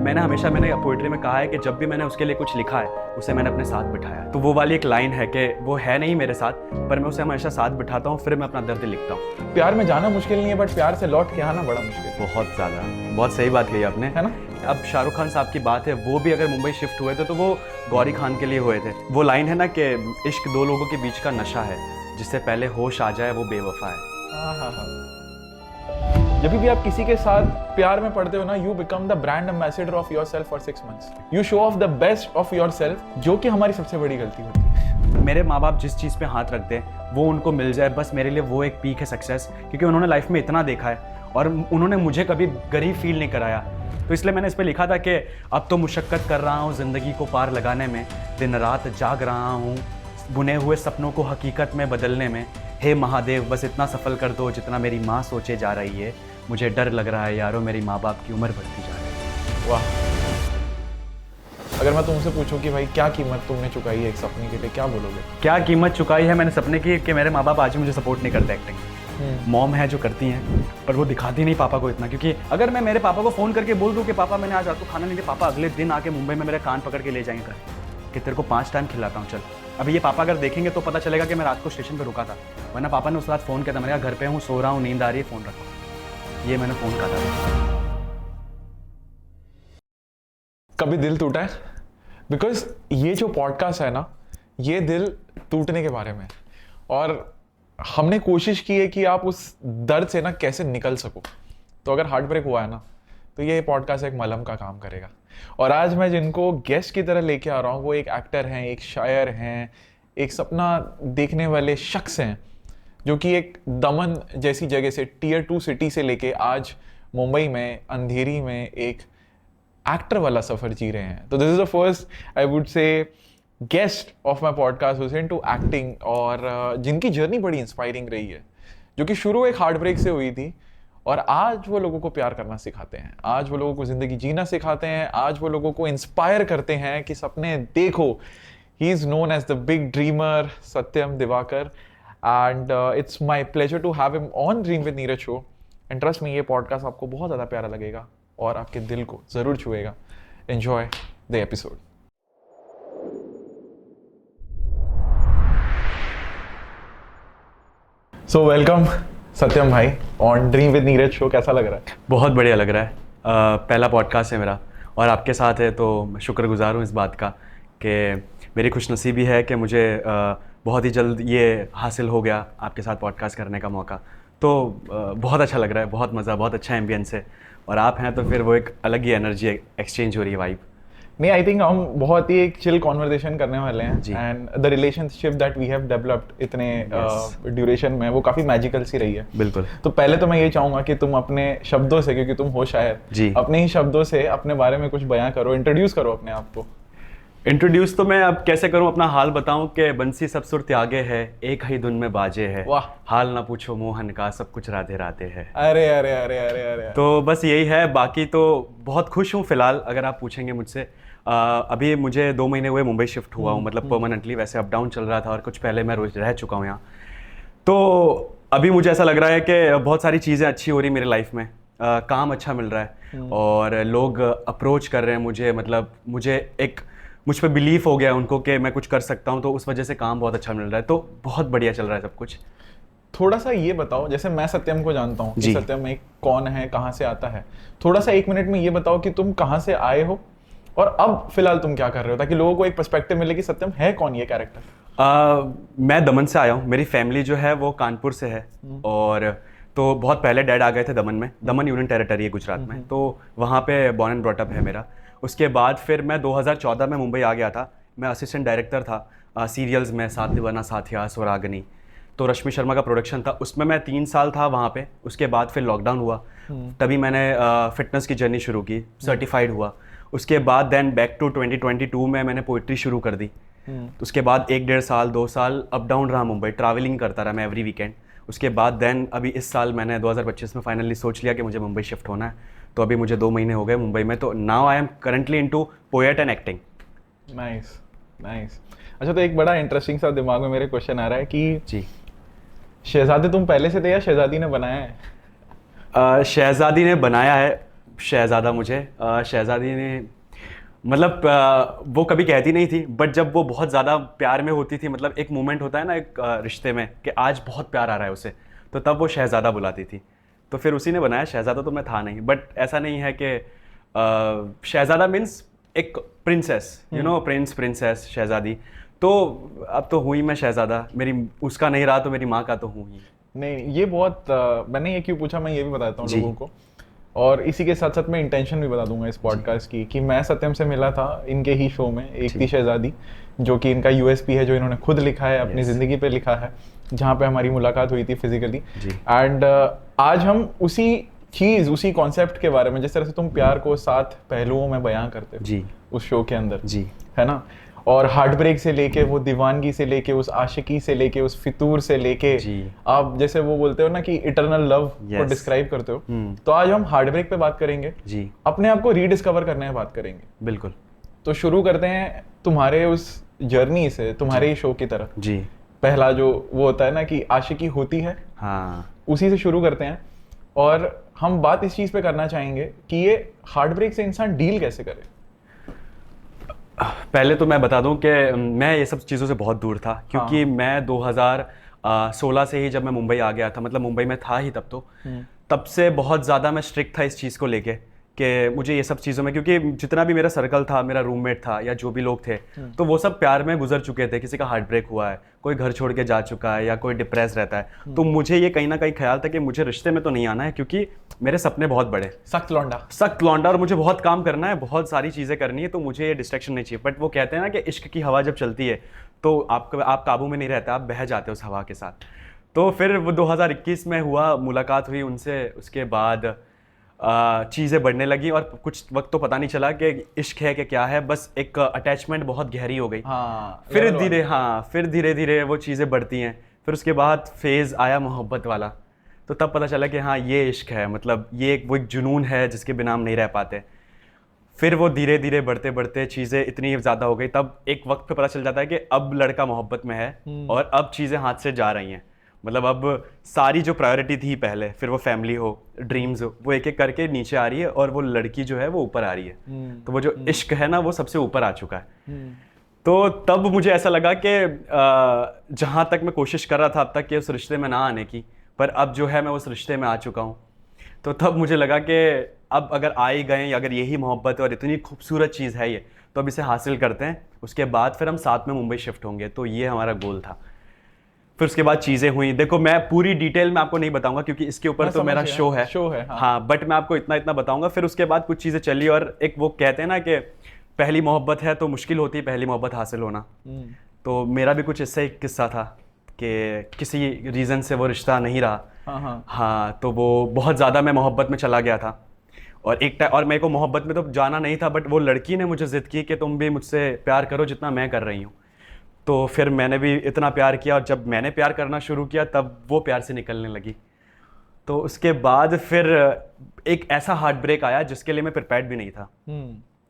मैंने पोइट्री में कहा है कि जब भी मैंने उसके लिए कुछ लिखा है उसे मैंने अपने साथ बिठाया। तो वो वाली एक लाइन है कि वो है नहीं मेरे साथ, पर मैं उसे हमेशा साथ बिठाता हूँ, फिर मैं अपना दर्द लिखता हूँ। प्यार में जाना मुश्किल नहीं है, बट प्यार से लौट के आना बड़ा मुश्किल। बहुत ज़्यादा, बहुत सही बात कही आपने, है ना। अब शाहरुख खान साहब की बात है, वो भी अगर मुंबई शिफ्ट हुए थे तो वो गौरी खान के लिए हुए थे। वो लाइन है ना कि इश्क दो लोगों के बीच का नशा है, जिससे पहले होश आ जाए वो बेवफा है। जब भी आप किसी के साथ प्यार में पड़ते हो ना, you become the brand ambassador of your self for 6 months। You show off the best of your self, जो कि हमारी सबसे बड़ी गलती होती है। मेरे माँ बाप जिस चीज़ पे हाथ रखते हैं वो उनको मिल जाए, बस मेरे लिए वो एक पीक है सक्सेस, क्योंकि उन्होंने लाइफ में इतना देखा है और उन्होंने मुझे कभी गरीब फील नहीं कराया। तो इसलिए मैंने इस पर लिखा था कि अब तो मुशक्क़त कर रहा हूँ ज़िंदगी को पार लगाने में, दिन रात जाग रहा हूँ बुने हुए सपनों को हकीकत में बदलने में। हे महादेव बस इतना सफल कर दो जितना मेरी माँ सोचे जा रही है, मुझे डर लग रहा है यारो मेरी माँ बाप की उम्र बढ़ती जा रही है। वाह। अगर मैं तुमसे पूछूं कि भाई क्या कीमत तुमने चुकाई है एक सपने के लिए, क्या बोलोगे? क्या कीमत चुकाई है मैंने सपने की कि मेरे माँ बाप आज भी मुझे सपोर्ट नहीं करते एक्टिंग। मॉम है जो करती हैं, पर वो दिखाती नहीं पापा को इतना, क्योंकि अगर मैं मेरे पापा को फ़ोन करके बोल दूं कि पापा मैंने आज रात को खाना नहीं दिया, पापा अगले दिन आके मुंबई में मेरे कान पकड़ के ले जाएंगे घर कि तेरे को 5 टाइम खिलाता हूँ चल। अभी ये पापा अगर देखेंगे तो पता चलेगा कि मैं रात को स्टेशन पर रुका था, वरना पापा ने उस रात फ़ोन किया था, मैंने कहा घर पे हूँ, सो रहा हूँ, नींद आ रही है, फ़ोन रखो। ये मैंने फ़ोन कहा था। कभी दिल टूटा है? बिकॉज ये जो पॉडकास्ट है ना, ये दिल टूटने के बारे में, और हमने कोशिश की है कि आप उस दर्द से ना कैसे निकल सको। तो अगर हार्ट ब्रेक हुआ है ना, तो ये पॉडकास्ट एक मलहम का काम करेगा। और आज मैं जिनको गेस्ट की तरह लेके आ रहा हूँ, वो एक एक्टर हैं, एक शायर हैं, एक सपना देखने वाले शख्स हैं, जो कि एक दमन जैसी जगह से, Tier 2 सिटी से लेके आज मुंबई में अंधेरी में एक एक्टर वाला सफर जी रहे हैं। तो this is the first I would say guest of my podcast who's into acting, और जिनकी जर्नी बड़ी इंस्पायरिंग रही है, जो कि शुरू एक हार्ट ब्रेक से हुई थी, और आज वो लोगों को प्यार करना सिखाते हैं, आज वो लोगों को जिंदगी जीना सिखाते हैं, आज वो लोगों को इंस्पायर करते हैं कि सपने देखो। He is known as the big dreamer Satyam Diwakar, and it's my pleasure to have him on dream with Neeraj show. And trust me, ये पॉडकास्ट आपको बहुत ज़्यादा प्यारा लगेगा और आपके दिल को ज़रूर छुएगा। Enjoy the episode. So welcome Satyam भाई on dream with Neeraj show. कैसा लग रहा है? बहुत बढ़िया लग रहा है। पहला पॉडकास्ट है मेरा और आपके साथ है, तो मैं शुक्रगुजार हूँ इस बात का कि मेरी खुशनसीबी है कि मुझे बहुत ही जल्द ये हासिल हो गया आपके साथ पॉडकास्ट करने का मौका। तो बहुत अच्छा लग रहा है, बहुत मज़ा, बहुत अच्छा एम्बियंस है, और आप हैं तो फिर वो एक अलग ही एनर्जी एक्सचेंज हो रही है, वाइब। नहीं, आई थिंक हम बहुत ही एक चिल कॉन्वर्सेशन करने वाले हैं, जी। And the relationship that we have developed इतने ड्यूरेशन में, वो काफ़ी मैजिकल सी रही है। बिल्कुल। तो पहले तो मैं ये चाहूँगा कि तुम अपने शब्दों से, क्योंकि तुम हो शायर, जी, अपने ही शब्दों से अपने बारे में कुछ बयां करो, इंट्रोड्यूस करो अपने आप को। इंट्रोड्यूस तो मैं अब कैसे करूं, अपना हाल बताऊं कि बंसी सब सुर त्यागे है, एक ही धुन में बाजे है, वाह। हाल ना पूछो मोहन का, सब कुछ राधे राधे है। अरे अरे अरे अरे अरे। तो बस यही है, बाकी तो बहुत खुश हूँ फिलहाल। अगर आप पूछेंगे मुझसे, अभी मुझे 2 महीने हुए मुंबई शिफ्ट हुआ हूँ, मतलब परमानेंटली, वैसे अप डाउन चल रहा था और कुछ पहले मैं रोज रह चुका हूँ यहाँ। तो अभी मुझे ऐसा लग रहा है कि बहुत सारी चीज़ें अच्छी हो रही मेरी लाइफ में, काम अच्छा मिल रहा है और लोग अप्रोच कर रहे हैं मुझे, मतलब मुझ पर बिलीफ हो गया है उनको कि मैं कुछ कर सकता हूँ, तो उस वजह से काम बहुत अच्छा मिल रहा है। तो बहुत बढ़िया चल रहा है सब कुछ। थोड़ा सा ये बताओ, जैसे मैं सत्यम को जानता हूँ कि जी। सत्यम एक कौन है, कहाँ से आता है, थोड़ा सा 1 मिनट में ये बताओ कि तुम कहाँ से आए हो और अब फिलहाल तुम क्या कर रहे हो, ताकि लोगों को एक पर्सपेक्टिव मिले कि सत्यम है कौन ये कैरेक्टर। मैं दमन से आया हूँ, मेरी फैमिली जो है वो कानपुर से है, और तो बहुत पहले डैड आ गए थे दमन में। दमन यूनियन टेरिटरी है गुजरात में, तो वहाँ पे बॉर्न एंड ब्रॉट अप है मेरा। उसके बाद फिर मैं 2014 में मुंबई आ गया था। मैं असिस्टेंट डायरेक्टर था सीरियल्स में, साथ निभाना साथिया, स्वरागनी। तो रश्मि शर्मा का प्रोडक्शन था, उसमें मैं 3 साल था वहाँ पे। उसके बाद फिर लॉकडाउन हुआ, तभी मैंने फिटनेस की जर्नी शुरू की, सर्टिफाइड हुआ। उसके बाद देन बैक टू 2022 में मैंने पोइट्री शुरू कर दी। उसके बाद 1-1.5 साल 2 साल अप डाउन रहा मुंबई, ट्रैवलिंग करता रहा मैं एवरी वीकेंड। उसके बाद देन अभी इस साल मैंने 2025 में फाइनली सोच लिया कि मुझे मुंबई शिफ्ट होना है। तो अभी मुझे 2 महीने हो गए मुंबई में। तो now I am currently into poet and acting. Nice nice. अच्छा, तो एक बड़ा इंटरेस्टिंग सा दिमाग में मेरे क्वेश्चन आ रहा है कि जी, शहजादे तुम पहले से थे या शहजादी ने बनाया है? शहजादी ने बनाया है। शहज़ादा मुझे शहज़ादी ने मतलब वो कभी कहती नहीं थी, बट जब वो बहुत ज़्यादा प्यार में होती थी, मतलब एक मोमेंट होता है ना एक रिश्ते में कि आज बहुत प्यार आ रहा है उसे, तो तब वो शहज़ादा बुलाती थी। तो फिर उसी ने बनाया। शहज़ादा तो मैं था नहीं, बट ऐसा नहीं है कि शहज़ादा मीन्स एक princess, you know, prince, princess, शहज़ादी। तो अब तो हुई मैं शहज़ादा, मेरी उसका नहीं रहा तो मेरी माँ का तो हूँ ही। नहीं, ये बहुत मैंने ये क्यों पूछा मैं ये भी बताता हूँ जी। लोगों को, और इसी के साथ साथ मैं इंटेंशन भी बता दूंगा इस पॉडकास्ट की कि मैं सत्यम से मिला था इनके ही शो में, एक थी शहज़ादी, जो कि इनका यूएसपी है, जो इन्होंने खुद लिखा है, अपनी ज़िंदगी पे लिखा है, जहाँ पे हमारी मुलाकात हुई थी फिजिकली। एंड आज हम उसी चीज़, उसी कॉन्सेप्ट के बारे में, जिस तरह से तुम प्यार को 7 पहलुओं में बयां करते हो जी उस शो के अंदर, जी, है ना, और हार्ट ब्रेक से लेके वो दीवानगी से लेके उस आशिकी से लेके उस फितूर से लेके जी। आप जैसे वो बोलते हो ना कि इटर्नल लव को Yes. डिस्क्राइब करते हो, तो आज हम हार्ट ब्रेक पे बात करेंगे, जी अपने आप को रीडिस्कवर करने में बात करेंगे। बिल्कुल। तो शुरू करते हैं तुम्हारे उस जर्नी से, तुम्हारे ही शो की तरफ। जी पहला जो वो होता है ना कि आशिकी होती है, हाँ, उसी से शुरू करते हैं, और हम बात इस चीज़ पे करना चाहेंगे कि ये हार्ट ब्रेक से इंसान डील कैसे करे। पहले तो मैं बता दूं कि मैं ये सब चीज़ों से बहुत दूर था, क्योंकि मैं 2016 से ही जब मैं मुंबई आ गया था, मतलब मुंबई में था ही तब तो, तब से बहुत ज़्यादा मैं स्ट्रिक्ट था इस चीज़ को लेके कि मुझे ये सब चीज़ों में, क्योंकि जितना भी मेरा सर्कल था, मेरा रूममेट था या जो भी लोग थे, तो वो सब प्यार में गुजर चुके थे। किसी का हार्ट ब्रेक हुआ है, कोई घर छोड़ के जा चुका है, या कोई डिप्रेस रहता है। तो मुझे ये कहीं ना कहीं ख्याल था कि मुझे रिश्ते में तो नहीं आना है, क्योंकि मेरे सपने बहुत बड़े, सख्त लौंडा, और मुझे बहुत काम करना है, बहुत सारी चीज़ें करनी है, तो मुझे ये डिस्ट्रैक्शन नहीं चाहिए। बट वो कहते हैं ना कि इश्क की हवा जब चलती है तो आप काबू में नहीं रहते, आप बह जाते हो उस हवा के साथ। तो फिर वो 2021 में हुआ, मुलाकात हुई उनसे, उसके बाद चीज़ें बढ़ने लगी, और कुछ वक्त तो पता नहीं चला कि इश्क है कि क्या है, बस एक अटैचमेंट बहुत गहरी हो गई। हाँ, फिर धीरे धीरे वो चीज़ें बढ़ती हैं। फिर उसके बाद फेज़ आया मोहब्बत वाला, तो तब पता चला कि हाँ ये इश्क है, मतलब ये वो एक जुनून है जिसके बिना हम नहीं रह पाते। फिर वो धीरे धीरे बढ़ते बढ़ते चीज़ें इतनी ज़्यादा हो गई, तब एक वक्त पे पता चल जाता है कि अब लड़का मोहब्बत में है, और अब चीज़ें हाथ से जा रही हैं। मतलब अब सारी जो प्रायोरिटी थी पहले, फिर वो फैमिली हो, ड्रीम्स हो, वो एक एक करके नीचे आ रही है, और वो लड़की जो है वो ऊपर आ रही है। तो वो जो इश्क है ना, वो सबसे ऊपर आ चुका है। तो तब मुझे ऐसा लगा कि जहाँ तक मैं कोशिश कर रहा था अब तक कि उस रिश्ते में ना आने की, पर अब जो है मैं उस रिश्ते में आ चुका हूँ। तो तब मुझे लगा कि अब अगर आ ही गए, अगर यही मोहब्बत है और इतनी खूबसूरत चीज़ है ये, तो अब इसे हासिल करते हैं, उसके बाद फिर हम साथ में मुंबई शिफ्ट होंगे। तो ये हमारा गोल था। फिर उसके बाद चीज़ें हुई। देखो, मैं पूरी डिटेल में आपको नहीं बताऊंगा, क्योंकि इसके ऊपर तो मेरा शो है। हाँ, बट मैं आपको इतना बताऊंगा। फिर उसके बाद कुछ चीज़ें चली, और एक वो कहते हैं ना कि पहली मोहब्बत है तो मुश्किल होती है पहली मोहब्बत हासिल होना। तो मेरा भी कुछ इससे एक किस्सा था कि किसी रीज़न से वो रिश्ता नहीं रहा। हाँ, तो वो बहुत ज़्यादा मैं मोहब्बत में चला गया था, और एक टाइम, और मेरे को मोहब्बत में तो जाना नहीं था, बट वो लड़की ने मुझे ज़िद की कि तुम भी मुझसे प्यार करो जितना मैं कर रही हूँ। तो फिर मैंने भी इतना प्यार किया, और जब मैंने प्यार करना शुरू किया तब वो प्यार से निकलने लगी। तो उसके बाद फिर एक ऐसा हार्ट ब्रेक आया जिसके लिए मैं प्रिपेयर्ड भी नहीं था।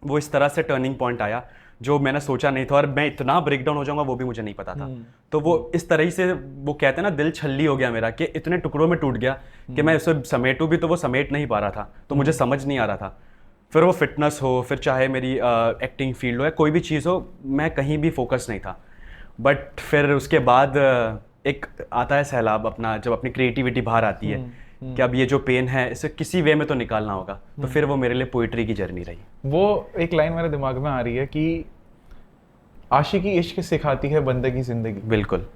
वो इस तरह से टर्निंग पॉइंट आया जो मैंने सोचा नहीं था, और मैं इतना ब्रेकडाउन हो जाऊंगा वो भी मुझे नहीं पता था। तो वो इस तरह से, वो कहते हैं ना, दिल छल्ली हो गया मेरा, कि इतने टुकड़ों में टूट गया कि मैं उसे समेटूं भी तो वो समेट नहीं पा रहा था। तो मुझे समझ नहीं आ रहा था। फिर वो फिटनेस हो, फिर चाहे मेरी एक्टिंग फील्ड हो, या कोई भी चीज़ हो, मैं कहीं भी फोकस नहीं था। बट फिर उसके बाद एक आता है सैलाब अपना, जब अपनी क्रिएटिविटी बाहर आती है कि अब ये जो पेन है इसे किसी वे में तो निकालना होगा। तो फिर वो मेरे लिए पोइट्री की जर्नी रही। वो एक लाइन मेरे दिमाग में आ रही है कि आशिकी इश्क सिखाती है बंदे की जिंदगी। बिल्कुल।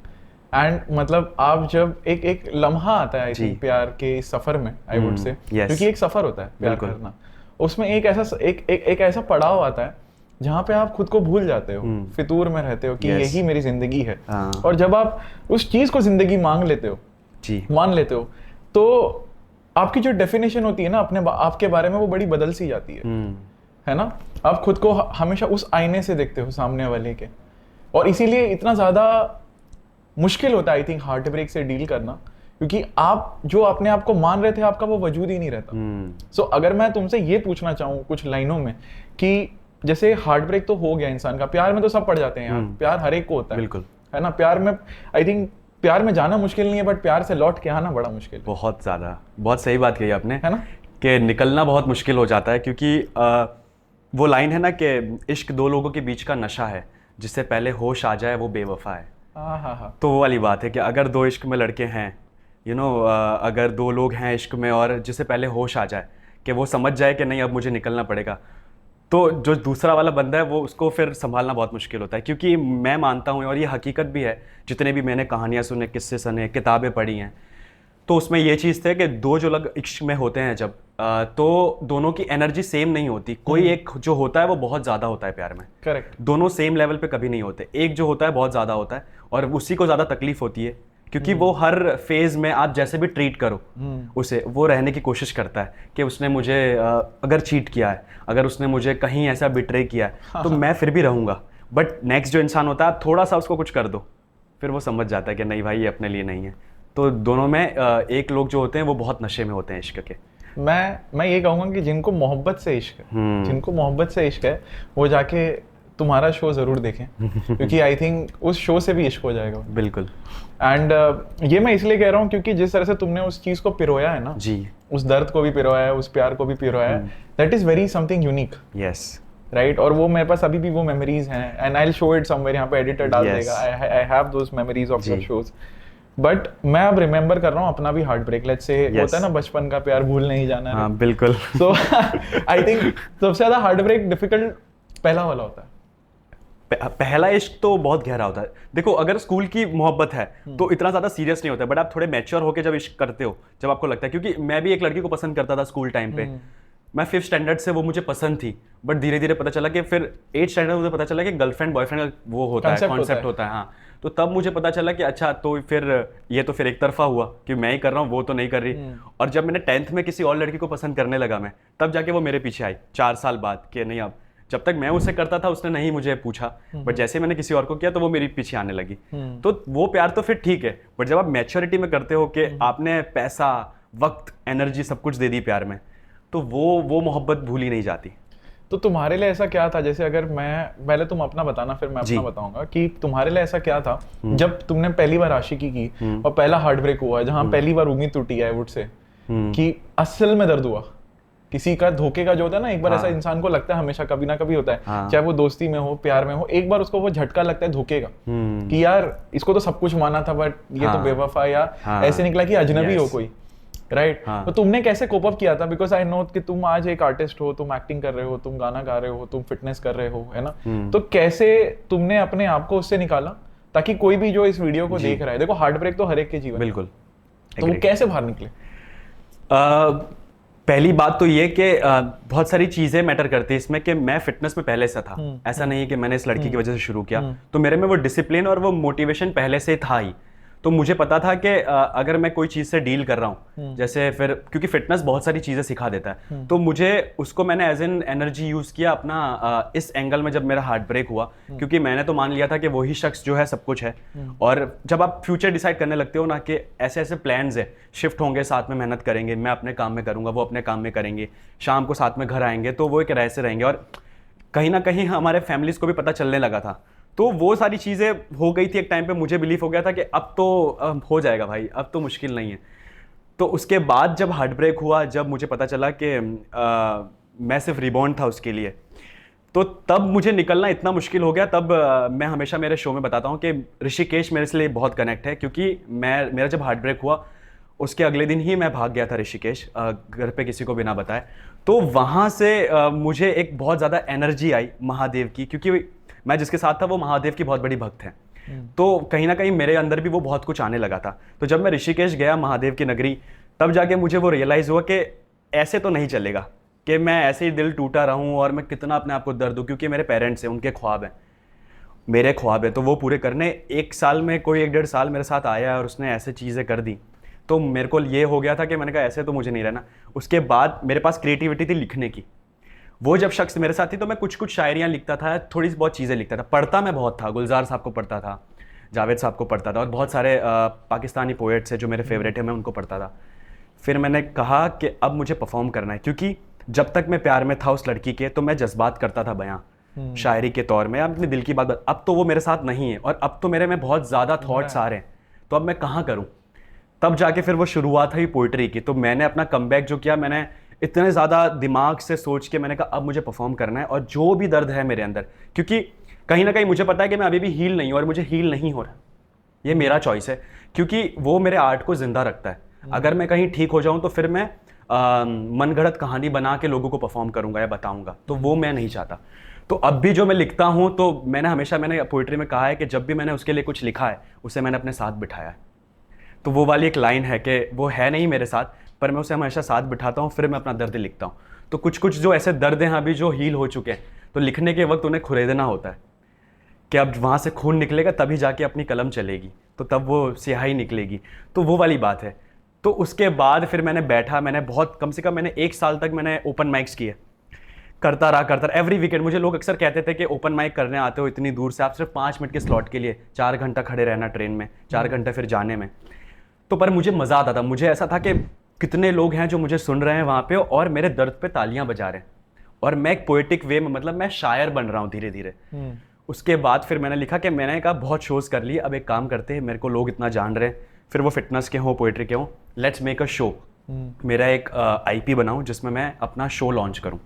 एंड मतलब आप जब एक लम्हा आता है प्यार के सफर में, आई वुड से, क्योंकि एक सफर होता है प्यार करना, उसमें एक ऐसा पड़ाव आता है जहाँ पे आप खुद को भूल जाते हो, फितूर में रहते हो कि यही मेरी जिंदगी है। और जब आप उस चीज को जिंदगी मान लेते हो, तो आपकी जो डेफिनेशन होती है ना अपने आपके बारे में, वो बड़ी बदल सी जाती है ना। आप खुद को हमेशा उस आईने से देखते हो सामने वाले के, और इसीलिए इतना ज्यादा मुश्किल होता है आई थिंक हार्ट ब्रेक से डील करना, क्योंकि आप जो अपने आप को मान रहे थे, आपका वो वजूद ही नहीं रहता। सो अगर मैं तुमसे ये पूछना चाहूँ कुछ लाइनों में कि जैसे हार्ट ब्रेक तो हो गया इंसान का, प्यार में तो सब पड़ जाते हैं यार, प्यार हर एक को होता है, बिल्कुल, है ना। प्यार में आई थिंक प्यार में जाना मुश्किल नहीं है, बट प्यार से लौट के आना बड़ा मुश्किल है। बहुत ज्यादा, बहुत सही बात कही आपने, है ना। कि निकलना बहुत मुश्किल हो जाता है, क्योंकि वो लाइन है ना कि इश्क दो लोगों के बीच का नशा है, जिससे पहले होश आ जाए वो बेवफा है। हाँ हाँ हाँ। तो वो वाली बात है कि अगर दो इश्क में लड़के हैं, अगर दो लोग हैं इश्क में और जिससे पहले होश आ जाए कि वो समझ जाए कि नहीं अब मुझे निकलना पड़ेगा, तो जो दूसरा वाला बंदा है वो उसको फिर संभालना बहुत मुश्किल होता है। क्योंकि मैं मानता हूँ, और ये हकीकत भी है, जितने भी मैंने कहानियाँ सुने, किस्से सुने, किताबें पढ़ी हैं, तो उसमें ये चीज़ थे कि दो जो लोग इश्क में होते हैं जब तो दोनों की एनर्जी सेम नहीं होती। कोई एक जो होता है वो बहुत ज़्यादा होता है प्यार में। करेक्ट। दोनों सेम लेवल पे कभी नहीं होते। एक जो होता है बहुत ज़्यादा होता है और उसी को ज़्यादा तकलीफ होती है, क्योंकि वो हर फेज में आप जैसे भी ट्रीट करो उसे, वो रहने की कोशिश करता है कि उसने मुझे अगर चीट किया है, अगर उसने मुझे कहीं ऐसा बिट्रे किया है तो मैं फिर भी रहूँगा। बट नेक्स्ट जो इंसान होता है, आप थोड़ा सा उसको कुछ कर दो, फिर वो समझ जाता है कि नहीं भाई ये अपने लिए नहीं है। तो दोनों में एक लोग जो होते हैं वो बहुत नशे में होते हैं इश्क के। मैं ये कहूँगा कि जिनको मोहब्बत से इश्क है, जिनको मोहब्बत से इश्क है, वो जाके तुम्हारा शो ज़रूर देखें क्योंकि आई थिंक उस शो से भी इश्क हो जाएगा। बिल्कुल। एंड ये मैं इसलिए कह रहा हूँ क्योंकि जिस तरह से तुमने उस चीज़ को पिरोया है ना जी, उस दर्द को भी पिरोया है, उस प्यार को भी पिरोया है, that is very something unique. Yes, right. और वो मेरे पास अभी भी वो मेमोरीज हैं and I will show it somewhere, यहाँ पे एडिटर डाल देगा, I have those memories of your shows. But मैं अब रिमेंबर कर रहा हूँ अपना भी हार्ट ब्रेक, लेट्स से होता है ना बचपन का प्यार भूल नहीं जाना। हाँ बिल्कुल। सो आई थिंक सबसे ज़्यादा हार्ट ब्रेक डिफिकल्ट पहला वाला होता है। पहला इश्क तो बहुत गहरा होता है। देखो अगर स्कूल की मोहब्बत है तो इतना ज़्यादा सीरियस नहीं होता है, बट आप थोड़े मैच्योर होकर जब इश्क करते हो, जब आपको लगता है, क्योंकि मैं भी एक लड़की को पसंद करता था स्कूल टाइम पे, मैं 5th स्टैंडर्ड से वो मुझे पसंद थी, बट धीरे धीरे पता चला कि फिर 8th स्टैंडर्ड मुझे पता चला कि गर्लफ्रेंड बॉयफ्रेंड का वो होता है, कॉन्सेप्ट होता है। हाँ, तो तब मुझे पता चला कि अच्छा, तो फिर ये तो फिर एक तरफा हुआ कि मैं ही कर रहा हूँ, वो तो नहीं कर रही। और जब मैंने 10th में किसी और लड़की को पसंद करने लगा मैं, तब जाके वो मेरे पीछे आई 4 साल बाद कि नहीं, अब जब तक मैं उसे करता था उसने नहीं मुझे पूछा, बट जैसे मैंने किसी और को किया तो वो मेरे पीछे आने लगी। तो वो प्यार तो फिर ठीक है, बट जब आप मैच्योरिटी में करते हो कि आपने पैसा, वक्त, एनर्जी सब कुछ दे दी प्यार में, तो वो मोहब्बत भूली नहीं जाती। तो तुम्हारे लिए ऐसा क्या था, जैसे अगर मैं पहले तुम अपना बताना फिर मैं अपना बताऊंगा, कि तुम्हारे लिए ऐसा क्या था जब तुमने पहली बार आशिकी की और पहला हार्ट ब्रेक हुआ, जहां पहली बार उम्मीद टूटी है वुड से, कि असल में दर्द हुआ किसी का धोखे का जो होता है ना, एक बार ऐसा इंसान को लगता है, हमेशा कभी ना कभी होता है, चाहे वो दोस्ती में हो, प्यार में हो, एक बार उसको वो झटका लगता है धोखे का, कि यार इसको तो सब कुछ माना था बट ये तो बेवफा, या ऐसे निकला कि अजनबी हो कोई। राइट। तो तुमने कैसे कोप अप किया था? बिकॉज आई नो कि तुम आज एक आर्टिस्ट हो, तुम एक्टिंग कर रहे हो, तुम गाना गा रहे हो, तुम फिटनेस कर रहे हो, है ना? तो कैसे तुमने अपने आप को उससे निकाला, ताकि कोई भी जो इस वीडियो को देख रहा है, देखो हार्ट ब्रेक तो हर एक के जीवन, बिल्कुल, तो वो कैसे बाहर निकले? पहली बात तो ये कि बहुत सारी चीज़ें मैटर करती है इसमें, कि मैं फिटनेस में पहले से था। ऐसा नहीं है कि मैंने इस लड़की की वजह से शुरू किया, तो मेरे में वो डिसिप्लिन और वो मोटिवेशन पहले से था ही। तो मुझे पता था कि अगर मैं कोई चीज़ से डील कर रहा हूँ, जैसे फिर क्योंकि फिटनेस बहुत सारी चीज़ें सिखा देता है, तो मुझे उसको मैंने एज एन एनर्जी यूज़ किया अपना इस एंगल में जब मेरा हार्ट ब्रेक हुआ, क्योंकि मैंने तो मान लिया था कि वही शख्स जो है सब कुछ है। और जब आप फ्यूचर डिसाइड करने लगते हो ना कि ऐसे ऐसे प्लान्स है, शिफ्ट होंगे, साथ में मेहनत करेंगे, मैं अपने काम में करूँगा, वो अपने काम में करेंगे, शाम को साथ में घर आएंगे, तो वो एक राय से रहेंगे। और कहीं ना कहीं हमारे फैमिलीज़ को भी पता चलने लगा था, तो वो सारी चीज़ें हो गई थी। एक टाइम पे मुझे बिलीव हो गया था कि अब तो हो जाएगा भाई, अब तो मुश्किल नहीं है। तो उसके बाद जब हार्ट ब्रेक हुआ, जब मुझे पता चला कि मैं सिर्फ रिबॉन्ड था उसके लिए, तो तब मुझे निकलना इतना मुश्किल हो गया। तब मैं हमेशा मेरे शो में बताता हूँ कि ऋषिकेश मेरे से लिए बहुत कनेक्ट है, क्योंकि मेरा जब हार्ट ब्रेक हुआ उसके अगले दिन ही मैं भाग गया था ऋषिकेश, घर पे किसी को बिना बताए। तो वहाँ से मुझे एक बहुत ज़्यादा एनर्जी आई महादेव की, क्योंकि मैं जिसके साथ था वो महादेव की बहुत बड़ी भक्त है, तो कहीं ना कहीं मेरे अंदर भी वो बहुत कुछ आने लगा था। तो जब मैं ऋषिकेश गया, महादेव की नगरी, तब जाके मुझे वो रियलाइज़ हुआ कि ऐसे तो नहीं चलेगा कि मैं ऐसे ही दिल टूटा रहूं और मैं कितना अपने आप को दर्द दूं, क्योंकि मेरे पेरेंट्स हैं, उनके ख्वाब हैं, मेरे ख्वाब है, तो वो पूरे करने। 1 साल में कोई 1-1.5 साल मेरे साथ आया और उसने ऐसे चीज़ें कर दी, तो मेरे को ये हो गया था कि मैंने कहा ऐसे तो मुझे नहीं रहना। उसके बाद मेरे पास क्रिएटिविटी थी लिखने की। वो जब शख्स मेरे साथ थी तो मैं कुछ कुछ शायरियाँ लिखता था, थोड़ी बहुत चीज़ें लिखता था, पढ़ता मैं बहुत था, गुलजार साहब को पढ़ता था, जावेद साहब को पढ़ता था, और बहुत सारे पाकिस्तानी पोएट्स हैं जो मेरे फेवरेट हैं, मैं उनको पढ़ता था। फिर मैंने कहा कि अब मुझे परफॉर्म करना है, क्योंकि जब तक मैं प्यार में था उस लड़की के, तो मैं जज्बात करता था बयां शायरी के तौर में, अपने दिल की बात। अब तो वो मेरे साथ नहीं है और अब तो मेरे में बहुत ज़्यादा थॉट्स आ रहे हैं, तो अब मैं कहाँ करूँ? तब जाके फिर वो शुरुआत हुई पोइट्री की। तो मैंने अपना कमबैक जो किया, मैंने इतने ज़्यादा दिमाग से सोच के मैंने कहा अब मुझे परफॉर्म करना है, और जो भी दर्द है मेरे अंदर, क्योंकि कहीं ना कहीं मुझे पता है कि मैं अभी भी हील नहीं हूँ और मुझे हील नहीं हो रहा, ये मेरा चॉइस है, क्योंकि वो मेरे आर्ट को जिंदा रखता है। अगर मैं कहीं ठीक हो जाऊं तो फिर मैं मनगढ़ंत कहानी बना के लोगों को परफॉर्म करूंगा या बताऊंगा, तो वो मैं नहीं चाहता। तो अब भी जो मैं लिखता हूं, तो मैंने पोइट्री में कहा है कि जब भी मैंने उसके लिए कुछ लिखा है उसे मैंने अपने साथ बिठाया है। तो वो वाली एक लाइन है कि वो है नहीं मेरे साथ, पर मैं उसे हमेशा साथ बिठाता हूँ, फिर मैं अपना दर्द लिखता हूँ। तो कुछ कुछ जो ऐसे दर्द हैं अभी जो हील हो चुके हैं, तो लिखने के वक्त उन्हें खुरेदना होता है कि अब वहाँ से खून निकलेगा तभी जाके अपनी कलम चलेगी, तो तब वो स्याही निकलेगी। तो वो वाली बात है। तो उसके बाद फिर मैंने बैठा, मैंने बहुत कम से कम मैंने 1 साल तक मैंने ओपन माइक्स किए, करता रहा एवरी वीकेंड। मुझे लोग अक्सर कहते थे कि ओपन माइक करने आते हो इतनी दूर से, आप सिर्फ 5 मिनट के स्लॉट के लिए 4 घंटा खड़े रहना ट्रेन में, 4 घंटे फिर जाने में। तो पर मुझे मज़ा आता था, मुझे ऐसा था कि कितने लोग हैं जो मुझे सुन रहे हैं वहाँ पे और मेरे दर्द पे तालियां बजा रहे हैं, और मैं एक पोएटिक वे में, मतलब मैं शायर बन रहा हूँ धीरे धीरे। उसके बाद फिर मैंने लिखा कि मैंने कहा बहुत शोज़ कर लिए, अब एक काम करते हैं, मेरे को लोग इतना जान रहे हैं, फिर वो फिटनेस के हों पोएट्री के हों, लेट्स मेक अ शो। मेरा एक IP बनाऊँ जिसमें मैं अपना शो लॉन्च करूँ।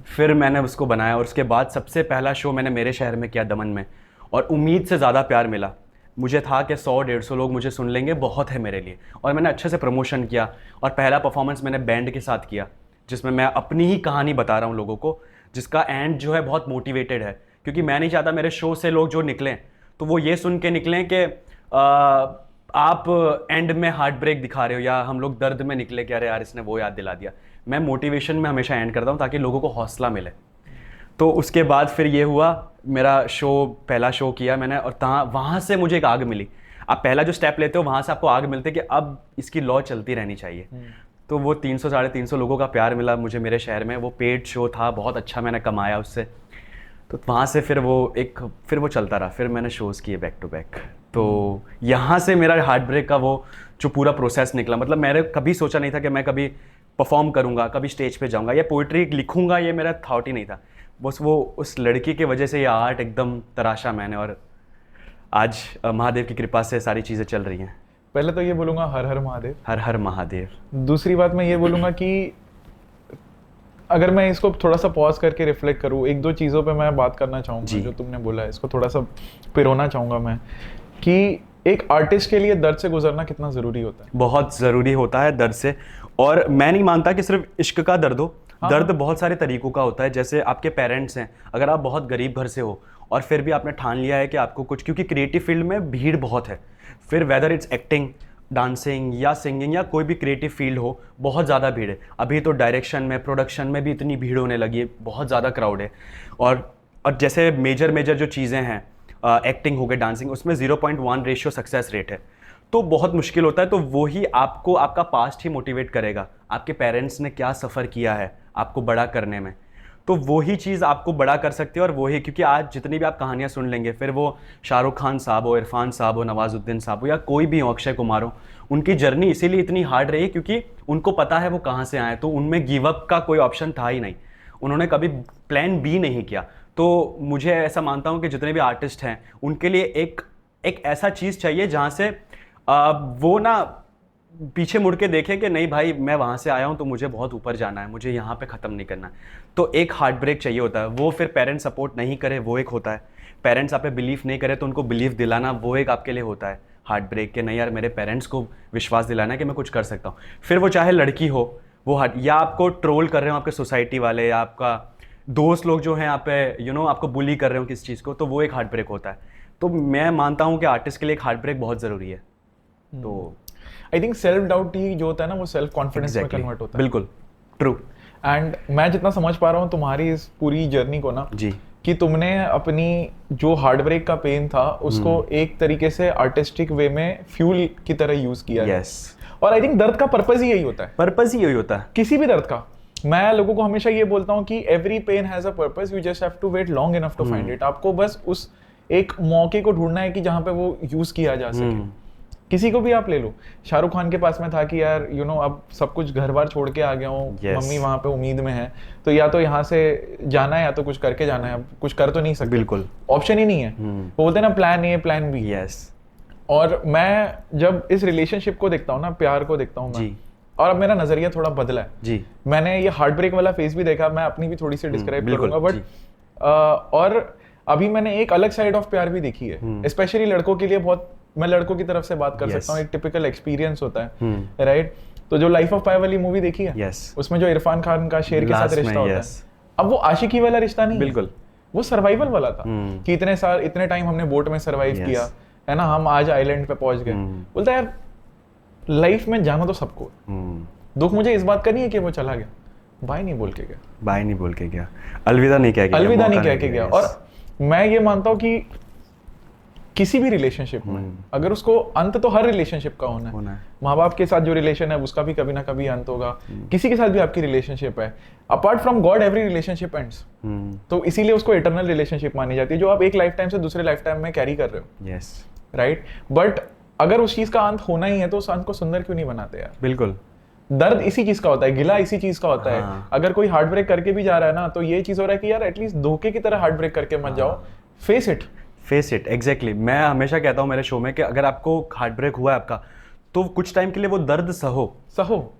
फिर मैंने उसको बनाया, और उसके बाद सबसे पहला शो मैंने मेरे शहर में किया, दमन में, और उम्मीद से ज़्यादा प्यार मिला। मुझे था कि 100-150 लोग मुझे सुन लेंगे, बहुत है मेरे लिए, और मैंने अच्छे से प्रमोशन किया। और पहला परफॉर्मेंस मैंने बैंड के साथ किया, जिसमें मैं अपनी ही कहानी बता रहा हूँ लोगों को, जिसका एंड जो है बहुत मोटिवेटेड है, क्योंकि मैं नहीं चाहता मेरे शो से लोग जो निकलें तो वो ये सुन के निकलें कि आप एंड में हार्ट ब्रेक दिखा रहे हो, या हम लोग दर्द में निकले कि अरे यार इसने वो याद दिला दिया। मैं मोटिवेशन में हमेशा एंड करता हूँ ताकि लोगों को हौसला मिले। तो उसके बाद फिर ये हुआ, मेरा शो, पहला शो किया मैंने, और वहाँ से मुझे एक आग मिली। आप पहला जो स्टेप लेते हो वहाँ से आपको आग मिलती है कि अब इसकी लॉ चलती रहनी चाहिए। तो वो 300-350 लोगों का प्यार मिला मुझे मेरे शहर में, वो पेड शो था, बहुत अच्छा मैंने कमाया उससे। तो वहाँ से फिर वो चलता रहा, फिर मैंने शोज़ किए बैक टू बैक। तो यहाँ से मेरा हार्ट ब्रेक का वो जो पूरा प्रोसेस निकला, मतलब मैंने कभी सोचा नहीं था कि मैं कभी परफॉर्म करूँगा, कभी स्टेज पे जाऊँगा या पोइट्री लिखूँगा, ये मेरा थॉट ही नहीं था। बस वो उस लड़की की वजह से ये आर्ट एकदम तराशा मैंने, और आज महादेव की कृपा से सारी चीज़ें चल रही हैं। पहले तो ये बोलूँगा हर हर महादेव। हर हर महादेव। दूसरी बात मैं ये बोलूँगा कि अगर मैं इसको थोड़ा सा पॉज करके रिफ्लेक्ट करूँ, 1-2 चीज़ों पे मैं बात करना चाहूँगा जो तुमने बोला है, इसको थोड़ा सा पिरोना चाहूँगा मैं, कि एक आर्टिस्ट के लिए दर्द से गुजरना कितना ज़रूरी होता है। बहुत ज़रूरी होता है दर्द से, और मैं नहीं मानता कि सिर्फ इश्क का दर्द हो। दर्द बहुत सारे तरीकों का होता है। जैसे आपके पेरेंट्स हैं, अगर आप बहुत गरीब घर से हो और फिर भी आपने ठान लिया है कि आपको कुछ, क्योंकि क्रिएटिव फील्ड में भीड़ बहुत है, फिर वेदर इट्स एक्टिंग, डांसिंग या सिंगिंग या कोई भी क्रिएटिव फील्ड हो, बहुत ज़्यादा भीड़ है। अभी तो डायरेक्शन में, प्रोडक्शन में भी इतनी भीड़ होने लगी है, बहुत ज़्यादा क्राउड है। और जैसे मेजर जो चीज़ें हैं, एक्टिंग हो गई, डांसिंग, उसमें 0.1 रेशियो सक्सेस रेट है, तो बहुत मुश्किल होता है। तो वही आपको, आपका पास्ट ही मोटिवेट करेगा, आपके पेरेंट्स ने क्या सफ़र किया है आपको बड़ा करने में, तो वही चीज़ आपको बड़ा कर सकती है। और वही, क्योंकि आज जितनी भी आप कहानियाँ सुन लेंगे, फिर वो शाहरुख खान साहब हो, इरफान साहब हो, नवाजुद्दीन साहब हो, या कोई भी हो, अक्षय कुमार हो, उनकी जर्नी इसीलिए इतनी हार्ड रही क्योंकि उनको पता है वो कहाँ से आए, तो उनमें गिव अप का कोई ऑप्शन था ही नहीं, उन्होंने कभी प्लान बी नहीं किया। तो मुझे ऐसा मानता हूँ कि जितने भी आर्टिस्ट हैं उनके लिए एक ऐसा चीज़ चाहिए जहाँ से वो ना पीछे मुड़ के देखे कि नहीं भाई, मैं वहाँ से आया हूँ तो मुझे बहुत ऊपर जाना है, मुझे यहाँ पे ख़त्म नहीं करना है। तो एक हार्ट ब्रेक चाहिए होता है। वो फिर पेरेंट्स सपोर्ट नहीं करे, वो एक होता है। पेरेंट्स आप पे बिलीव नहीं करे तो उनको बिलीव दिलाना, वो एक आपके लिए होता है हार्ट ब्रेक, कि नहीं यार मेरे पेरेंट्स को विश्वास दिलाना है कि मैं कुछ कर सकता हूँ। फिर वो चाहे लड़की हो, वो हार्ट, या आपको ट्रोल कर रहे हो आपके सोसाइटी वाले, या आपका दोस्त लोग जो हैं आप पे आपको बुली कर रहे हो किस चीज़ को, तो वो एक हार्ट ब्रेक होता है। तो मैं मानता हूँ कि आर्टिस्ट के लिए एक हार्ट ब्रेक बहुत ज़रूरी है। तो आई थिंक सेल्फ डाउट ही जो होता है ना, वो सेल्फ कॉन्फिडेंस में कन्वर्ट होता है। बिल्कुल ट्रू। एंड मैं जितना समझ पा रहा हूँ तुम्हारी इस पूरी जर्नी को ना जी, कि तुमने अपनी जो हार्ट ब्रेक का पेन था उसको एक तरीके से आर्टिस्टिक वे में फ्यूल की तरह यूज किया है। और आई थिंक दर्द का पर्पस ही यही होता है। पर्पस ही यही होता है किसी भी दर्द का। मैं लोगों को हमेशा ये बोलता हूँ कि every pain has a purpose, you just have to wait long enough to find it. आपको बस उस एक मौके को ढूंढना है कि जहाँ पे वो यूज किया जा सके। किसी को भी आप ले लो, शाहरुख खान के पास में था कि यार अब सब कुछ घर बार छोड़ के आ गया हूँ, मम्मी वहां पे उम्मीद में है, तो या तो यहाँ से जाना है या तो कुछ करके जाना है, कुछ कर तो नहीं सकते, बिल्कुल ऑप्शन ही नहीं है। वो बोलते हैं ना plan A plan B. Yes. और मैं जब इस रिलेशनशिप को देखता हूँ ना, प्यार को देखता हूँ मैं, और अब मेरा नजरिया थोड़ा बदला है जी। मैंने ये हार्ट ब्रेक वाला फेज भी देखा, मैं अपनी भी थोड़ी सी डिस्क्राइब बिल्कुल, करूंगा, बट और अभी मैंने एक अलग साइड ऑफ प्यार भी देखी है, स्पेशली लड़कों के लिए। बहुत मैं लड़कों की तरफ से बात कर सकता हूँ, एक टिपिकल एक्सपीरियंस होता है, राइट? तो जो लाइफ ऑफ पाई वाली मूवी देखी है, उसमें जो इरफान खान का शेर के साथ रिश्ता होता है, अब वो आशिकी वाला रिश्ता नहीं, बिल्कुल वो सर्वाइवल वाला था कि इतने टाइम हमने बोट में सर्वाइव किया है ना, हम आज आइलैंड पे पहुंच गए। बोलता यार लाइफ में जाना तो सबको, दुख मुझे इस बात का नहीं है कि वो चला गया, बाय नहीं बोल के गया, बाय नहीं बोल के गया, अलविदा नहीं कह के गया, अलविदा नहीं कह के गया। और मैं ये मानता हूँ कि किसी भी रिलेशनशिप में अगर उसको अंत तो हर रिलेशनशिप का होना है, माँ बाप के साथ जो रिलेशन है उसका भी कभी ना कभी अंत होगा, किसी के साथ भी आपकी रिलेशनशिप है, apart from God every relationship ends, तो इसीलिए उसको इटर्नल रिलेशनशिप मानी जाती है, जो आप एक लाइफ टाइम से दूसरे लाइफ टाइम में कैरी कर रहे हो, यस, राइट? बट अगर उस चीज का अंत होना ही है तो उस अंत को सुंदर क्यों नहीं बनाते यार? बिल्कुल, दर्द इसी चीज का होता है, गिला इसी चीज का होता है। अगर कोई हार्ट ब्रेक करके भी जा रहा है ना, तो ये चीज हो रहा है कि यार एटलीस्ट धोखे की तरह हार्ट ब्रेक करके मत जाओ, फेस इट, एग्जैक्टली। मैं हमेशा कहता हूँ मेरे शो में कि अगर आपको हार्ट ब्रेक हुआ है आपका, तो कुछ टाइम के लिए वो दर्द सहो,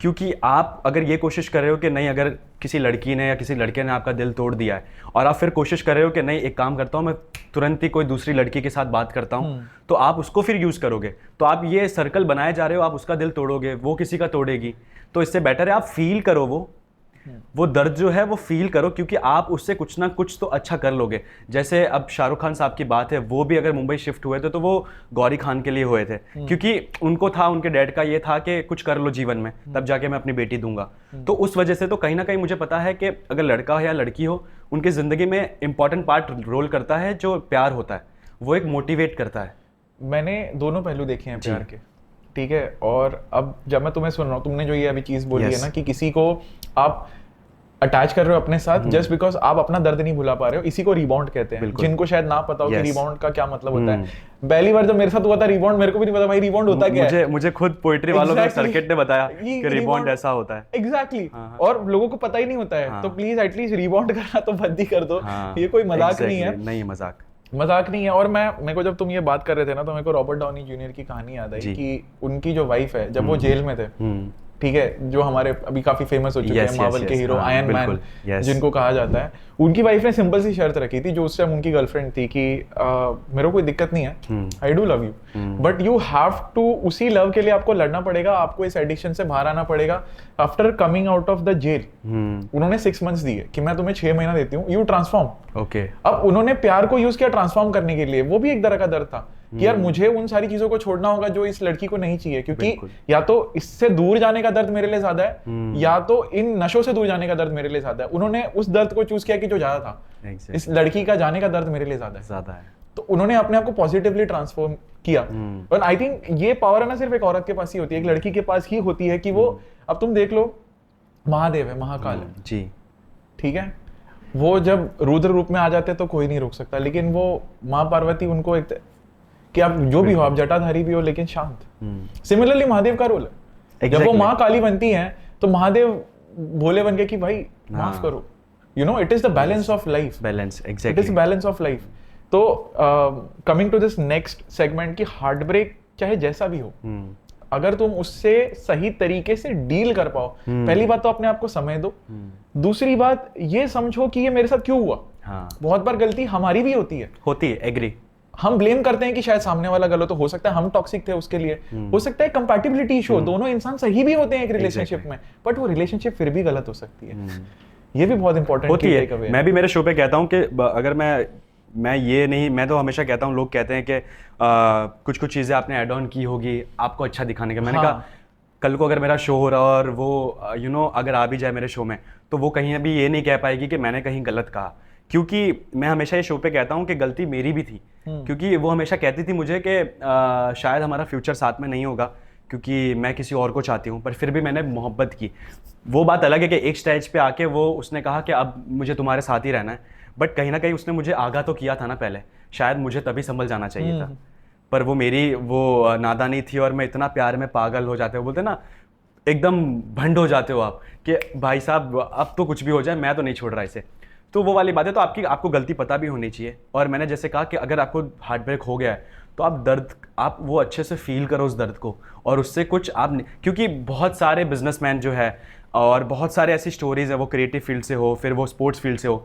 क्योंकि आप अगर ये कोशिश कर रहे हो कि नहीं, अगर किसी लड़की ने या किसी लड़के ने आपका दिल तोड़ दिया है और आप फिर कोशिश कर रहे हो कि नहीं, एक काम करता हूँ मैं तुरंत ही कोई दूसरी लड़की के साथ बात करता हूँ, तो आप उसको फिर यूज करोगे, तो आप ये सर्कल बनाए जा रहे हो, आप उसका दिल तोड़ोगे, वो किसी का तोड़ेगी। तो इससे बेटर है आप फील करो, वो दर्द जो है वो फील करो, क्योंकि आप उससे कुछ ना कुछ तो अच्छा कर लोगे। जैसे अब शाहरुख खान साहब की बात है, वो भी अगर मुंबई शिफ्ट हुए थे तो वो गौरी खान के लिए हुए थे, क्योंकि उनको था, उनके डैड का ये था कि कुछ कर लो जीवन में, तब जाके मैं अपनी बेटी दूंगा। तो उस वजह से तो कहीं ना कहीं मुझे पता है कि अगर लड़का हो या लड़की हो, उनकी जिंदगी में इंपॉर्टेंट पार्ट रोल करता है जो प्यार होता है, वो एक मोटिवेट करता है। मैंने दोनों पहलू देखे हैं प्यार के, ठीक है? और अब जब मैं तुम्हें सुन रहा हूँ, तुमने जो ये अभी चीज बोली है ना कि किसी को आप अटैच कर रहे हो अपने साथ जस्ट बिकॉज आप अपना दर्द नहीं भुला पा रहे हो, इसी को रिबाउंड कहते हैं, जिनको शायद ना पता हो कि रिबाउंड का क्या मतलब होता है। पहली बार जब मेरे साथ हुआ था रिबाउंड, मेरे को भी नहीं पता भाई रिबाउंड होता क्या है। मुझे खुद पोएट्री वालों के सर्किट ने बताया कि रिबाउंड ऐसा होता है। एग्जैक्टली, और लोगों को पता ही नहीं होता है, तो प्लीज एटलीस्ट रिबाउंड करना तो बंद ही कर दो, ये कोई मजाक नहीं है। नहीं, मजाक नहीं है। और मेरे को जब तुम ये बात कर रहे थे ना, तो मेरे को रॉबर्ट डाउनी जूनियर की कहानी याद आई कि उनकी जो वाइफ है, जब वो जेल में थे, ठीक है, जो हमारे अभी काफी फेमस हो चुके हैं मार्वल के हीरो आयरन मैन जिनको कहा जाता है, उनकी वाइफ ने सिंपल सी शर्त रखी थी, जो उस टाइम उनकी गर्लफ्रेंड थी, कि मेरे को कोई दिक्कत नहीं है, I do love you, but you have to, उसी लव के लिए आपको लड़ना पड़ेगा, आपको इस एडिक्शन से बाहर आना पड़ेगा after coming out of the jail. उन्होंने 6 months दिए कि मैं तुम्हें 6 महीना देती हूँ, यू ट्रांसफॉर्म। ओके, अब उन्होंने प्यार को यूज किया ट्रांसफॉर्म करने के लिए, वो भी एक तरह का दर्द था कि यार मुझे उन सारी चीजों को छोड़ना होगा जो इस लड़की को नहीं चाहिए, क्योंकि या तो इससे दूर जाने का दर्द मेरे लिए ज्यादा है, या तो इन नशों से दूर जाने का दर्द मेरे लिए ज्यादा है। उन्होंने उस दर्द को चूज किया कि जो ज्यादा था, इस लड़की का जाने का दर्द मेरे लिए ज्यादा है, तो उन्होंने अपने आप को पॉजिटिवली ट्रांसफॉर्म किया। और आई थिंक ये पावर है ना सिर्फ एक औरत के पास ही होती है, एक लड़की के पास ही होती है, कि वो, अब तुम देख लो, महादेव है, महाकाल है जी, ठीक है, वो जब रुद्र रूप में आ जाते हैं तो कोई नहीं रोक सकता, लेकिन वो माँ पार्वती उनको एक कि आप जो भी हो, आप जटाधारी भी हो लेकिन शांत। सिमिलरली महादेव का रोल है, जब वो माँ काली बनती हैं तो महादेव भोले बन गए कि भाई माफ करो, you know, it is the balance of life, balance, exactly, it is balance of life. तो coming to this next segment की हार्ट ब्रेक चाहे जैसा भी हो, अगर तुम उससे सही तरीके से डील कर पाओ, पहली बात तो अपने आप को समय दो, दूसरी बात ये समझो कि ये मेरे साथ क्यों हुआ। बहुत बार गलती हमारी भी होती है, एग्री, हम ब्लेम करते हैं कि शायद सामने वाला गलत, तो हो सकता है हम टॉक्सिक थे उसके लिए, हो सकता है कंपैटिबिलिटी इशू, दोनों इंसान सही भी होते हैं एक रिलेशनशिप में, बट वो रिलेशनशिप फिर भी गलत हो सकती है। ये भी बहुत इंपॉर्टेंट होती है। मैं भी मेरे शो पे कहता हूँ कि अगर मैं ये नहीं, मैं तो हमेशा कहता हूँ, लोग कहते हैं कि कुछ चीज़ें आपने ऐड ऑन की होगी आपको अच्छा दिखाने के, मैंने कहा कल को अगर मेरा शो हो रहा और वो अगर आ भी जाए मेरे शो में, तो वो कहीं अभी ये नहीं कह पाएगी कि मैंने कहीं गलत कहा, क्योंकि मैं हमेशा ये शो पे कहता हूँ कि गलती मेरी भी थी, क्योंकि वो हमेशा कहती थी मुझे कि शायद हमारा फ्यूचर साथ में नहीं होगा, क्योंकि मैं किसी और को चाहती हूँ, पर फिर भी मैंने मोहब्बत की। वो बात अलग है कि एक स्टेज पे आके वो उसने कहा कि अब मुझे तुम्हारे साथ ही रहना है, बट कहीं ना कहीं उसने मुझे आगाह तो किया था ना पहले, शायद मुझे तभी संभल जाना चाहिए था, पर वो मेरी वो नादानी थी, और मैं इतना प्यार में पागल हो जाते हो, बोलते ना एकदम भंड हो जाते हो आप कि भाई साहब अब तो कुछ भी हो जाए मैं तो नहीं छोड़ रहा इसे। तो वो वाली बात है, तो आपको गलती पता भी होनी चाहिए। और मैंने जैसे कहा कि अगर आपको हार्ट ब्रेक हो गया है तो आप वो अच्छे से फील करो उस दर्द को, और उससे कुछ क्योंकि बहुत सारे बिजनेसमैन जो है और बहुत सारे ऐसी स्टोरीज है, वो क्रिएटिव फील्ड से हो, फिर वो स्पोर्ट्स फील्ड से हो,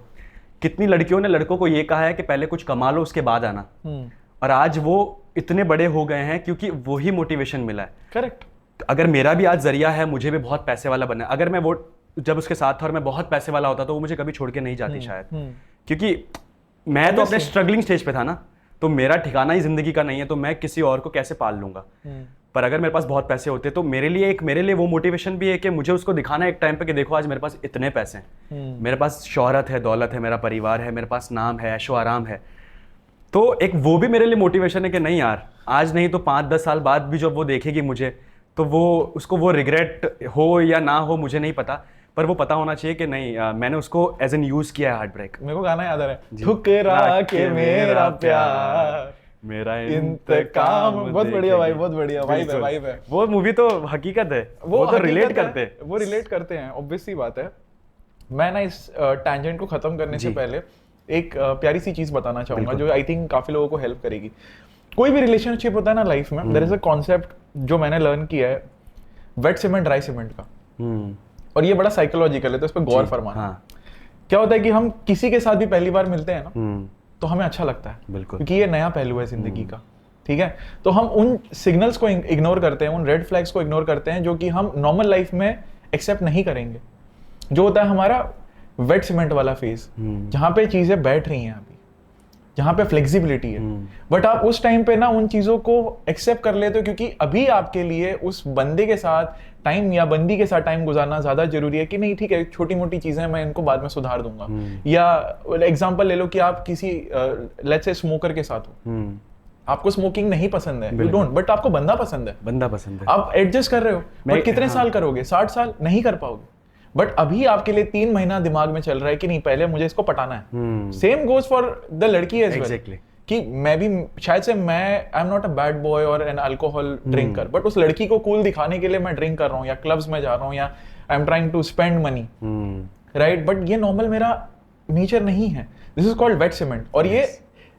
कितनी लड़कियों ने लड़कों को ये कहा है कि पहले कुछ कमा लो उसके बाद आना, और आज वो इतने बड़े हो गए हैं क्योंकि वही मोटिवेशन मिला है। करेक्ट। अगर मेरा भी आज जरिया है, मुझे भी बहुत पैसे वाला बनना है, अगर मैं वो जब उसके साथ था और मैं बहुत पैसे वाला होता तो वो मुझे कभी छोड़ के नहीं जाती शायद, क्योंकि मैं तो अपने स्ट्रगलिंग स्टेज पे था ना, तो मेरा ठिकाना ही जिंदगी का नहीं है, तो मैं किसी और को कैसे पाल लूंगा। पर अगर मेरे पास बहुत पैसे होते तो मेरे लिए वो मोटिवेशन भी है कि मुझे उसको दिखाना है एक टाइम पे कि देखो आज मेरे पास इतने पैसे हैं, मेरे पास शोहरत है, दौलत है, मेरा परिवार है, मेरे पास नाम है, ऐशो आराम है। तो एक वो भी मेरे लिए मोटिवेशन है कि नहीं यार, आज नहीं तो 5-10 साल बाद भी जब वो देखेगी मुझे, तो वो उसको वो रिग्रेट हो या ना हो मुझे नहीं पता, पर वो पता होना चाहिए कि नहीं, मैंने उसको एज एन यूज किया है हार्ट ब्रेक। मेरे को गाना याद आ रहा है, ठुकरा के मेरा प्यार मेरा इंतकाम। बहुत बढ़िया भाई, बहुत बढ़िया वाइब है। वो मूवी तो हकीकत है, वो तो रिलेट करते हैं, वो रिलेट करते हैं, ऑब्वियस सी बात है। मैं ना इस टैंजेंट को खत्म करने से पहले एक प्यारी सी चीज बताना चाहूंगा जो आई थिंक काफी लोगों को हेल्प करेगी। कोई भी रिलेशनशिप होता है ना लाइफ में, देयर इज अ कॉन्सेप्ट जो मैंने लर्न किया है, वेट सीमेंट ड्राई सीमेंट का, और ये बड़ा साइकोलॉजिकल है, तो इस पर गौर फरमाना। क्या होता है कि हम किसी के साथ भी पहली बार मिलते हैं ना, तो हमें अच्छा लगता है, बिल्कुल, क्योंकि ये नया पहलू है जिंदगी का, ठीक है। तो हम उन सिग्नल्स को इग्नोर करते हैं, उन रेड फ्लैग्स को इग्नोर करते हैं जो कि हम नॉर्मल लाइफ में एक्सेप्ट नहीं करेंगे। जो होता है हमारा वेट सीमेंट वाला फेज, जहां पे चीजें बैठ रही हैं अभी, जहां पे फ्लेक्सिबिलिटी है, बट आप उस टाइम पे ना उन चीजों को एक्सेप्ट कर लेते हो, क्योंकि अभी आपके लिए उस बंदे के साथ टाइम या बंदी के साथ टाइम गुजारना ज्यादा जरूरी है कि नहीं, ठीक है छोटी मोटी चीजें मैं इनको बाद में सुधार दूंगा। या एग्जांपल ले लो कि आप किसी लेट्स से स्मोकर के साथ हो, आपको स्मोकिंग नहीं पसंद है, यू डोंट, बट आपको बंदा पसंद है, आप एडजस्ट कर रहे हो, बट कितने साल करोगे? 60 साल नहीं कर पाओगे। बट अभी आपके लिए 3 महीना दिमाग में चल रहा है कि नहीं पहले मुझे इसको पटाना है। सेम गोज फॉर द लड़की एज वेल, कि मैं भी शायद से I am not a bad boy और एन अल्कोहल ड्रिंकर, बट उस लड़की को कूल दिखाने के लिए मैं ड्रिंक कर रहा हूँ या क्लब्स में जा रहा हूँ या I am trying to spend money, right. But ये नॉर्मल मेरा नेचर नहीं है, this is called wet cement. और ये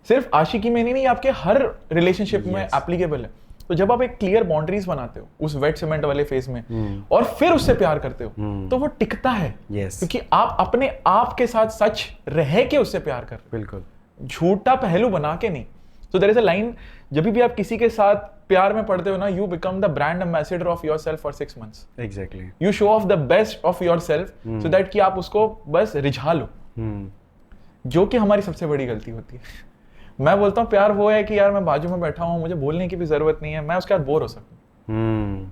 सिर्फ आशिकी में नहीं, आपके हर रिलेशनशिप में एप्लीकेबल है। तो जब आप एक क्लियर बाउंड्रीज बनाते हो उस वेट सीमेंट वाले फेज में, और फिर उससे प्यार करते हो, तो वो टिकता है, क्योंकि आप अपने आप के साथ सच रह के उससे प्यार कर रहे हो, बिल्कुल झूठा पहलू बना के नहीं। So there is a line, जब भी आप किसी के साथ प्यार में पड़ते हो ना, you become the brand ambassador of yourself for 6 months। Exactly, you show off the best of yourself so that कि आप उसको बस रिझा लो, जो कि हमारी सबसे बड़ी गलती होती है। मैं बोलता हूँ प्यार वो है कि यार मैं बाजू में बैठा हूँ, मुझे बोलने की भी जरूरत नहीं है, मैं उसके साथ बोर हो सकूं।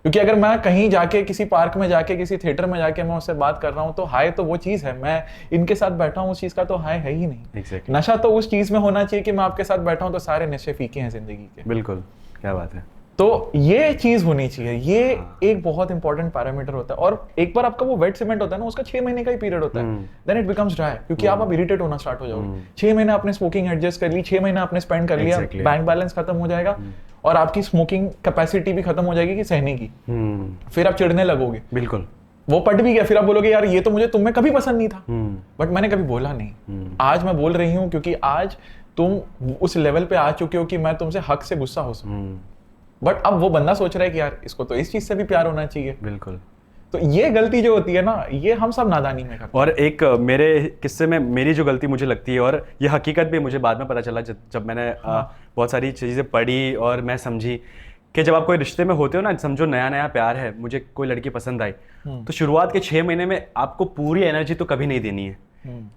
क्योंकि अगर मैं कहीं जाके किसी पार्क में जाके किसी थिएटर में जाके मैं उससे बात कर रहा हूँ, तो हाय तो वो चीज है, मैं इनके साथ बैठा हूँ उस चीज का तो हाय है ही नहीं। exactly. नशा तो उस चीज में होना चाहिए कि मैं आपके साथ बैठा हूँ तो सारे नशे फीके हैं जिंदगी के। बिल्कुल, क्या बात है। तो ये चीज होनी चाहिए, ये एक बहुत इंपॉर्टेंट पैरामीटर होता है। और एक बार आपका वो वेट सीमेंट होता है ना, उसका 6 महीने का ही पीरियड होता है, देन इट बिकम्स ड्राई, क्योंकि आप इरिटेट होना स्टार्ट हो जाओगे। 6 महीने आपने स्मोकिंग एडजस्ट कर ली, 6 महीने आपने स्पेंड कर लिया, बैंक बैलेंस खत्म हो जाएगा और आपकी स्मोकिंग कैपेसिटी भी खत्म हो जाएगी कि सहने की। फिर आप चिढ़ने लगोगे, बिल्कुल वो पट भी गया, फिर आप बोलोगे यार ये तो मुझे तुम्हें कभी पसंद नहीं था, बट मैंने कभी बोला नहीं, आज मैं बोल रही हूँ क्योंकि आज तुम उस लेवल पे आ चुके हो कि मैं तुमसे हक से गुस्सा हो सकूं। बट अब वो बंदा सोच रहा है कि यार इसको तो इस चीज से भी प्यार होना चाहिए। बिल्कुल। तो ये गलती जो होती है ना, ये हम सब नादानी में करते हैं। और एक मेरे किस्से में मेरी जो गलती मुझे लगती है, और ये हकीकत भी मुझे बाद में पता चला जब मैंने बहुत सारी चीज़ें पढ़ी और मैं समझी कि जब आप कोई रिश्ते में होते हो ना, समझो नया नया प्यार है, मुझे कोई लड़की पसंद आई, तो शुरुआत के 6 महीने में आपको पूरी एनर्जी तो कभी नहीं देनी है,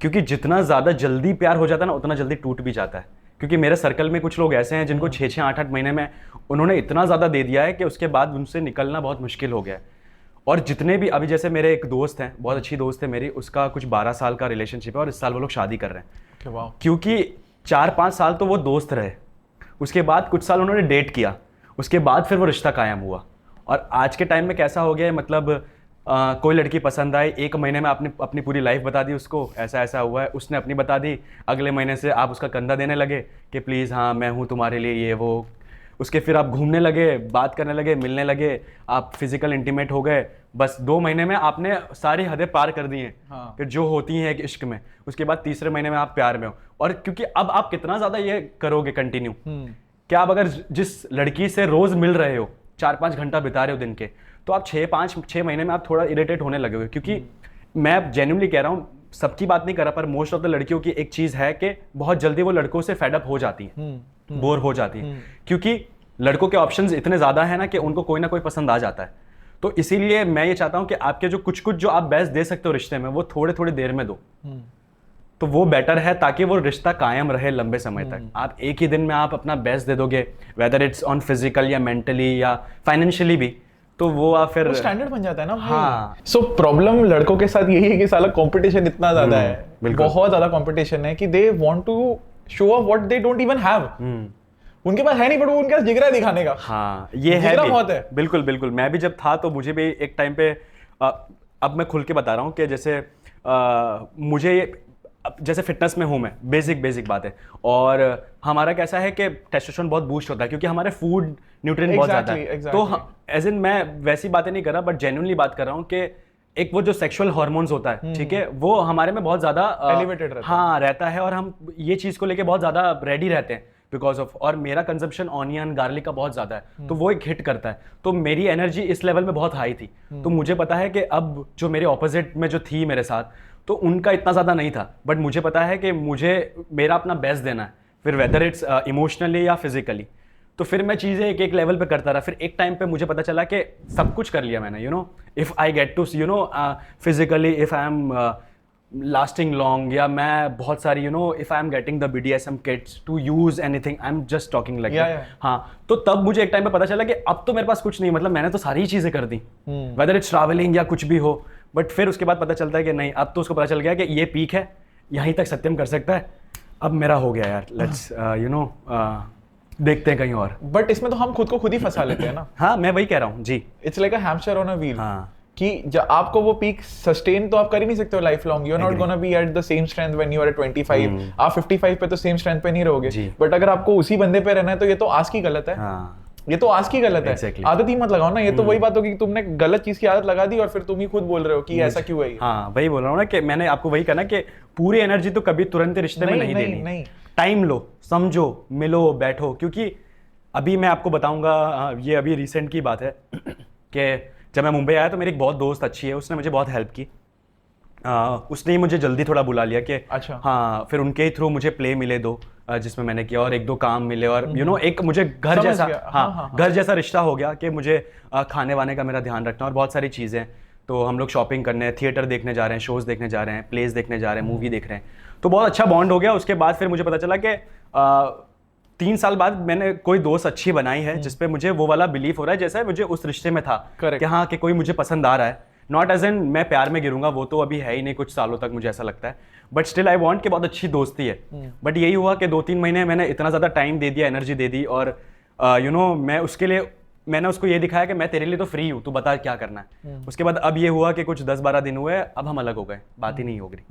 क्योंकि जितना ज़्यादा जल्दी प्यार हो जाता है ना, उतना जल्दी टूट भी जाता है। क्योंकि मेरे सर्कल में कुछ लोग ऐसे हैं जिनको 6-6, 8-8 महीने में उन्होंने इतना ज़्यादा दे दिया है कि उसके बाद उनसे निकलना बहुत मुश्किल हो गया है। और जितने भी अभी, जैसे मेरे एक दोस्त हैं, बहुत अच्छी दोस्त है मेरी, उसका कुछ 12 साल का रिलेशनशिप है और इस साल वो लोग शादी कर रहे हैं। क्योंकि 4-5 साल तो वो दोस्त रहे, उसके बाद कुछ साल उन्होंने डेट किया, उसके बाद फिर वो रिश्ता कायम हुआ। और आज के टाइम में कैसा हो गया है, मतलब कोई लड़की पसंद आई, 1 महीने में आपने अपनी पूरी लाइफ बता दी उसको, ऐसा ऐसा हुआ है, उसने अपनी बता दी, अगले महीने से आप उसका कंधा देने लगे कि प्लीज़ हाँ मैं हूँ तुम्हारे लिए, ये वो। उसके फिर आप घूमने लगे, बात करने लगे, मिलने लगे, आप फिजिकल इंटीमेट हो गए, बस 2 महीने में आपने सारी हदें पार कर दी हैं। हाँ। फिर जो होती हैं एक इश्क में, उसके बाद तीसरे महीने में आप प्यार में हो। और क्योंकि अब आप कितना ज़्यादा ये करोगे कंटिन्यू, कि आप अगर जिस लड़की से रोज मिल रहे हो, 4-5 घंटा बिता रहे हो दिन के, तो आप 6 महीने में आप थोड़ा इरिटेट होने लगे हो। क्योंकि मैं जेन्युइनली कह रहा हूँ, सबकी बात नहीं कर रहा, पर मोस्ट ऑफ द लड़कियों की एक चीज है कि बहुत जल्दी वो लड़कों से फेड अप हो जाती है, बोर हो जाती है, क्योंकि लड़कों के ऑप्शंस इतने ज्यादा है ना कि उनको कोई ना कोई पसंद आ जाता है। तो इसीलिए मैं ये चाहता हूँ कि आपके जो कुछ जो आप बेस्ट दे सकते हो रिश्ते में, वो थोड़े थोड़ी देर में दो, तो वो बेटर है, ताकि वो रिश्ता कायम रहे लंबे समय तक। आप एक ही दिन में आप अपना बेस्ट दे दोगे, वेदर इट्स ऑन फिजिकल या मेंटली या फाइनेंशियली भी, तो वो आप फिर स्टैंडर्ड बन जाता है ना भाई। हाँ। सो प्रॉब्लम लड़कों के साथ यही है कि साला कंपटीशन इतना ज्यादा है, बहुत ज्यादा कंपटीशन है कि they want to show off what they don't even have. उनके पास है नहीं, बट वो उनके पास जिगरा है दिखाने का। हाँ, ये है जिगरा भी। बहुत है। बिल्कुल बिल्कुल, मैं भी जब था तो मुझे भी एक टाइम पे अब मैं खुल के बता रहा हूँ कि जैसे मुझे जैसे फिटनेस में हूँ मैं, बेसिक बात है, और हमारा कैसा है कि टेस्टोस्टेरोन बहुत बूस्ट होता है क्योंकि हमारे फूड न्यूट्रिएंट बहुत ज़्यादा है। तो एज इन मैं वैसी बातें नहीं कर रहा, बट जेन्युइनली बात कर रहा हूँ कि एक वो जो सेक्सुअल हार्मोन्स होता है, ठीक है, वो हमारे में बहुत ज़्यादा एलिवेटेड रहता है। हाँ रहता है, और हम ये चीज़ को लेके बहुत ज़्यादा रेडी रहते हैं बिकॉज ऑफ, और मेरा कंजम्पशन ऑनियन गार्लिक का बहुत ज़्यादा है, तो वो एक हिट करता है। तो मेरी एनर्जी इस लेवल में बहुत हाई थी, तो मुझे पता है कि अब जो मेरे ऑपोजिट में जो थी मेरे साथ, तो उनका इतना ज़्यादा नहीं था, बट मुझे पता है कि मुझे मेरा अपना बेस्ट देना है, फिर वेदर इट्स इमोशनली या फिजिकली। तो फिर मैं चीज़ें एक एक लेवल पे करता रहा। फिर एक टाइम पे मुझे पता चला कि सब कुछ कर लिया मैंने, if I get to physically, if I am lasting long, या मैं बहुत सारी if I am getting the BDSM kits to use anything, I am just talking like हाँ। तो तब मुझे एक टाइम पे पता चला कि अब तो मेरे पास कुछ नहीं, मतलब मैंने तो सारी ही चीज़ें कर दी, वेदर इट्स ट्रैवलिंग या कुछ भी हो। बट फिर उसके बाद पता चलता है कि नहीं, अब तो उसको पता चल गया कि ये पीक है, यहीं तक सत्यम कर सकता है, अब मेरा हो गया यार, लेट्स देखते हैं कहीं और। बट इसमें तो हम खुद को खुद ही फंसा लेते हैं ना। हाँ, मैं वही कह रहा हूँ जी, it's like a hamster on a wheel. हाँ, कि जब आपको वो पीक सस्टेन तो आप कर ही नहीं सकते हो life long. You are not gonna be at the same strength when you are 25। आप 55 पे तो सेम स्ट्रेंथ पे नहीं रहोगे, बट अगर आपको उसी बंदे पे रहना है तो ये तो आज की गलत है। हाँ, ये तो आज की गलत है। Exactly. आदत ही मत लगाओ ना। ये तो वही बात होगी कि तुमने गलत चीज की आदत लगा दी और फिर तुम ही खुद बोल रहे हो कि ऐसा क्यों है। हाँ, वही बोल रहा हूँ ना कि मैंने आपको वही कहना कि पूरी एनर्जी तो कभी तुरंत रिश्ते में नहीं देनी। टाइम लो, समझो, मिलो, बैठो। क्योंकि अभी मैं आपको बताऊंगा, ये अभी रिसेंट की बात है कि जब मैं मुंबई आया तो मेरी एक बहुत दोस्त अच्छी है, उसने मुझे बहुत हेल्प की। उसने ही मुझे जल्दी थोड़ा बुला लिया कि अच्छा, हाँ, फिर उनके ही थ्रू मुझे प्ले मिले 2 जिसमें मैंने किया, और 1-2 काम मिले, और एक मुझे घर जैसा, हाँ, घर जैसा रिश्ता हो गया कि मुझे खाने वाने का मेरा ध्यान रखना और बहुत सारी चीज़ें। तो हम लोग शॉपिंग करने, थिएटर देखने जा रहे हैं, शोज़ देखने जा रहे हैं, प्लेस देखने जा रहे हैं, मूवी देख रहे हैं, तो बहुत अच्छा बॉन्ड हो गया। उसके बाद फिर मुझे पता चला कि 3 साल बाद मैंने कोई दोस्त अच्छी बनाई है जिसपे मुझे वो वाला बिलीफ हो रहा है जैसा मुझे उस रिश्ते में था कि हाँ, कि कोई मुझे पसंद आ रहा है। नॉट एज एन मैं प्यार में गिरूंगा, वो तो अभी है ही नहीं कुछ सालों तक, मुझे ऐसा लगता है, बट स्टिल आई वांट कि बहुत अच्छी दोस्ती है। बट यही हुआ कि 2-3 महीने मैंने इतना ज़्यादा टाइम दे दिया, एनर्जी दे दी, और मैं उसके लिए मैंने उसको ये दिखाया कि मैं तेरे लिए तो फ्री हूँ, तू बता क्या करना है। उसके बाद अब ये हुआ कि कुछ 10-12 दिन हुए, अब हम अलग हो गए, बात ही नहीं हो गई।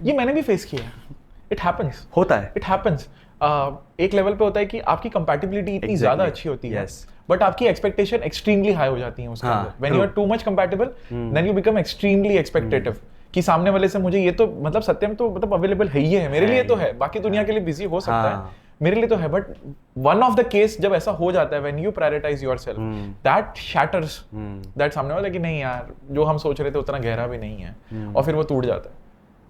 ये मैंने भी फेस किया है। इट हैपेंस, होता है, इट हैपेंस। एक लेवल पे होता है कि आपकी कंपैटिबिलिटी इतनी ज्यादा अच्छी होती है, बट आपकी एक्सपेक्टेशन एक्सट्रीमली हाई हो जाती है उसके अंदर। When you are too much compatible, then you become extremely expectative कि सामने वाले से मुझे ये तो मतलब सत्यम तो मतलब अवेलेबल है ही है, मेरे लिए तो है, बाकी दुनिया के लिए बिजी हो सकता है, मेरे लिए तो है। But one of the case जब ऐसा हो जाता है, when you prioritise yourself, that shatters that सामने वाला कि नहीं यार, जो हम सोच रहे थे उतना गहरा भी नहीं है, और फिर वो टूट जाता है।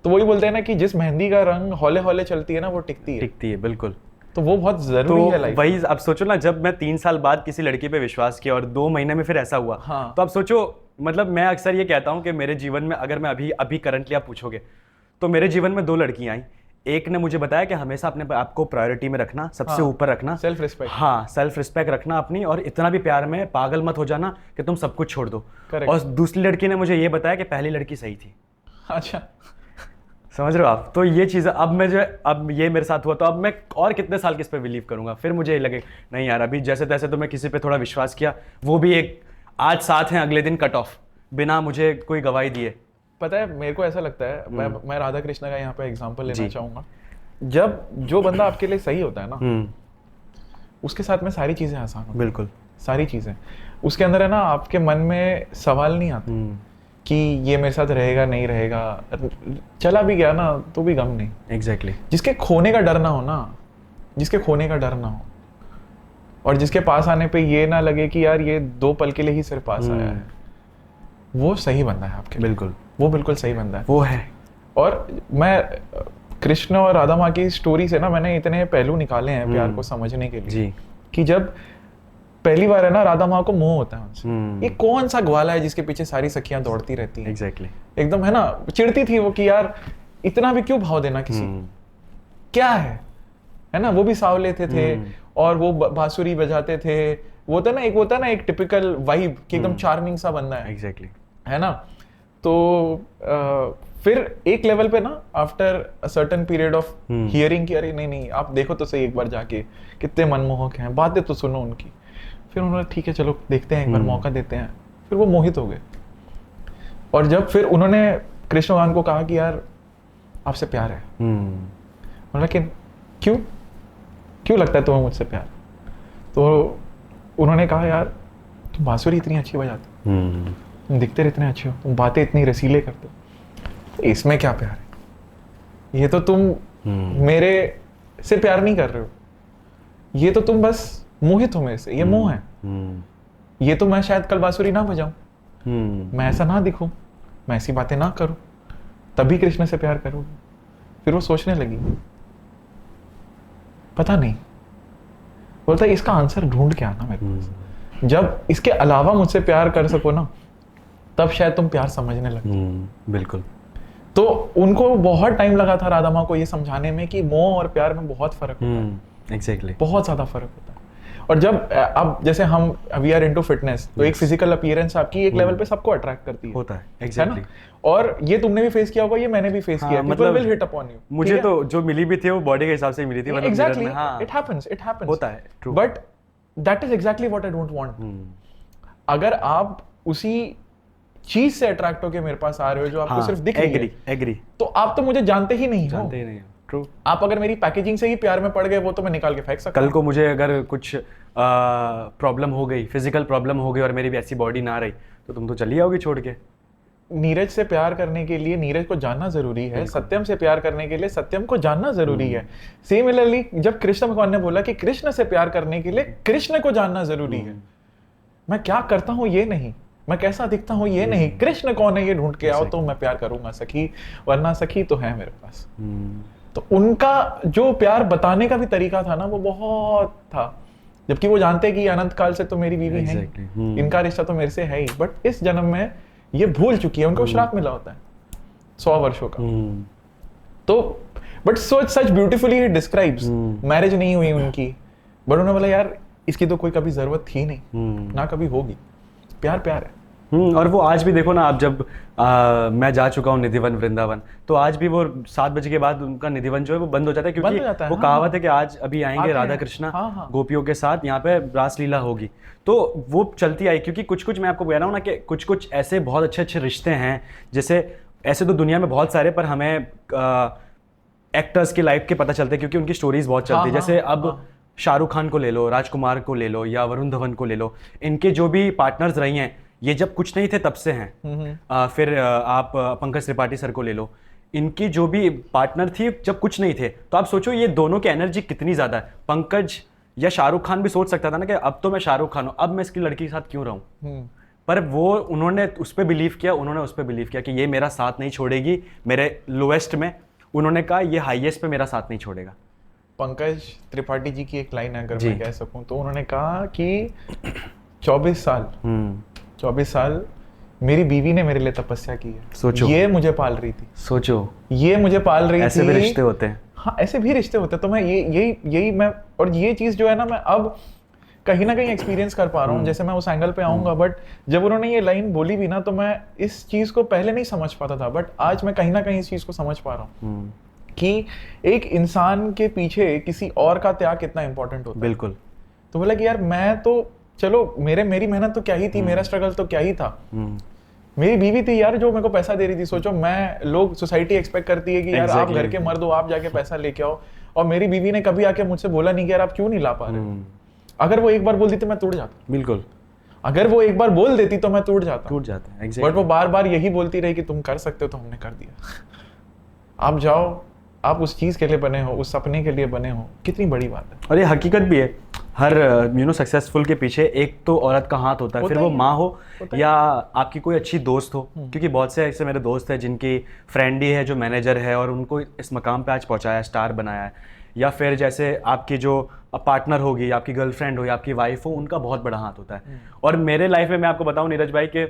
तो वही बोलते हैं ना कि जिस मेहंदी का रंग हौले हौले चलती है ना, वो टिकती है, बिल्कुल। तो वो बहुत जरूरी है लाइफ। वही आप सोचो ना, जब मैं 3 साल बाद किसी लड़की पे विश्वास किया और 2 महीने में फिर ऐसा हुआ, हाँ। तो आप सोचो, मतलब मैं अक्सर ये कहता हूँ कि मेरे जीवन में, अगर मैं अभी करंटली आप पूछोगे, तो मेरे जीवन में 2 लड़कियां आई। एक ने मुझे बताया कि हमेशा अपने आप को प्रायोरिटी में रखना, सबसे ऊपर रखना, सेल्फ रिस्पेक्ट, हाँ, सेल्फ रिस्पेक्ट रखना अपनी, और इतना भी प्यार में पागल मत हो जाना कि तुम सब कुछ छोड़ दो। और दूसरी लड़की ने मुझे ये बताया कि पहली लड़की सही थी। अच्छा, समझ रहे हो आप? तो ये चीज़ अब ये मेरे साथ हुआ, तो अब मैं और कितने साल किस पे बिलीव करूंगा? फिर मुझे ये लगे नहीं यार, अभी जैसे तैसे तो मैं किसी पे थोड़ा विश्वास किया, वो भी एक आज साथ हैं, अगले दिन कट ऑफ, बिना मुझे कोई गवाही दिए। पता है मेरे को ऐसा लगता है, मैं राधा कृष्ण का यहाँ पे एग्जांपल लेना चाहूंगा। जब जो बंदा आपके लिए सही होता है ना, उसके साथ में सारी चीजें आसान होती हैं। बिल्कुल, सारी चीजें उसके अंदर है ना, आपके मन में सवाल नहीं आता कि ये मेरे साथ रहेगा नहीं रहेगा, चला भी गया ना तो भी गम नहीं। एग्जैक्टली। जिसके खोने का डर ना हो ना, जिसके खोने का डर ना हो, और जिसके पास आने पे ये ना लगे कि यार ये 2 पल के लिए ही सिर्फ पास आया है, वो सही बंदा है आपके लिए। बिल्कुल, वो बिल्कुल सही बंदा है, वो है। और मैं कृष्ण और राधा माँ की स्टोरी से ना मैंने इतने पहलू निकाले हैं प्यार को समझने के लिए जी। कि जब पहली बार है ना राधा माँ को मोह होता है उनसे, ये कौन सा ग्वाला है जिसके पीछे सारी सखियां दौड़ती रहती हैं। एग्जैक्टली। एकदम है ना, चिढ़ती थी वो कि यार इतना भी क्यों भाव देना किसी को, क्या है ना। वो भी सांवले थे और वो बांसुरी बजाते थे, वो होता ना, एक होता है ना एक टिपिकल वाइब कि एकदम चार्मिंग सा बंदा है। एग्जैक्टली। है ना। तो फिर एक लेवल पे ना after a certain period of hearing कि अरे नहीं नहीं आप देखो तो सही एक बार जाके, कितने मनमोहक हैं, बातें तो सुनो उनकी। फिर उन्होंने ठीक है चलो देखते हैं, एक बार मौका देते हैं। फिर वो मोहित हो गए, और जब फिर उन्होंने कृष्ण भगवान को कहा कि यार आपसे प्यार है, लेकिन क्यों क्यों लगता है तुम्हें मुझसे प्यार, तो उन्होंने कहा यार तुम बांसुरी इतनी अच्छी बजाते हो, तुम दिखते इतने अच्छे हो, तुम बातें इतनी रसीले करते हो, इसमें क्या प्यार है, ये तो तुम मेरे से प्यार नहीं कर रहे हो, ये तो तुम बस मोहित हो मेरे से, ये मोह है। ये तो मैं शायद कल बांसुरी ना बजाऊं, मैं ऐसा ना दिखूं, मैं ऐसी बातें ना करूं, तभी कृष्ण से प्यार करूंगी। फिर वो सोचने लगी, पता नहीं, बोलता इसका आंसर ढूंढ के आना मेरे पास, जब इसके अलावा मुझसे प्यार कर सको ना तब शायद तुम प्यार समझने लगे। बिल्कुल। तो उनको बहुत टाइम लगा था राधा माँ को ये समझाने में कि मोह और प्यार में बहुत फर्क होता है। एग्जैक्टली। बहुत ज्यादा फर्क होता है। और जब अब जैसे हम वी आर इनटू फिटनेस, तो एक फिजिकल अपीयरेंस आपकी एक लेवल पे सबको अट्रैक्ट करती है, होता है। एग्जैक्टली। और ये तुमने भी फेस किया होगा, ये मैंने भी फेस किया, मतलब विल हिट अपॉन यू। मुझे तो जो मिली भी थी वो बॉडी के हिसाब से मिली थी, मतलब एग्जैक्टली, मिरर में। हाँ, इट हैपेंस होता है। True. But that is exactly what I don't want. अगर आप उसी चीज से अट्रैक्ट होकर मेरे पास आ रहे हो जो आपको सिर्फ दिख रही है, एग्री, तो आप तो मुझे जानते ही नहीं हो। ट्रू। आप अगर मेरी पैकेजिंग से ही प्यार में पड़ गए, वो तो मैं निकाल के फेंक सकता हूं। कल को मुझे अगर कुछ प्रॉब्लम हो गई, फिजिकल प्रॉब्लम हो गई और मेरी भी ऐसी बॉडी ना रही, तो तुम तो चली आओगी छोड़ के। नीरज से प्यार करने के लिए नीरज को जानना जरूरी है, सत्यम से प्यार करने के लिए सत्यम को जानना जरूरी है। सिमिलरली जब कृष्ण भगवान ने बोला कि कृष्ण से प्यार करने के लिए कृष्ण को जानना जरूरी है, मैं क्या करता हूं ये नहीं, मैं कैसा दिखता हूं ये नहीं, कृष्ण कौन है ये ढूंढ के आओ तो मैं प्यार करूंगा सखी, वरना सखी तो है मेरे पास। तो उनका जो प्यार बताने का भी तरीका था ना, वो बहुत था, जबकि वो जानते कि अनंत काल से तो मेरी बीवी है, इनका रिश्ता तो मेरे से है ही, बट इस जन्म में ये भूल चुकी है, उनको श्राप मिला होता है 100 वर्षों का। तो but such beautifully he describes, marriage नहीं हुई उनकी, बट उन्होंने बोला यार इसकी तो कोई कभी जरूरत थी नहीं, ना कभी होगी, प्यार प्यार है। और वो आज भी देखो ना, आप जब मैं जा चुका हूँ निधिवन वृंदावन, तो आज भी वो 7 बजे के बाद उनका निधिवन जो है वो बंद हो जाता है, क्योंकि वो कहावत है कि आज अभी आएंगे राधा कृष्णा गोपियों के साथ, यहाँ पे रासलीला होगी। तो वो चलती आई, क्योंकि कुछ कुछ मैं आपको बता रहा हूँ ना कि कुछ कुछ ऐसे बहुत अच्छे अच्छे रिश्ते हैं, जैसे ऐसे तो दुनिया में बहुत सारे, पर हमें एक्टर्स की लाइफ के पता चलते हैं क्योंकि उनकी स्टोरीज बहुत चलती है। जैसे अब शाहरुख खान को ले लो, राजकुमार को ले लो, या वरुण धवन को ले लो, इनके जो भी पार्टनर्स रही हैं, ये जब कुछ नहीं थे तब से हैं। फिर आप पंकज त्रिपाठी सर को ले लो, इनकी जो भी पार्टनर थी जब कुछ नहीं थे, तो आप सोचो ये दोनों की एनर्जी कितनी ज़्यादा है। पंकज या शाहरुख खान भी सोच सकता था ना कि अब तो मैं शाहरुख खान हूँ, अब मैं इसकी लड़की के साथ क्यों रहूँ, पर वो उन्होंने उस पर बिलीव किया, उन्होंने उस पर बिलीव किया कि ये मेरा साथ नहीं छोड़ेगी, मेरे लोएस्ट में, उन्होंने कहा ये हाईएस्ट पे मेरा साथ नहीं छोड़ेगा। पंकज त्रिपाठी जी की एक लाइन है, अगर मैं कह सकूं, तो उन्होंने कहा कि 24 साल मेरी बीवी ने मेरे लिए तपस्या की है। सोचो, ये मुझे पाल रही थी, सोचो ये मुझे पाल रही थी। ऐसे भी रिश्ते होते हैं। हाँ, ऐसे भी रिश्ते होते हैं। तो मैं यही मैं, और ये चीज जो है ना, मैं अब कहीं ना कहीं एक्सपीरियंस कर पा रहा हूँ। जैसे मैं उस एंगल पे आऊंगा, बट जब उन्होंने ये लाइन बोली भी ना, तो मैं इस चीज को पहले नहीं समझ पाता था, बट आज मैं कहीं ना कहीं इस चीज को समझ पा रहा हूँ कि एक इंसान के पीछे किसी और का त्याग कितना इंपॉर्टेंट होता है। बिल्कुल। तो बोला कि यार मैं तो चलो, मेरी मेहनत तो क्या ही थी, मेरा स्ट्रगल तो क्या ही था, मेरी बीवी थी यार जो मेरे को पैसा दे रही थी। सोचो, मैं लोग सोसाइटी एक्सपेक्ट करती है कि यार आप घर के मर्द हो, आप जाके पैसा लेके आओ, और मेरी बीवी ने कभी आके मुझसे बोला नहीं कि यार आप क्यों नहीं ला पा रहे। अगर वो एक बार बोल देती मैं टूट जाता। बिल्कुल। अगर वो एक बार बोल देती तो मैं टूट जाता। exactly. बट वो बार बार यही बोलती रही कि तुम कर सकते हो, तो हमने कर दिया। आप जाओ, आप उस चीज़ के लिए बने हो, उस सपने के लिए बने हो, कितनी बड़ी बात है। और ये हकीकत भी है, हर सक्सेसफुल के पीछे एक तो औरत का हाथ होता है, फिर वो माँ हो या आपकी कोई अच्छी दोस्त हो, क्योंकि बहुत से ऐसे मेरे दोस्त हैं जिनकी फ्रेंड ही है जो मैनेजर है और उनको इस मकाम पे आज पहुंचाया, स्टार बनाया है। या फिर जैसे आपकी जो पार्टनर होगी, आपकी गर्लफ्रेंड हो या आपकी वाइफ हो, उनका बहुत बड़ा हाथ होता है। और मेरे लाइफ में मैं आपको बताऊं नीरज भाई के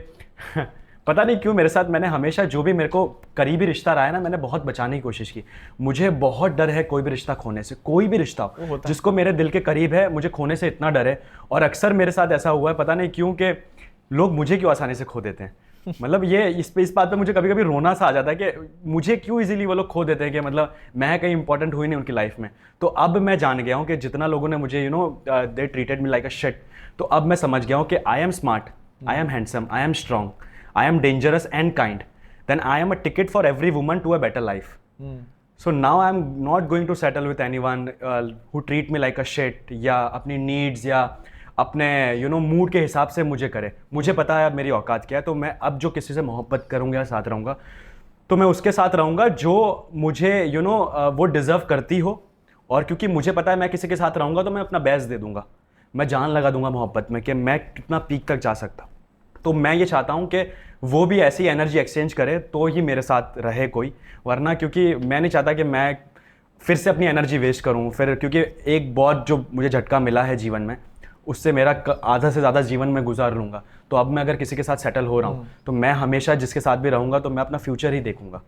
पता नहीं क्यों मेरे साथ, मैंने हमेशा जो भी मेरे को करीबी रिश्ता रहा है ना, मैंने बहुत बचाने की कोशिश की। मुझे बहुत डर है कोई भी रिश्ता खोने से, कोई भी रिश्ता हो जिसको मेरे दिल के करीब है, मुझे खोने से इतना डर है। और अक्सर मेरे साथ ऐसा हुआ है, पता नहीं क्यों, कि लोग मुझे क्यों आसानी से खो देते हैं। मतलब ये इस बात पे मुझे कभी कभी रोना सा आ जाता है कि मुझे क्यों इजीली वो लोग खो देते हैं, कि मतलब मैं कहीं इंपॉर्टेंट हुई नहीं उनकी लाइफ में। तो अब मैं जान गया हूँ कि जितना लोगों ने मुझे they treated me like a shit, तो अब मैं समझ गया हूँ कि I am smart, I am handsome, I am strong, I am dangerous and kind, then I am a ticket for every woman to a better life. So now I am not going to settle with anyone who treat me like a shit, या अपनी needs या अपने mood के हिसाब से मुझे करे। मुझे पता है अब मेरी औकात क्या है, तो मैं अब जो किसी से मोहब्बत करूँगा या साथ रहूँगा, तो मैं उसके साथ रहूँगा जो मुझे वो डिज़र्व करती हो। और क्योंकि मुझे पता है मैं किसी के साथ रहूँगा तो मैं अपना बेस्ट दे दूँगा, मैं जान लगा दूँगा मोहब्बत में कि मैं कितना पीक तक जा सकता। तो मैं ये चाहता हूँ कि वो भी ऐसी एनर्जी एक्सचेंज करे तो ही मेरे साथ रहे कोई, वरना क्योंकि मैं नहीं चाहता कि मैं फिर से अपनी एनर्जी वेस्ट करूँ फिर, क्योंकि एक बहुत जो मुझे झटका मिला है जीवन में, उससे मेरा आधा से ज़्यादा जीवन में गुजार लूँगा। तो अब मैं अगर किसी के साथ सेटल हो रहा हूँ तो मैं हमेशा जिसके साथ भी रहूँगा तो मैं अपना फ्यूचर ही देखूँगा।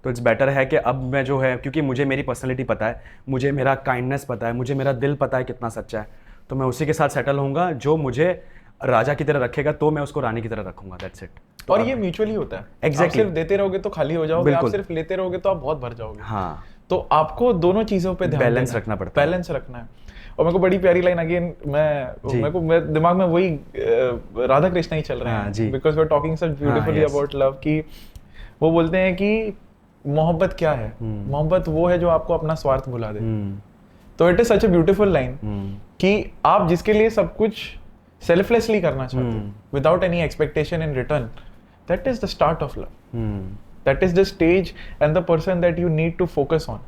तो इट्स बेटर है कि अब मैं जो है, क्योंकि मुझे मेरी पर्सनैलिटी पता है, मुझे मेरा काइंडनेस पता है, मुझे मेरा दिल पता है कितना सच्चा है, तो मैं उसी के साथ सेटल होऊंगा जो मुझे राजा की तरह रखेगा, तो मैं उसको रानी की तरह रखूंगा। That's it. और ये म्यूचुअली होता है। Exactly. आप सिर्फ देते रहोगे तो खाली हो जाओगे, आप सिर्फ लेते रहोगे तो आप बहुत भर जाओगे। हाँ, तो आपको दोनों चीजों पे ध्यान बैलेंस रखना पड़ता है। बैलेंस रखना है। और मेरे को बड़ी प्यारी लाइन अगेन, मेरे दिमाग में वही राधा कृष्ण ही चल रहे हैं, because we are talking such beautifully about love, कि वो बोलते हैं कि मोहब्बत क्या है, मोहब्बत वो है जो आपको अपना स्वार्थ भुला दे। तो it is such a beautiful line कि आप जिसके लिए सब कुछ सेल्फलेसली करना चाहते हो, without any expectation in return, that is the start of love, that is the stage and the person that you need to focus on.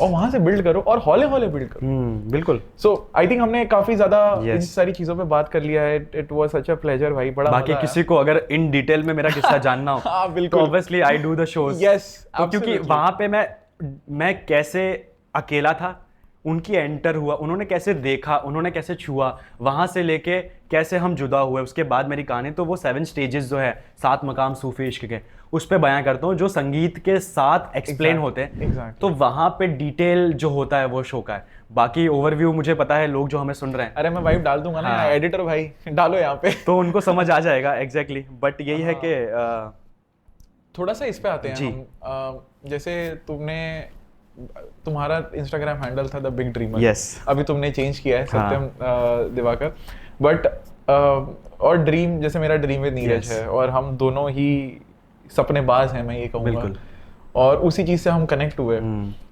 और वहां से बिल्ड करो और हौले हौले बिल्ड करो। बिल्कुल। सो आई थिंक हमने काफी ज्यादा इन सारी चीजों पे बात कर लिया है। It was such a pleasure भाई, बड़ा बाकी किसी को अगर इन डिटेल में मेरा किस्सा जानना हो तो obviously I do the shows. Yes, क्योंकि वहां पे मैं कैसे अकेला था, उनकी एंटर हुआ, उन्होंने कैसे देखा, उन्होंने कैसे छुआ, वहां से लेके कैसे हम जुदा हुए, उसके बाद मेरी कहानी, तो वो 7 स्टेजेस जो है, 7 मकाम सूफी इश्क के, उस पे बयां करता हूँ, जो संगीत के साथ एक्सप्लेन होते हैं। तो वहां पे डिटेल जो होता है वो शो का है। बाकी ओवरव्यू मुझे पता है लोग जो हमें सुन रहे हैं, अरे मैं वाइब डाल दूंगा ना, एडिटर भाई डालो यहाँ पे, तो उनको समझ आ जाएगा। एग्जैक्टली। बट यही है कि थोड़ा सा इस पे आते हैं हम। जैसे तुम्हारा इंस्टाग्राम हैंडल था द बिग ड्रीमर। यस। अभी तुमने चेंज किया है, सत्यम दिवाकर। बट और ड्रीम, जैसे मेरा ड्रीम विद नीरज है, और हम दोनों ही सपनेबाज हैं, मैं ये कहूँगा, और उसी चीज से हम कनेक्ट हुए।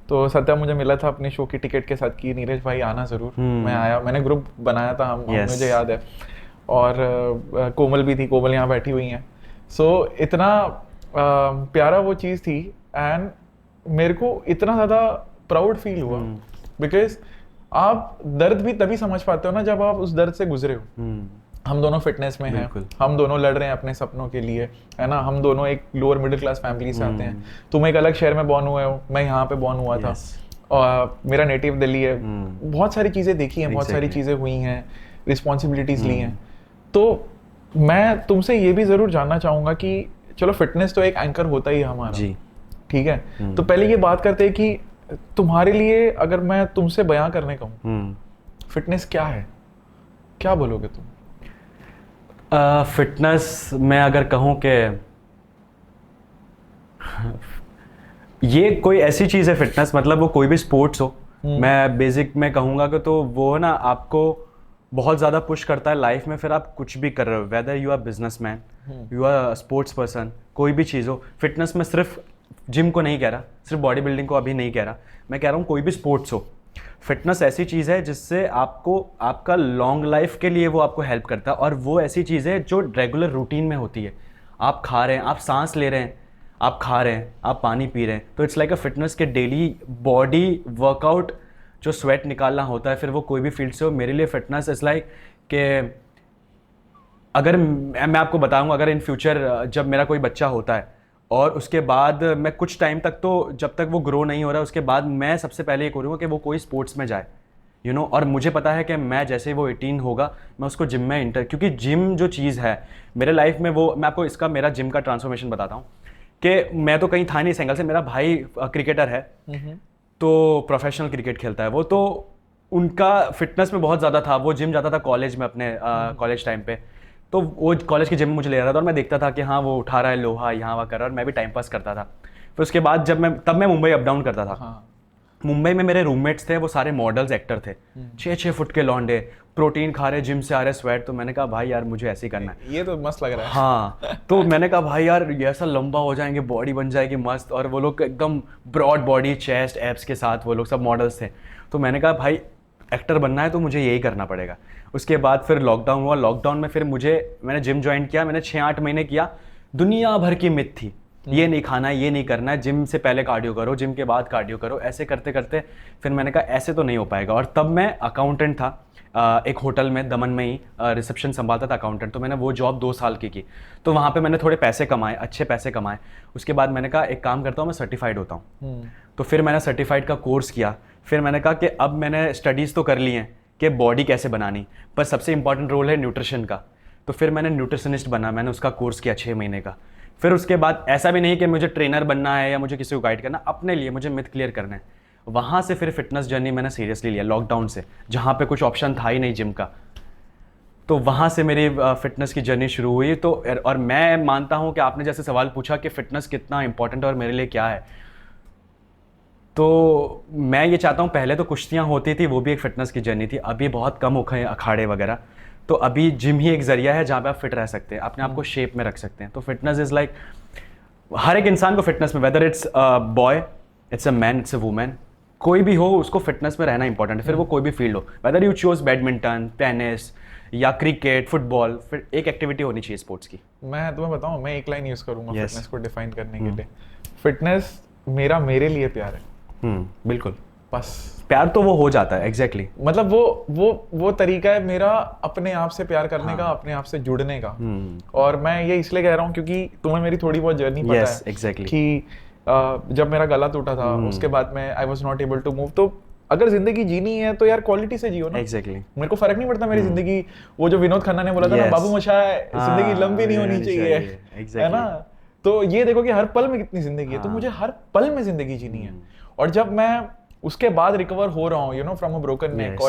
तो सत्या मुझे मिला था अपने शो की टिकट के साथ कि नीरज भाई आना जरूर। मैं आया, मैंने ग्रुप बनाया था, मुझे याद है, और कोमल भी थी, कोमल यहाँ बैठी हुई हैं। सो इतना प्यारा वो चीज़ थी, एंड मेरे को इतना ज़्यादा प्राउड फील हुआ, बिकॉज आप दर्द भी तभी समझ पाते हो ना जब आप उस दर्द से गुजरे हो। हम दोनों फिटनेस में हैं, हम दोनों लड़ रहे हैं अपने सपनों के लिए, है ना, हम दोनों एक लोअर मिडिल क्लास फैमिली से आते हैं। तुम एक अलग शहर में बॉर्न हुए हो, मैं यहाँ पे बॉर्न हुआ था, और मेरा नेटिव दिल्ली है। बहुत सारी चीज़ें देखी हैं, बहुत सारी चीज़ें हुई हैं, रिस्पॉन्सिबिलिटीज ली हैं। तो मैं तुमसे ये भी ज़रूर जानना चाहूँगा कि चलो फिटनेस तो एक एंकर होता ही है हमारा, ठीक है, तो पहले ये बात करते हैं कि तुम्हारे लिए अगर मैं तुमसे बयां करने कहूँ, फिटनेस क्या है, क्या बोलोगे तुम? फिटनेस में अगर कहूँ कि ये कोई ऐसी चीज़ है फिटनेस, मतलब वो कोई भी स्पोर्ट्स हो, मैं बेसिक में कहूँगा कि तो वो ना आपको बहुत ज़्यादा पुश करता है लाइफ में। फिर आप कुछ भी कर रहे हो, whether you are businessman, you are sports person, कोई भी चीज़ हो। फिटनेस में सिर्फ जिम को नहीं कह रहा, सिर्फ बॉडी बिल्डिंग को अभी नहीं कह रहा, मैं कह रहा हूँ कोई भी स्पोर्ट्स हो। फिटनेस ऐसी चीज़ है जिससे आपको आपका लॉन्ग लाइफ के लिए वो आपको हेल्प करता है, और वो ऐसी चीज़ है जो रेगुलर रूटीन में होती है। आप खा रहे हैं, आप सांस ले रहे हैं, आप खा रहे हैं, आप पानी पी रहे हैं, तो इट्स लाइक अ फिटनेस के डेली बॉडी वर्कआउट, जो स्वेट निकालना होता है, फिर वो कोई भी फील्ड से हो, मेरे लिए फिटनेस इज़ लाइक कि अगर मैं आपको बताऊंगा, अगर इन फ्यूचर जब मेरा कोई बच्चा होता है और उसके बाद मैं कुछ टाइम तक, तो जब तक वो ग्रो नहीं हो रहा है, उसके बाद मैं सबसे पहले ये करूँगा कि वो कोई स्पोर्ट्स में जाए, यू नो। और मुझे पता है कि मैं जैसे ही वो 18 होगा, मैं उसको जिम में क्योंकि जिम जो चीज़ है मेरे लाइफ में, वो मैं आपको इसका मेरा जिम का ट्रांसफॉर्मेशन बताता हूँ कि मैं तो कहीं था नहीं इस एंगल से। मेरा भाई क्रिकेटर है, तो प्रोफेशनल क्रिकेट खेलता है वो, तो उनका फिटनेस में बहुत ज़्यादा था, वो जिम जाता था कॉलेज में, अपने कॉलेज टाइम पे, तो वो कॉलेज के जिम में मुझे ले रहा था और मैं देखता था कि हाँ वो उठा रहा है लोहा यहाँ वहाँ कर रहा है, और मैं भी टाइम पास करता था। फिर उसके बाद तब मैं मुंबई अप डाउन करता था। हाँ। मुंबई में मेरे रूममेट्स थे, वो सारे मॉडल्स, एक्टर थे, 6-6 फुट के लौंडे, प्रोटीन खा रहे, जिम से आ रहे, स्वेट। तो मैंने कहा भाई यार मुझे ऐसे ही करना है। ये तो मस्त लग रहा है। हाँ, तो मैंने कहा भाई यार ये ऐसा लंबा हो जाएंगे, बॉडी बन जाएगी मस्त, और वो लोग एकदम ब्रॉड बॉडी, चेस्ट, एब्स के साथ, वो लोग सब मॉडल्स थे। तो मैंने कहा भाई एक्टर बनना है तो मुझे यही करना पड़ेगा। उसके बाद फिर लॉकडाउन हुआ, लॉकडाउन में फिर मैंने जिम ज्वाइन किया, मैंने 6-8 महीने किया। दुनिया भर की मिथ थी, ये नहीं खाना है, ये नहीं करना है, जिम से पहले कार्डियो करो, जिम के बाद कार्डियो करो, ऐसे करते करते फिर मैंने कहा ऐसे तो नहीं हो पाएगा। और तब मैं अकाउंटेंट था, एक होटल में, दमन में ही रिसेप्शन संभालता था, अकाउंटेंट। तो मैंने वो जॉब 2 साल की तो वहाँ पे मैंने थोड़े पैसे कमाए, अच्छे पैसे कमाए। उसके बाद मैंने कहा एक काम करता हूँ, मैं सर्टिफाइड होता हूँ। तो फिर मैंने सर्टिफाइड का कोर्स किया। फिर मैंने कहा कि अब मैंने स्टडीज़ तो कर ली हैं कि बॉडी कैसे बनानी, पर सबसे इंपॉर्टेंट रोल है न्यूट्रिशन का। तो फिर मैंने न्यूट्रिशनिस्ट बना, मैंने उसका कोर्स किया 6 महीने का। फिर उसके बाद ऐसा भी नहीं कि मुझे ट्रेनर बनना है या मुझे किसी को गाइड करना, अपने लिए मुझे मिथ क्लियर करना है। वहाँ से फिर फिटनेस जर्नी मैंने सीरियसली लिया लॉकडाउन से, जहाँ पे कुछ ऑप्शन था ही नहीं जिम का। तो वहाँ से मेरी फिटनेस की जर्नी शुरू हुई। तो और मैं मानता हूँ कि आपने जैसे सवाल पूछा कि फिटनेस कितना इंपॉर्टेंट है और मेरे लिए क्या है, तो मैं ये चाहता हूँ, पहले तो कुश्तियाँ होती थी, वो भी एक फिटनेस की जर्नी थी। अभी बहुत कम हो गए अखाड़े वगैरह, तो अभी जिम ही एक जरिया है जहाँ पे आप फिट रह सकते हैं, अपने आप को शेप में रख सकते हैं। तो फिटनेस इज़ लाइक, हर एक इंसान को फिटनेस में, whether it's a boy, it's a man, it's a women, कोई भी हो, उसको फिटनेस में रहना इंपॉर्टेंट है। फिर वो कोई भी फील्ड हो, whether you choose badminton, tennis या क्रिकेट, फुटबॉल, फिर एक एक्टिविटी होनी चाहिए स्पोर्ट्स की। मैं तुम्हें बताऊं, मैं एक लाइन यूज करूंगा फिटनेस को डिफाइन करने के लिए। फिटनेस मेरे लिए प्यार है। बिल्कुल, बस प्यार तो वो हो जाता है, एग्जैक्टली मतलब वो तरीका है मेरा अपने आप से प्यार करने का, अपने आप से जुड़ने का। और मैं ये इसलिए कह रहा हूँ क्योंकि तुम्हें मेरी थोड़ी बहुत जर्नी पता है exactly. कि जब मेरा गला टूटा था, उसके बाद में I was not able to move. तो अगर जिंदगी जीनी है तो यार क्वालिटी से जियो ना। एग्जैक्टली मेरे को फर्क नहीं पड़ता मेरी जिंदगी, वो जो विनोद खन्ना ने बोला था ना, बाबू मोशाय, जिंदगी लंबी नहीं होनी चाहिए, है ना। तो ये देखो कि हर पल में कितनी जिंदगी है, तो मुझे हर पल में जिंदगी जीनी है। और जब मैं उसके बाद रिकवर हो रहा हूँ, you know, from a broken neck,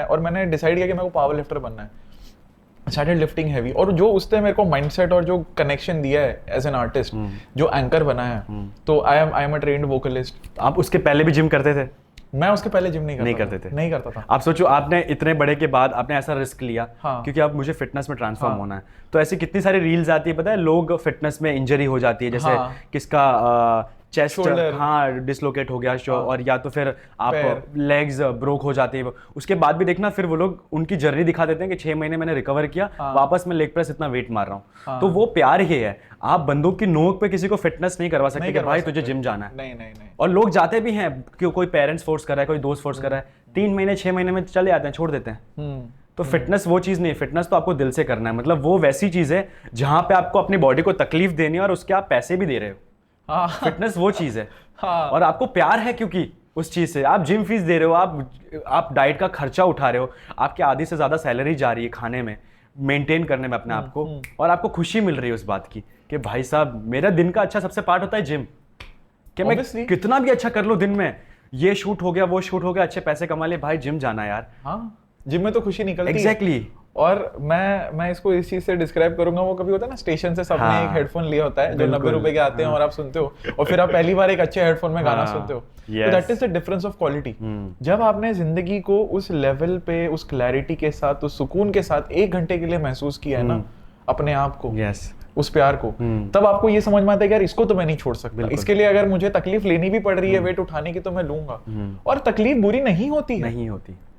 और मैंने डिसाइड किया कि मेरे को पावर लिफ्टर बनना है, स्टार्टेड लिफ्टिंग हैवी। और जो उसने मेरे को माइंडसेट और जो कनेक्शन दिया है एज एन आर्टिस्ट, जो एंकर बना है, तो I am a trained vocalist. आप उसके पहले भी जिम करते थे? मैं उसके पहले जिम नहीं करता था। आप सोचो, आपने इतने बड़े के बाद आपने ऐसा रिस्क लिया, हाँ। क्योंकि अब मुझे फिटनेस में ट्रांसफॉर्म होना है। तो ऐसी कितनी सारी रील्स आती है, पता है, लोग फिटनेस में इंजरी हो जाती है, जैसे किसका चेस्ट, हाँ, डिसलोकेट हो गया, और या तो फिर आप लेग्स ब्रोक हो जाते हैं। उसके बाद भी देखना, फिर वो लोग उनकी जर्नी दिखा देते हैं कि 6 महीने मैंने रिकवर किया, वापस मैं लेग प्रेस इतना वेट मार रहा हूँ। तो वो प्यार ही है। आप बंदूक की नोक पे किसी को फिटनेस नहीं करवा सकते कि भाई तुझे जिम जाना है। नहीं। और लोग जाते भी हैं, क्यों, कोई पेरेंट्स फोर्स कर रहा है, कोई दोस्त फोर्स कर रहा है, 3 महीने 6 महीने में चले आते हैं, छोड़ देते हैं। तो फिटनेस वो चीज़ नहीं है, फिटनेस तो आपको दिल से करना है। मतलब वो वैसी चीज़ है जहाँ पे आपको अपनी बॉडी को तकलीफ देनी है और उसके आप पैसे भी दे रहे हो। फिटनेस वो चीज़ है। और आपको प्यार है, क्योंकि उस चीज़ से आप जिम फीस दे रहे हो, आप डाइट का खर्चा उठा रहे हो, आपकी आधी से ज़्यादा सैलरी जा रही है खाने में, मेंटेन करने में अपने आप को, और आपको खुशी मिल रही है उस बात की कि भाई साहब, मेरा दिन का अच्छा सबसे पार्ट होता है जिम, कि मैं कितना भी अच्छा कर लूँ दिन में, ये शूट हो गया, वो शूट हो गया, अच्छे पैसे कमा ले, भाई जिम जाना यार। हाँ, जिम में तो खुशी निकलती है। एग्जैक्टली। और मैं इसको इस चीज से डिस्क्राइब करूंगा, वो कभी होता है ना, स्टेशन से सबने एक हेडफोन लिया होता है जो 90 रुपए के आते हैं, और आप सुनते हो, और फिर आप पहली बार एक अच्छे हेडफोन में गाना सुनते हो। तो that is the difference of quality. जब आपने जिंदगी को उस लेवल पे, उस क्लैरिटी के साथ, उस सुकून के साथ 1 घंटे के लिए महसूस किया है ना अपने आप को, उस प्यार को, तब आपको ये समझ में आता है कि यार इसको तो मैं नहीं छोड़ सकता। इसके लिए अगर मुझे तकलीफ लेनी भी पड़ रही है वेट उठाने की, तो मैं लूंगा। और तकलीफ बुरी नहीं होती है,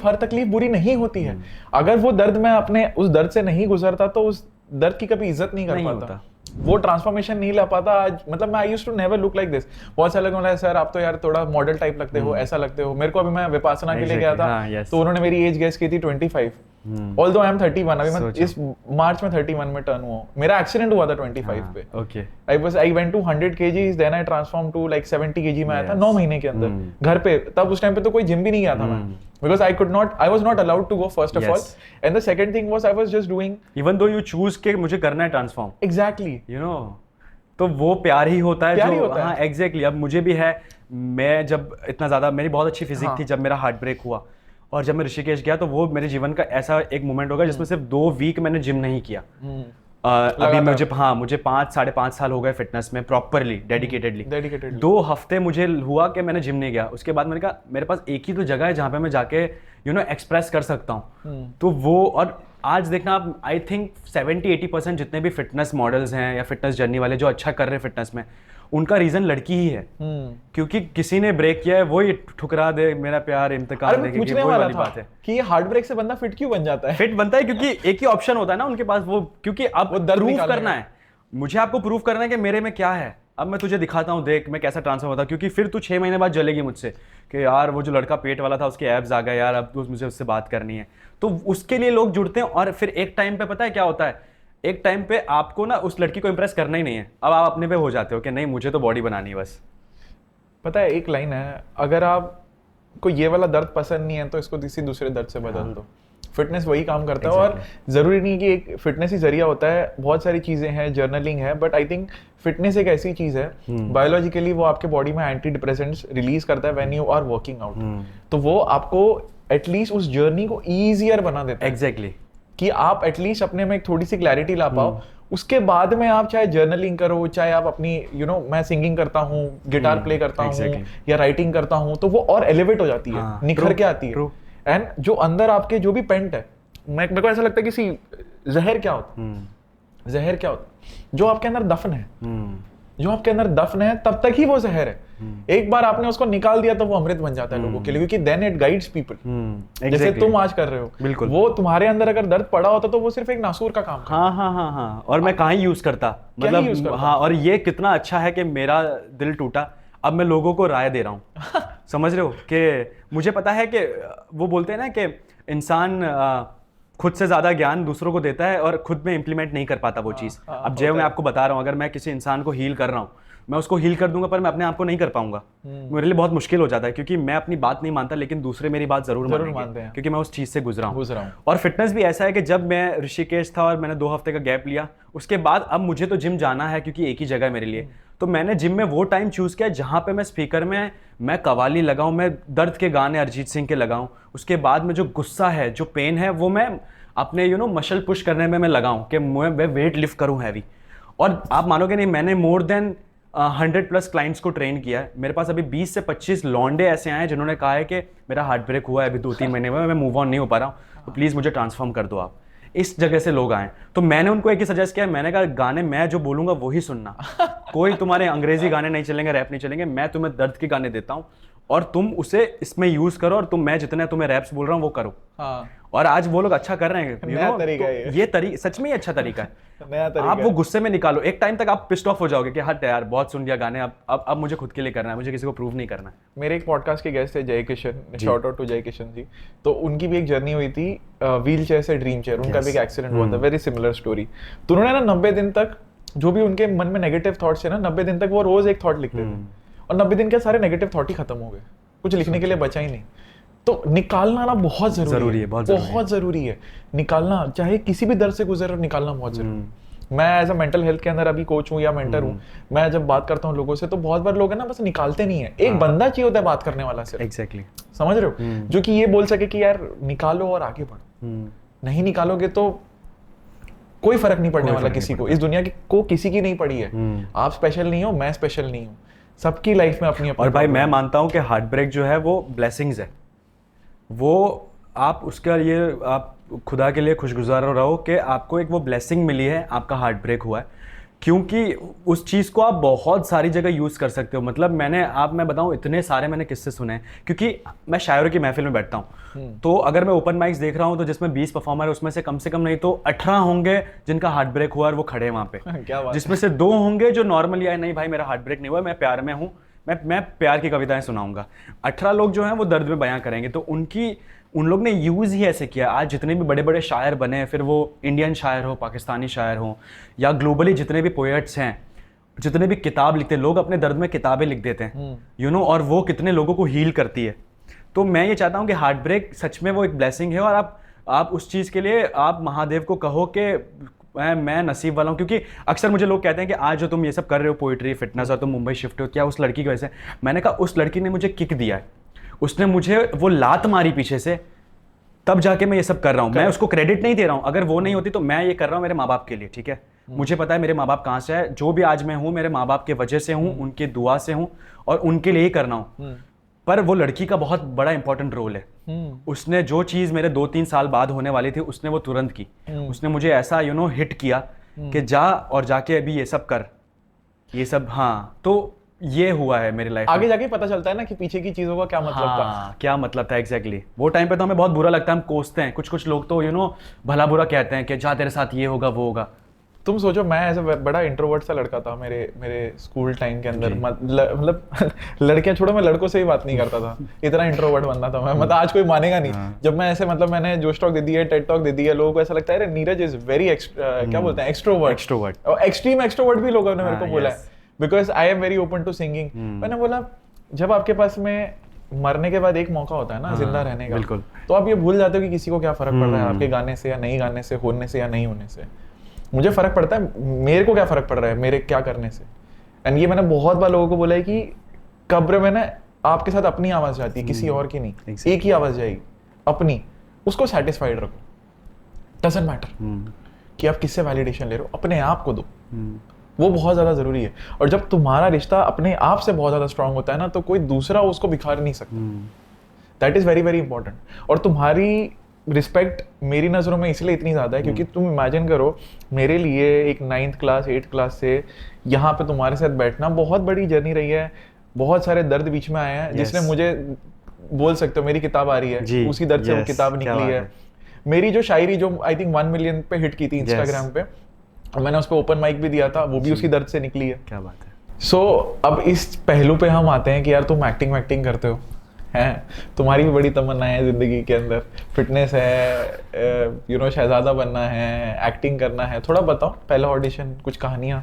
हर तकलीफ बुरी नहीं होती है। अगर वो दर्द मैं अपने उस दर्द से नहीं गुजरता, तो उस दर्द की कभी इज्जत नहीं कर पाता। वो ट्रांसफॉर्मेशन नहीं ला पाता आज, मतलब मैं I used to never look like this. बहुत सारे लोगों ने सर आप तो यार थोड़ा मॉडल टाइप लगते हो, ऐसा लगते हो। मेरे को अभी मैं विपासना के लिए गया था, तो उन्होंने मेरी एज गेस की थी 25, ऑल्दो आई एम 31, अभी मैं इस मार्च में 31 में टर्न हुआ। मेरा एक्सीडेंट हुआ था 25 पे। Okay, I went to 100 kgs, then I transform to like 70 kg में आया था 9 महीने के अंदर घर पे। तब उस टाइम पे तो कोई जिम भी नहीं गया था मैं, because I was not allowed to go first of all, and the second thing was I was just doing, even though you choose के मुझे करना है ट्रांसफॉर्म, exactly, you know, तो वो प्यार ही होता है, प्यार ही जो होता है। हाँ एग्जैक्टली। अब मुझे भी है, मैं जब इतना ज़्यादा, मेरी बहुत अच्छी फिजिक थी जब मेरा हार्ट ब्रेक हुआ, और जब मैं ऋषिकेश गया तो वो मेरे जीवन का ऐसा एक मोमेंट होगा जिसमें सिर्फ 2 वीक मैंने जिम नहीं किया। अभी मुझे 5-5.5 साल हो गए फिटनेस में प्रॉपरली डेडिकेटेडली। 2 हफ्ते मुझे हुआ कि मैंने जिम नहीं गया। उसके बाद मैंने कहा मेरे पास एक ही तो जगह है जहाँ पे मैं जाके एक्सप्रेस कर सकता हूँ। तो वो, और आज देखना आप, आई थिंक 70-80% जितने भी फिटनेस मॉडल्स हैं या फिटनेस जर्नी वाले जो अच्छा कर रहे हैं फिटनेस में, उनका रीजन लड़की ही है। क्योंकि किसी ने ब्रेक किया है, वही ठुकरा दे मेरा प्यार इंतकाल देगी, पूछने वाला था बात है कि ये हार्ट ब्रेक से बंदा फिट क्यों बन जाता है? फिट बनता है क्योंकि एक ही ऑप्शन होता है ना उनके पास, वो क्योंकि अब प्रूव करना है, मुझे आपको प्रूव करना है कि मेरे में क्या है। अब मैं तुझे दिखाता हूँ, देख मैं कैसा ट्रांसफॉर्म होता, क्योंकि फिर तू 6 महीने बाद जलेगी मुझसे कि यार वो जो लड़का पेट वाला था उसके एब्स आ गए यार, अब तो मुझे उससे बात करनी है। तो उसके लिए लोग जुड़ते हैं, और फिर एक टाइम पे पता है क्या होता है, एक टाइम पे आपको ना उस लड़की को इंप्रेस करना ही नहीं है, अब आप अपने पे हो जाते हो कि नहीं मुझे तो बॉडी बनानी है बस। पता है एक लाइन है, अगर आपको ये वाला दर्द पसंद नहीं है तो इसको किसी दूसरे दर्द से बदल दो। फिटनेस वही काम करता है, और जरूरी नहीं कि एक फिटनेस ही जरिया होता है, बहुत सारी चीजें हैं, जर्नलिंग है, बट आई थिंक फिटनेस एक ऐसी चीज है बायोलॉजिकली वो आपके बॉडी में एंटी डिप्रेसेंट्स रिलीज करता है when you are working out. तो वो आपको एटलीस्ट उस जर्नी को ईजियर बना देता है। एग्जैक्टली, कि आप एटलीस्ट अपने में एक थोड़ी सी क्लैरिटी ला पाओ। उसके बाद में आप चाहे जर्नलिंग करो, चाहे आप अपनी मैं सिंगिंग करता हूँ, गिटार प्ले करता हूँ या राइटिंग करता हूँ, तो वो और एलिवेट हो जाती है, निखर के आती है। एंड जो अंदर आपके जो भी पेंट है, मेरे को ऐसा लगता है कि जहर क्या होता, जहर क्या होता, जो आपके अंदर दफन है, जो आपके अंदर दफन है तब तक ही वो जहर है। एक बार आपने उसको निकाल दिया तो वो अमृत बन जाता है लोगों के लिए, क्योंकि देन इट गाइड्स पीपल। जैसे तुम आज कर रहे हो, बिल्कुल, वो तुम्हारे अंदर अगर दर्द पड़ा होता तो वो सिर्फ एक नासूर का काम था। हाँ, और मैं कहाँ यूज करता, मतलब हाँ, और ये कितना अच्छा है कि मेरा दिल टूटा, अब मैं लोगों को राय दे रहा हूँ। समझ रहे हो कि मुझे पता है कि वो बोलते हैं ना कि इंसान खुद से ज्यादा ज्ञान दूसरों को देता है और खुद में इंप्लीमेंट नहीं कर पाता वो चीज़। अब जय मैं आपको बता रहा हूँ, अगर मैं किसी इंसान को हील कर रहा हूँ, मैं उसको हील कर दूंगा पर मैं अपने आप को नहीं कर पाऊंगा, मेरे लिए बहुत मुश्किल हो जाता है, क्योंकि मैं अपनी बात नहीं मानता लेकिन दूसरे मेरी बात जरूर मानते हैं, क्योंकि मैं उस चीज़ से गुजरा हूँ। और फिटनेस भी ऐसा है कि जब मैं ऋषिकेश था और मैंने 2 हफ्ते का गैप लिया, उसके बाद अब मुझे तो जिम जाना है क्योंकि एक ही जगह है मेरे लिए, तो मैंने जिम में वो टाइम चूज़ किया जहाँ पे मैं स्पीकर में मैं कवाली लगाऊं, मैं दर्द के गाने अरिजीत सिंह के लगाऊं, उसके बाद में जो गुस्सा है, जो पेन है, वो मैं अपने मसल पुश करने में मैं लगाऊं कि मैं वेट लिफ्ट करूं हैवी। और आप मानोगे नहीं, मैंने मोर देन 100+ क्लाइंट्स को ट्रेन किया है। मेरे पास अभी 20 से 25 लौंडे ऐसे आए हैं जिन्होंने कहा है कि मेरा हार्ट ब्रेक हुआ है अभी 2-3 महीने में, मैं मूव ऑन नहीं हो पा रहा हूँ, तो प्लीज़ मुझे ट्रांसफॉर्म कर दो आप। इस जगह से लोग आए, तो मैंने उनको एक ही सजेस्ट किया, मैंने कहा गाने मैं जो बोलूंगा वही सुनना, कोई तुम्हारे अंग्रेजी गाने नहीं चलेंगे, रैप नहीं चलेंगे, मैं तुम्हें दर्द के गाने देता हूँ और तुम उसे इसमें यूज करो, और मैं जितने तुम्हें रैप्स बोल रहा हूँ वो करो। हाँ। और आज वो लोग अच्छा कर रहे हैं, नया तरीका है ये तरीका सच में ही अच्छा तरीका है। नया तरीका आप वो गुस्से में निकालो, एक टाइम तक आप पिस्ड ऑफ हो जाओगे कि हट यार बहुत सुन लिया गाने, अब मुझे खुद के लिए करना है, मुझे किसी को प्रूव नहीं करना है। मेरे एक पॉडकास्ट के गेस्ट थे जय किशन, शॉर्ट आउट टू जय किशन जी, तो उनकी भी एक जर्नी हुई थी व्हील चेयर से ड्रीम चेयर, उनका भी एक एक्सीडेंट हुआ था, वेरी सिमिलर स्टोरी। तो उन्होंने ना 90 दिन तक जो भी उनके मन में नेगेटिव थॉट्स है ना, 90 दिन तक वो रोज एक थॉट लिखते थे, और 90 दिन के सारे नेगेटिव थॉट ही खत्म हो गए, कुछ लिखने के लिए बचा ही नहीं। तो निकालना ना बहुत जरूरी है, बहुत जरूरी है निकालना, चाहे किसी भी दर्द से गुजर, निकालना बहुत जरूरी है। मैं एज अ मेंटल हेल्थ के अंदर अभी कोच हूँ या मेंटर हूँ, मैं जब बात करता हूँ लोगों से तो बहुत बार लोग है ना बस निकालते नहीं है, एक बंदा चाहिए होता है बात करने वाला सिर्फ। एग्जैक्टली, समझ रहे हो, जो कि ये बोल सके कि यार निकालो और आगे बढ़ो। नहीं निकालोगे तो कोई फर्क नहीं पड़ने वाला किसी को, इस दुनिया को किसी की नहीं पड़ी है। आप स्पेशल नहीं हो, मैं स्पेशल नहीं हूँ, सबकी लाइफ में अपनी अपनी। और भाई मैं मानता हूँ कि हार्ट ब्रेक जो है वो ब्लेसिंग्स है, वो आप उसके लिए आप खुदा के लिए खुशगुजार रहो कि आपको एक वो ब्लेसिंग मिली है, आपका हार्ट ब्रेक हुआ है, क्योंकि उस चीज़ को आप बहुत सारी जगह यूज़ कर सकते हो। मतलब मैं बताऊं, इतने सारे मैंने किस्से सुने हैं, क्योंकि मैं शायरों की महफिल में बैठता हूँ। तो अगर मैं ओपन माइक्स देख रहा हूँ तो जिसमें 20 परफॉर्मर है, उसमें से कम नहीं तो 18 होंगे जिनका हार्ट ब्रेक हुआ और वो खड़े हैं वहाँ पे। क्या बात जिसमें से 2 होंगे जो नॉर्मली आए, नहीं भाई मेरा हार्ट ब्रेक नहीं हुआ, मैं प्यार में हूँ, मैं प्यार की कविताएं सुनाऊंगा। 18 लोग जो हैं वो दर्द में बयां करेंगे। तो उन लोग ने यूज़ ही ऐसे किया। आज जितने भी बड़े बड़े शायर बने, फिर वो इंडियन शायर हो, पाकिस्तानी शायर हो, या ग्लोबली जितने भी पोएट्स हैं, जितने भी किताब लिखते हैं, लोग अपने दर्द में किताबें लिख देते हैं और वो कितने लोगों को हील करती है। तो मैं ये चाहता हूँ कि हार्ट ब्रेक सच में वो एक ब्लेसिंग है, और आप उस चीज़ के लिए आप महादेव को कहो कि मैं नसीब वाला हूँ। क्योंकि अक्सर मुझे लोग कहते हैं कि आज जो तुम ये सब कर रहे हो, पोइट्री, फिटनेस, और तुम मुंबई शिफ्ट हो, क्या उस लड़की की वजह से? मैंने कहा उस लड़की ने मुझे किक दिया है, उसने मुझे वो लात मारी पीछे से, तब जाके मैं ये सब कर रहा हूँ। मैं उसको क्रेडिट नहीं दे रहा हूँ। अगर वो नहीं होती तो मैं ये कर रहा हूँ मेरे माँ बाप के लिए, ठीक है? मुझे पता है मेरे माँ बाप कहाँ से है, जो भी आज मैं हूँ मेरे माँ बाप के वजह से हूँ, उनके दुआ से हूँ, और उनके लिए ही करना हूँ। पर वो लड़की का बहुत बड़ा इंपॉर्टेंट रोल है। उसने जो चीज़ मेरे 2-3 साल बाद होने वाली थी, उसने वो तुरंत की। उसने मुझे ऐसा हिट किया कि जा और जाके अभी ये सब कर, ये सब। हाँ, तो ये हुआ है मेरी लाइफ में। आगे जाके पता चलता है ना कि पीछे की चीजों का क्या मतलब था। क्या मतलब था एग्जैक्टली। वो टाइम पे तो हमें बहुत बुरा लगता है, हम कोसते हैं। कुछ लोग तो भला बुरा कहते हैं कि जा तेरे साथ ये होगा वो होगा। तुम सोचो, मैं ऐसा बड़ा इंट्रोवर्ट सा लड़का था मेरे स्कूल टाइम के अंदर। मतलब लड़कियां छोड़ो, मैं लड़कों से ही बात नहीं करता था, इतना इंट्रोवर्ट बंदा था मैं। मतलब आज कोई मानेगा नहीं, जब मैं ऐसे मतलब मैंने जोश टॉक दे दी है, टेड टॉक दे दी है, लोगों को ऐसा लगता है अरे नीरज इज वेरी क्या बोलते हैं, एक्सट्रोवर्ट। और एक्सट्रीम एक्सट्रोवर्ट भी लोगों ने मेरे को बोला है, because I am very open to singing. मैंने बोला जब आपके पास में मरने के बाद एक मौका होता है ना जिंदा रहने का, बिल्कुल, तो आप ये भूल जाते हो कि किसी को क्या फर्क पड़ रहा है आपके गाने से या नहीं गाने से, होने से या नहीं होने से। मुझे फर्क पड़ता है मेरे को क्या फर्क पड़ रहा है मेरे क्या करने से। एंड ये मैंने बहुत बार लोगों को बोला है कि कब्र में ना आपके साथ अपनी आवाज जाती है, किसी और की नहीं। एक ही आवाज जाएगी अपनी, उसको सेटिस्फाइड रखो। डजंट मैटर कि आप किससे वैलिडेशन ले रहे हो, अपने आप को दो, वो बहुत ज्यादा जरूरी है। और जब तुम्हारा रिश्ता अपने आप से बहुत ज्यादा स्ट्रांग होता है ना, तो कोई दूसरा उसको बिखार नहीं सकता। That is very very important. और तुम्हारी रिस्पेक्ट मेरी नज़रों में इसलिए इतनी ज़्यादा है क्योंकि तुम इमेजिन करो, मेरे लिए एक 9th क्लास 8th क्लास से यहाँ पे तुम्हारे साथ बैठना बहुत बड़ी जर्नी रही है। बहुत सारे दर्द बीच में आए हैं, जिसने मुझे बोल सकते हो मेरी किताब आ रही है, उसी दर्द से वो किताब निकली है। मेरी जो शायरी जो आई थिंक 1 मिलियन पे हिट की थी इंस्टाग्राम पे, मैंने उस पर ओपन माइक भी दिया था, वो भी उसी दर्द से निकली है। क्या बात है। सो अब इस पहलू पे हम आते हैं कि यार तुम एक्टिंग करते हो, हैं, तुम्हारी भी बड़ी तमन्ना है जिंदगी के अंदर, फिटनेस है, शहजादा बनना है, एक्टिंग करना है। थोड़ा बताओ पहला ऑडिशन, कुछ कहानियाँ।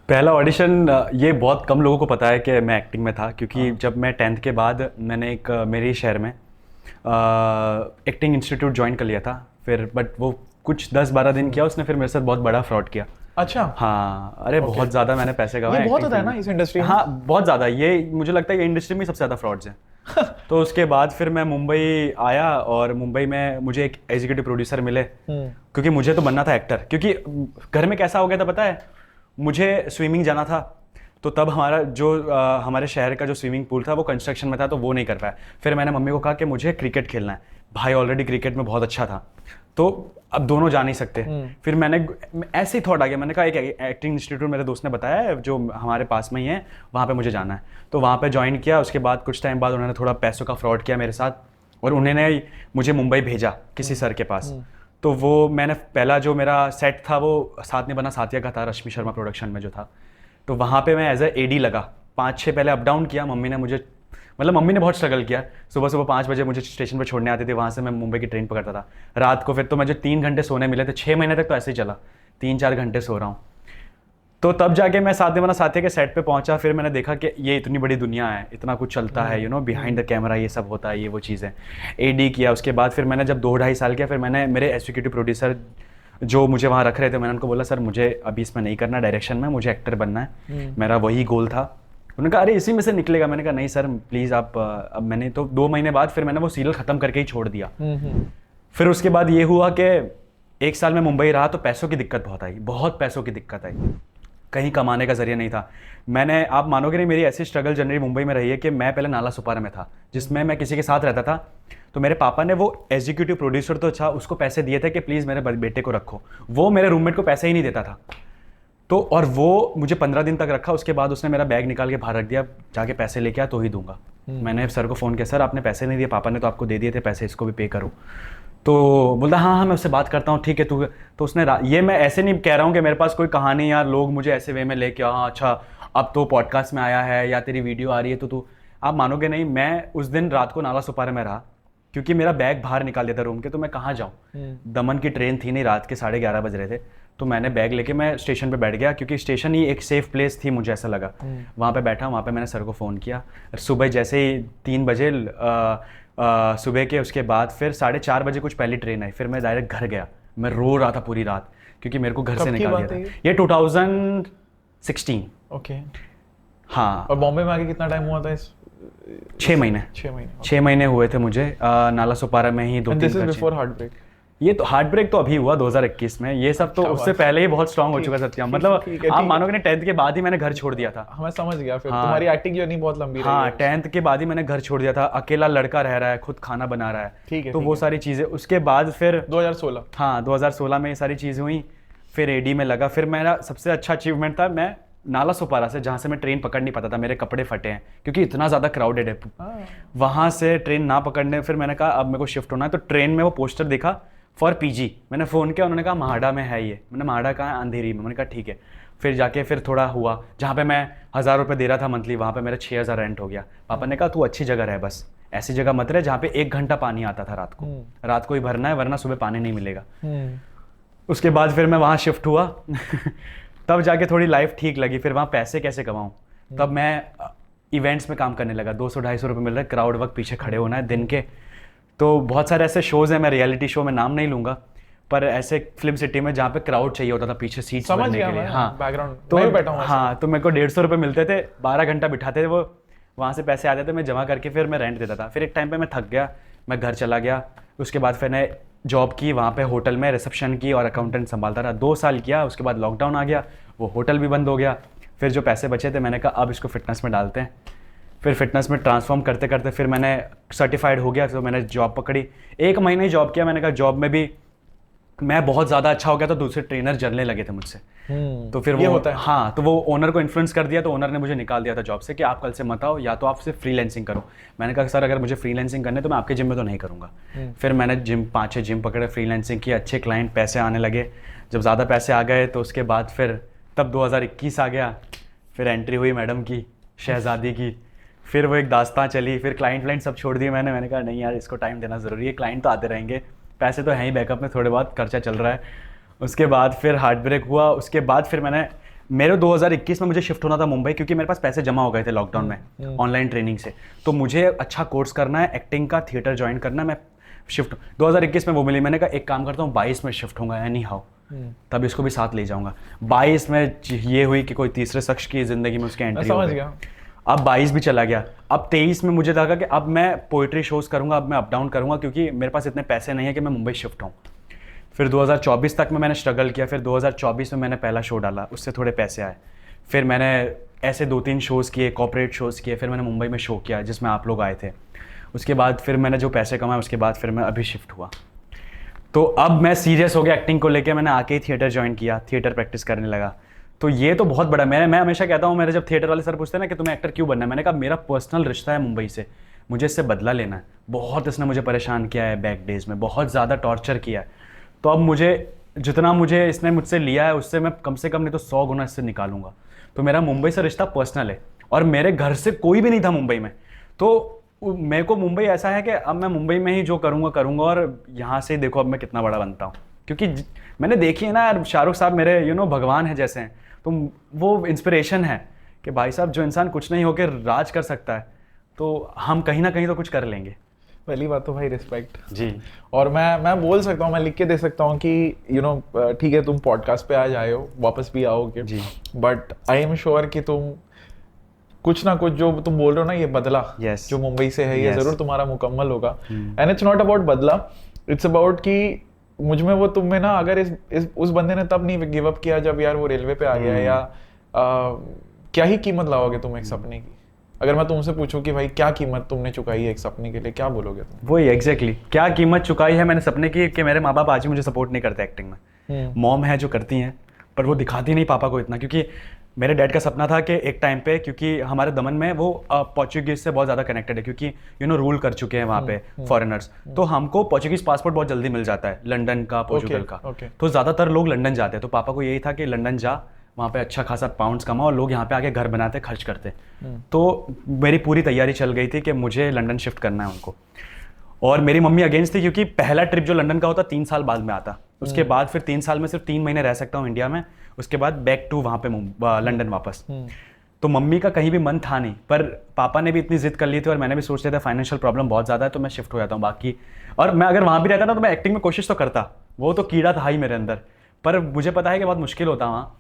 पहला ऑडिशन, ये बहुत कम लोगों को पता है कि मैं एक्टिंग में था, क्योंकि जब मैं 10th के बाद मैंने एक मेरे शहर में एक्टिंग इंस्टीट्यूट ज्वाइन कर लिया था। फिर बट वो कुछ 10-12 दिन किया उसने, फिर मेरे साथ बहुत बड़ा फ्रॉड किया। अच्छा। हाँ, अरे बहुत ज़्यादा मैंने पैसे कमाए। बहुत होता है ना इस इंडस्ट्री में। हाँ, बहुत ज़्यादा। ये मुझे लगता है ये इंडस्ट्री में सबसे ज़्यादा फ्रॉड्स हैं। तो उसके बाद फिर मैं मुंबई आया, और मुंबई में मुझे एक एग्जीक्यूटिव प्रोड्यूसर मिले, क्योंकि मुझे तो बनना था एक्टर। क्योंकि घर में कैसा हो गया था पता है, मुझे स्विमिंग जाना था, तो तब हमारे शहर का जो स्विमिंग पूल था वो कंस्ट्रक्शन में था, तो वो नहीं कर पाया। फिर मैंने मम्मी को कहा कि मुझे क्रिकेट खेलना है, भाई ऑलरेडी क्रिकेट में बहुत अच्छा था, तो अब दोनों जा नहीं सकते। फिर मैंने ऐसे ही थॉट आ गया, मैंने कहा एक एक्टिंग इंस्टीट्यूट मेरे दोस्त ने बताया है जो हमारे पास में ही है, वहाँ पे मुझे जाना है। तो वहाँ पे ज्वाइन किया। उसके बाद कुछ टाइम बाद उन्होंने थोड़ा पैसों का फ्रॉड किया मेरे साथ, और उन्होंने मुझे मुंबई भेजा किसी सर के पास। तो वो मैंने पहला जो मेरा सेट था वो साथ में बना साथिया का था, रश्मि शर्मा प्रोडक्शन में जो था। तो वहाँ पे मैं एज ए एडी लगा, 5-6 पहले अप डाउन किया। मम्मी ने बहुत स्ट्रगल किया। सुबह 5 बजे मुझे स्टेशन पर छोड़ने आती थी, वहाँ से मैं मुंबई की ट्रेन पकड़ता था। रात को फिर तो मुझे 3 घंटे सोने मिले थे, 6 महीने तक तो ऐसे ही चला, 3-4 घंटे सो रहा हूँ। तो तब जाके मैं साथिया के सेट पे पहुंचा। फिर मैंने देखा कि ये इतनी बड़ी दुनिया है, इतना कुछ चलता है, बिहाइंड द कैमरा ये सब होता है, ये वो चीज़ें। एडी किया। उसके बाद फिर मैंने जब 2-2.5 साल किया, फिर मैंने मेरे एग्जीक्यूटिव प्रोड्यूसर जो मुझे वहाँ रख रहे थे, मैंने उनको बोला सर मुझे अभी इसमें नहीं करना डायरेक्शन में, मुझे एक्टर बनना है, मेरा वही गोल था। उन्होंने कहा अरे इसी में से निकलेगा। मैंने कहा नहीं सर प्लीज़ आप। अब मैंने तो 2 महीने बाद फिर मैंने वो सीरियल ख़त्म करके ही छोड़ दिया। फिर उसके बाद ये हुआ कि 1 साल में मुंबई रहा, तो पैसों की दिक्कत बहुत पैसों की दिक्कत आई, कहीं कमाने का जरिया नहीं था। आप मानोगे नहीं, मेरी ऐसी स्ट्रगल जर्नी मुंबई में रही है कि मैं पहले नाला सुपारा में था, जिसमें मैं किसी के साथ रहता था। तो मेरे पापा ने वो एग्जीक्यूटिव प्रोड्यूसर तो अच्छा, उसको पैसे दिए थे कि प्लीज़ मेरे बेटे को रखो। वो मेरे रूममेट को पैसे ही नहीं देता था। तो और वो मुझे 15 दिन तक रखा, उसके बाद उसने मेरा बैग निकाल के बाहर रख दिया, जाके पैसे लेके आ तो ही दूंगा। मैंने सर को फ़ोन किया, सर आपने पैसे नहीं दिए, पापा ने तो आपको दे दिए थे पैसे, इसको भी पे करो। तो बोलता हाँ हाँ मैं उससे बात करता हूँ, ठीक है तू। तो उसने ये मैं ऐसे नहीं कह रहा हूँ कि मेरे पास कोई कहानी यार लोग मुझे ऐसे वे में लेके हाँ अच्छा अब तो पॉडकास्ट में आया है या तेरी वीडियो आ रही है तो तू, आप मानोगे नहीं, मैं उस दिन रात को नाला सुपारा में रहा क्योंकि मेरा बैग बाहर निकाल दिया था रूम के, तो मैं कहाँ जाऊँ। दमन की ट्रेन थी नहीं, रात के 11:30 बज रहे थे, तो मैंने बैग लेके मैं स्टेशन पे बैठ गया क्योंकि स्टेशन ही एक सेफ प्लेस थी, मुझे ऐसा लगा। वहाँ पे बैठा, वहाँ पे मैंने सर को फ़ोन किया। सुबह जैसे ही 3 बजे सुबह के, उसके बाद फिर 4:30 बजे कुछ पहली ट्रेन आई, फिर मैं डायरेक्ट घर गया। मैं रो रहा था पूरी रात क्योंकि मेरे को घर से निकाल दिया था। ये 2016। ओके। हाँ। और बॉम्बे में आके कितना टाइम हुआ था? 6 महीने। 6 महीने हुए थे मुझे नाला सुपारा में ही। 2-3 बिफोर हार्ट ब्रेक? ये तो हार्ट ब्रेक तो अभी हुआ 2021 में, ये सब तो उससे पहले ही बहुत स्ट्रांग हो चुका सत्यम। मतलब आप मानोगे नहीं, 10th के बाद ही मैंने घर छोड़ दिया था। मैं समझ गया। फिर तुम्हारी एक्टिंग जर्नी बहुत लंबी रही। हाँ, 10th के बाद ही मैंने घर छोड़ दिया था। अकेला लड़का रह रहा है, खुद खाना बना रहा है, ठीक है, तो वो सारी चीज़ें। उसके बाद फिर 2016, हाँ 2016 में ये सारी चीज़ें हुई। फिर एडी में लगा। फिर मेरा सबसे अच्छा अचीवमेंट था, मैं नाला सुपारा से, जहाँ से मैं ट्रेन पकड़ नहीं पाता था, मेरे कपड़े फटे हैं क्योंकि इतना ज़्यादा क्राउडेड है, वहाँ से ट्रेन ना पकड़ने, फिर मैंने कहा अब मेरे को शिफ्ट होना है। तो ट्रेन में वो पोस्टर दिखा फॉर पीजी, मैंने फ़ोन किया, उन्होंने कहा महाड़ा में है ये। मैंने महाड़ा कहा है? अंधेरी में। मैंने कहा ठीक है। फिर जाके फिर थोड़ा हुआ, जहाँ पे मैं 1000 रुपये दे रहा था मंथली, वहाँ पे मेरा 6000 रेंट हो गया। पापा ने कहा तू अच्छी जगह रह, बस ऐसी जगह मत रहे जहाँ पे 1 घंटा पानी आता था रात को ही भरना है, वरना सुबह पानी नहीं मिलेगा। उसके बाद फिर मैं वहाँ शिफ्ट हुआ तब जाके थोड़ी लाइफ ठीक लगी। फिर वहाँ पैसे कैसे कमाऊँ, तब मैं इवेंट्स में काम करने लगा। 200-250 रुपये मिल रहे, क्राउड वर्क, पीछे खड़े होना है दिन के। तो बहुत सारे ऐसे शोज़ हैं, मैं रियलिटी शो में नाम नहीं लूँगा, पर ऐसे फिल्म सिटी में जहाँ पे क्राउड चाहिए होता था पीछे सीट्स भरने के लिए। हाँ बैकग्राउंड तो मैं बैठा हूँ। हाँ, तो मेरे को 150 रुपये मिलते थे, 12 घंटा बिठाते थे वो, वहाँ से पैसे आते थे, मैं जमा करके फिर मैं रेंट देता था। फिर एक टाइम पे मैं थक गया, मैं घर चला गया। उसके बाद फिर मैं जॉब की वहाँ पे होटल में, रिसेप्शन की और अकाउंटेंट संभालता रहा। 2 साल किया, उसके बाद लॉकडाउन आ गया, वो होटल भी बंद हो गया। फिर जो पैसे बचे थे मैंने कहा अब इसको फिटनेस में डालते हैं। फिर फिटनेस में ट्रांसफॉर्म करते करते फिर मैंने सर्टिफाइड हो गया, तो मैंने जॉब पकड़ी। 1 महीने ही जॉब किया, मैंने कहा जॉब में भी मैं बहुत ज़्यादा अच्छा हो गया, तो दूसरे ट्रेनर जलने लगे थे मुझसे। तो फिर वो होता है। हाँ, तो वो ओनर को इन्फ्लुएंस कर दिया, तो ओनर ने मुझे निकाल दिया था जॉब से कि आप कल से मत आओ, या तो आप सिर्फ फ्रीलांसिंग करो। मैंने कहा सर अगर मुझे फ्रीलांसिंग करने तो मैं आपके जिम में तो नहीं करूँगा। फिर मैंने 5-6 जिम पकड़े, फ्रीलांसिंग की, अच्छे क्लाइंट, पैसे आने लगे। जब ज़्यादा पैसे आ गए तो उसके बाद फिर तब 2021 आ गया। फिर एंट्री हुई मैडम की, शहजादी की। फिर वो एक दास्तां चली, फिर क्लाइंट सब छोड़ दिए मैंने कहा नहीं यार, इसको टाइम देना ज़रूरी है, क्लाइंट तो आते रहेंगे, पैसे तो हैं ही बैकअप में, थोड़े बहुत खर्चा चल रहा है। उसके बाद फिर हार्ट ब्रेक हुआ। उसके बाद फिर मेरे 2021 में मुझे शिफ्ट होना था मुंबई, क्योंकि मेरे पास पैसे जमा हो गए थे लॉकडाउन में ऑनलाइन ट्रेनिंग से। तो मुझे अच्छा कोर्स करना है, एक्टिंग का, थिएटर ज्वाइन करना है। मैं शिफ्ट 2021 में वो मिली, मैंने कहा एक काम करता हूँ 22 में शिफ्ट होऊंगा एनी हाउ, तब इसको भी साथ ले जाऊंगा। 22 में ये हुई कि कोई तीसरे शख्स की ज़िंदगी में उसकी एंट्री हो गई। अब 22 भी चला गया। अब 23 में मुझे लगा कि अब मैं पोइट्री शोज़ करूँगा, अब मैं अप डाउन करूँगा, क्योंकि मेरे पास इतने पैसे नहीं है कि मैं मुंबई शिफ्ट हूँ। फिर 2024 तक में मैंने स्ट्रगल किया। फिर 2024 में मैंने पहला शो डाला, उससे थोड़े पैसे आए। फिर मैंने ऐसे 2-3 शोज़ किए, कॉर्पोरेट शोज़ किए। फिर मैंने मुंबई में शो किया जिसमें आप लोग आए थे। उसके बाद फिर मैंने जो पैसे कमाए, उसके बाद फिर मैं अभी शिफ्ट हुआ। तो अब मैं सीरियस हो गया एक्टिंग को लेकर। मैंने आके ही थिएटर ज्वाइन किया, थिएटर प्रैक्टिस करने लगा। तो ये तो बहुत बड़ा, मैं हमेशा कहता हूँ, मेरे जब थिएटर वाले सर पूछते हैं ना कि तुम्हें एक्टर क्यों बनना है, मैंने कहा मेरा पर्सनल रिश्ता है मुंबई से, मुझे इससे बदला लेना है। बहुत इसने मुझे परेशान किया है, बैक डेज में बहुत ज़्यादा टॉर्चर किया है। तो अब मुझे जितना मुझे इसने मुझसे लिया है, उससे मैं कम से कम नहीं तो 100 गुना इससे निकालूंगा। तो मेरा मुंबई से रिश्ता पर्सनल है, और मेरे घर से कोई भी नहीं था मुंबई में। तो मेरे को मुंबई ऐसा है कि अब मैं मुंबई में ही जो करूँगा, और यहाँ से देखो अब मैं कितना बड़ा बनता हूँ। क्योंकि मैंने देखी है ना यार, शाहरुख साहब मेरे भगवान है जैसे हैं। तो वो इंस्पिरेशन है कि भाई साहब जो इंसान कुछ नहीं होकर राज कर सकता है, तो हम कहीं ना कहीं तो कुछ कर लेंगे। पहली बात तो भाई रिस्पेक्ट जी। और मैं बोल सकता हूँ, मैं लिख के दे सकता हूँ कि ठीक है तुम पॉडकास्ट पे आज आए हो, वापस भी आओगे जी, बट आई एम श्योर कि तुम कुछ ना कुछ जो तुम बोल रहे हो ना, ये बदला जो मुंबई से है, ये जरूर तुम्हारा मुकम्मल होगा। एंड इट्स नॉट अबाउट बदला, इट्स अबाउट कि मुझ में वो तुम में ना, अगर उस बंदे ने तब नहीं गिव अप किया जब यार वो रेलवे पे आ गया, या क्या ही कीमत लाओगे तुम एक सपने की। अगर मैं तुमसे पूछूं कि भाई क्या कीमत तुमने चुकाई है एक सपने के लिए, क्या बोलोगे तुम? वही एग्जैक्टली, क्या कीमत चुकाई है मैंने सपने की, कि मेरे माँ बाप आज भी मुझे सपोर्ट नहीं करते एक्टिंग में। मॉम है जो करती हैं, पर वो दिखाती नहीं पापा को इतना, क्योंकि मेरे डैड का सपना था कि एक टाइम पे, क्योंकि हमारे दमन में वो पोर्चुगीज से बहुत ज़्यादा कनेक्टेड है, क्योंकि रूल कर चुके हैं वहाँ पे फॉरेनर्स, तो हमको पोर्चुगीज पासपोर्ट बहुत जल्दी मिल जाता है, लंदन का, पोर्चुगल का। तो ज़्यादातर लोग लंदन जाते हैं, तो पापा को यही था कि लंदन जा, वहाँ पे अच्छा खासा पाउंड्स कमाओ और लोग यहाँ पे आके घर बनाते खर्च करते। तो मेरी पूरी तैयारी चल गई थी कि मुझे लंदन शिफ्ट करना है उनको। और मेरी मम्मी अगेंस्ट थी, क्योंकि पहला ट्रिप जो लंदन का होता 3 साल बाद में आता, उसके बाद फिर 3 साल में सिर्फ 3 महीने रह सकता हूँ इंडिया में, उसके बाद बैक टू वहाँ पे लंदन वापस। तो मम्मी का कहीं भी मन था नहीं, पर पापा ने भी इतनी जिद कर ली थी और मैंने भी सोच लिया था फाइनेंशियल प्रॉब्लम बहुत ज़्यादा है तो मैं शिफ्ट हो जाता हूँ बाकी। और मैं अगर वहाँ भी रहता ना तो मैं एक्टिंग में कोशिश तो करता, वो तो कीड़ा था ही मेरे अंदर, पर मुझे पता है कि बहुत मुश्किल होता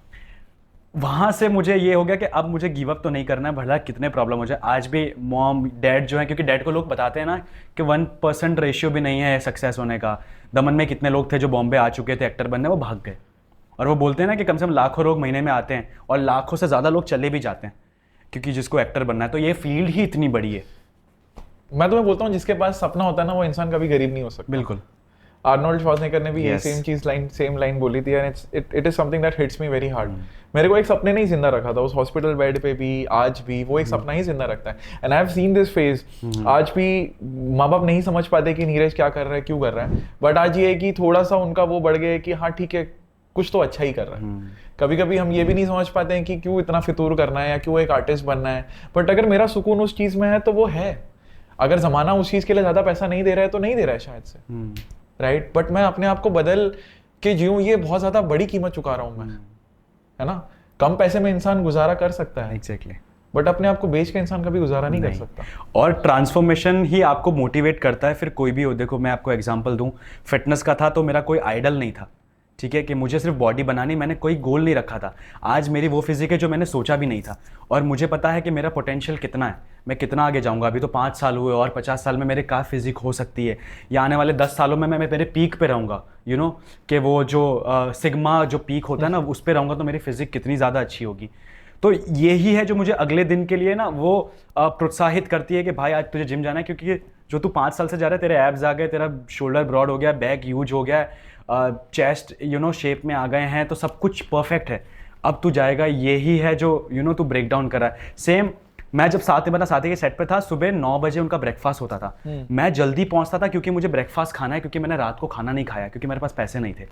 वहाँ से मुझे ये हो गया कि अब मुझे गिव अप तो नहीं करना है, भला कितने प्रॉब्लम हो जाए। आज भी मॉम डैड जो है, क्योंकि डैड को लोग बताते हैं ना कि 1% रेशियो भी नहीं है सक्सेस होने का। दमन में कितने लोग थे जो बॉम्बे आ चुके थे एक्टर बनने, वो भाग गए। और वो बोलते हैं ना कि कम से कम लाखों लोग महीने में आते हैं और लाखों से ज़्यादा लोग चले भी जाते हैं, क्योंकि जिसको एक्टर बनना है। तो ये फील्ड ही इतनी बड़ी है। मैं तुम्हें बोलता हूँ, जिसके पास सपना होता है ना, वो इंसान कभी गरीब नहीं हो सकता। बिल्कुल। आर्नोल्ड श्वार्ज़नेगर ने भी ये सेम लाइन बोली थी, and it is something that hits me very hard. मेरे को एक सपने ने ही जिंदा रखा था, उस हॉस्पिटल बेड पे भी, आज भी वो एक सपना ही जिंदा रखता है। And I have seen this phase. आज भी माँ बाप नहीं समझ पाते कि नीरज क्या कर रहा है, क्यों कर रहा है, बट आज ये है कि थोड़ा सा उनका वो बढ़ गया कि हाँ ठीक है, कुछ तो अच्छा ही कर रहा है। कभी कभी हम ये भी नहीं समझ पाते हैं कि क्यों इतना फितूर करना है या क्यों एक आर्टिस्ट बनना है, बट अगर मेरा सुकून उस चीज में है तो वो है। अगर जमाना उस चीज के लिए ज्यादा पैसा नहीं दे रहा है तो नहीं दे रहा है शायद से, राइट। बट मैं अपने आप को बदल के जीऊँ, ये बहुत ज्यादा बड़ी कीमत चुका रहा हूँ मैं, है ना। कम पैसे में इंसान गुजारा कर सकता है, एग्जैक्टली, बट अपने आप को बेच के इंसान कभी गुजारा नहीं कर सकता। और ट्रांसफॉर्मेशन ही आपको मोटिवेट करता है, फिर कोई भी हो। देखो मैं आपको एग्जांपल दूं, फिटनेस का था तो मेरा कोई आइडल नहीं था, ठीक है, कि मुझे सिर्फ बॉडी बनानी, मैंने कोई गोल नहीं रखा था। आज मेरी वो फिजिक है जो मैंने सोचा भी नहीं था, और मुझे पता है कि मेरा पोटेंशियल कितना है, मैं कितना आगे जाऊंगा। अभी तो 5 साल हुए और 50 साल में मेरे क्या फिजिक हो सकती है, या आने वाले 10 सालों में मैं मेरे पीक पे रहूँगा, कि वो जो सिग्मा जो पीक होता है ना, उस पर रहूँगा तो मेरी फिजिक कितनी ज़्यादा अच्छी होगी। तो यही है जो मुझे अगले दिन के लिए ना वो प्रोत्साहित करती है कि भाई आज तुझे जिम जाना है, क्योंकि जो तू 5 साल से जा रहा है, तेरे एब्स आ गए, तेरा शोल्डर ब्रॉड हो गया, बैक ह्यूज हो गया, चेस्ट शेप में आ गए हैं, तो सब कुछ परफेक्ट है। अब तू जाएगा, यही है जो तू ब्रेक डाउन कर रहा है। सेम मैं जब साथी के सेट पे था, सुबह 9 बजे उनका ब्रेकफास्ट होता था। मैं जल्दी पहुंचता था क्योंकि मुझे ब्रेकफास्ट खाना है, क्योंकि मैंने रात को खाना नहीं खाया, क्योंकि मेरे पास पैसे नहीं थे।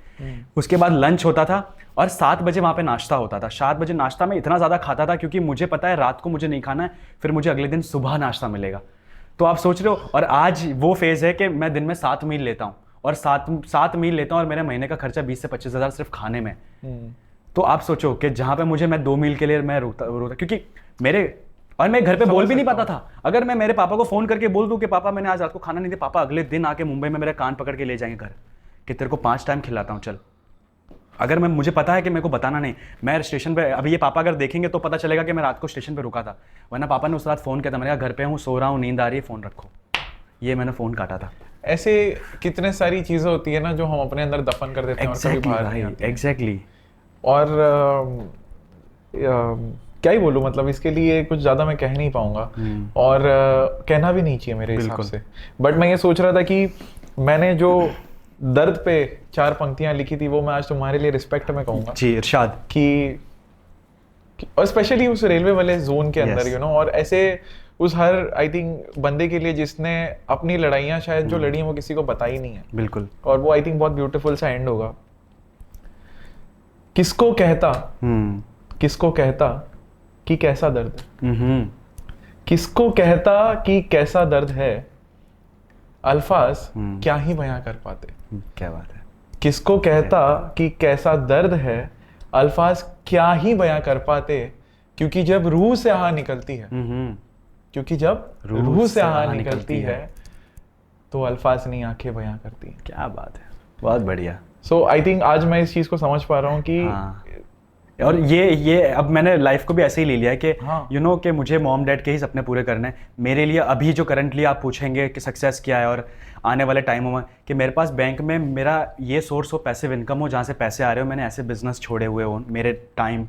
उसके बाद लंच होता था और 7 बजे वहाँ पे नाश्ता होता था। 7 बजे नाश्ता में इतना ज़्यादा खाता था क्योंकि मुझे पता है रात को मुझे नहीं खाना है, फिर मुझे अगले दिन सुबह नाश्ता मिलेगा। तो आप सोच रहे हो, और आज वो फेज़ है कि मैं दिन में 7 मील लेता हूँ, और 7 मील लेता हूँ और मेरे महीने का खर्चा 20 से 25 हज़ार सिर्फ खाने में। तो आप सोचो कि जहाँ पे मुझे मैं 2 मील के लिए मैं रुकता, क्योंकि मैं घर पे बोल भी नहीं पाता था। अगर मैं मेरे पापा को फोन करके बोल दूं कि पापा मैंने आज रात को खाना नहीं दिया, पापा अगले दिन आके मुंबई में मेरे कान पकड़ के ले जाएंगे घर कि तेरे को 5 टाइम खिलाता हूँ, चल। अगर मुझे पता है कि मेरे को बताना नहीं, मैं स्टेशन पे, अभी ये पापा अगर देखेंगे तो पता चलेगा कि मैं रात को स्टेशन पे रुका था, वरना पापा ने उस रात फोन किया था, मैंने कहा घर पे हूँ, सो रहा हूँ, नींद आ रही है, फोन रखो, ये मैंने फोन काटा था। ऐसे कितने सारी चीजें होती है ना जो हम अपने अंदर दफन कर देते हैं और कभी बाहर नहीं आती। एग्जैक्टली। और क्या ही बोलूं, मतलब इसके लिए कुछ ज्यादा मैं कह नहीं पाऊंगा, और कहना भी नहीं चाहिए मेरे हिसाब से। बट मैं ये सोच रहा था कि मैंने जो दर्द पे 4 पंक्तियां लिखी थी वो मैं आज तुम्हारे लिए रिस्पेक्ट में कहूंगा जी इरशाद, कि और स्पेशली उस रेलवे वाले जोन के अंदर और ऐसे उस हर आई थिंक बंदे के लिए जिसने अपनी लड़ाइयाँ शायद जो लड़ी हैं वो किसी को पता ही नहीं है। बिल्कुल। और वो आई थिंक बहुत ब्यूटीफुल सा एंड होगा। किसको कहता कि कैसा दर्द, किसको कहता कि कैसा दर्द है, अल्फाज क्या ही बयां कर पाते। क्या बात है। किसको कहता कि कैसा दर्द है, अल्फाज क्या ही बयां कर पाते, क्योंकि जब रूह से आह निकलती है, क्योंकि जब रूह से आह निकलती है तो अल्फाज नहीं आंखें बयां करती हैं। क्या बात है, बहुत बढ़िया। सो आई थिंक आज मैं इस चीज को समझ पा रहा हूँ कि और ये अब मैंने लाइफ को भी ऐसे ही ले लिया है कि कि मुझे मॉम डैड के ही सपने पूरे करने हैं। मेरे लिए अभी जो करंटली आप पूछेंगे कि सक्सेस क्या है और आने वाले टाइमों में, कि मेरे पास बैंक में मेरा ये सोर्स हो, पैसिव इनकम हो, जहाँ से पैसे आ रहे हो, मैंने ऐसे बिजनेस छोड़े हुए हो, मेरे टाइम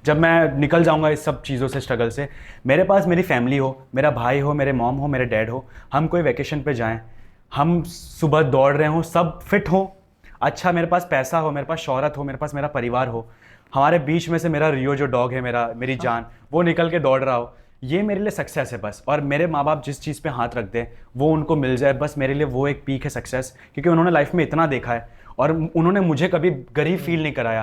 जब मैं निकल जाऊँगा इस सब चीज़ों से, स्ट्रगल से, मेरे पास मेरी फैमिली हो, मेरा भाई हो, मेरे मॉम हो, मेरे डैड हो, हम कोई वैकेशन पे जाएँ, हम सुबह दौड़ रहे हों, सब फिट हों, अच्छा मेरे पास पैसा हो, मेरे पास शोहरत हो, मेरे पास मेरा परिवार हो, हमारे बीच में से मेरा रियो जो डॉग है, मेरी जान, वो निकल के दौड़ रहा हो, ये मेरे लिए सक्सेस है बस। और मेरे माँ बाप जिस चीज़ पे हाथ रख दें वो उनको मिल जाए, बस मेरे लिए वो एक पीक है सक्सेस, क्योंकि उन्होंने लाइफ में इतना देखा है और उन्होंने मुझे कभी गरीब फील नहीं कराया।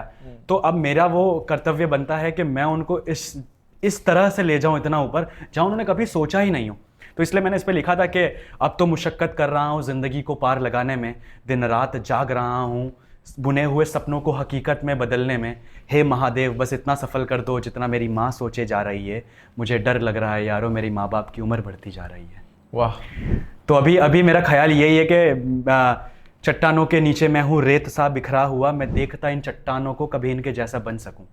तो अब मेरा वो कर्तव्य बनता है कि मैं उनको इस तरह से ले जाऊं इतना ऊपर जहां उन्होंने कभी सोचा ही नहीं हो। तो इसलिए मैंने इस पर लिखा था कि अब तो मुशक्कत कर रहा हूँ ज़िंदगी को पार लगाने में, दिन रात जाग रहा हूँ बुने हुए सपनों को हकीकत में बदलने में। हे महादेव बस इतना सफल कर दो जितना मेरी माँ सोचे जा रही है, मुझे डर लग रहा है यारो मेरी माँ बाप की उम्र बढ़ती जा रही है। वाह। तो अभी अभी मेरा ख्याल यही है कि चट्टानों के नीचे मैं हूँ रेत सा बिखरा हुआ, मैं देखता इन चट्टानों को कभी इनके जैसा बन सकूं।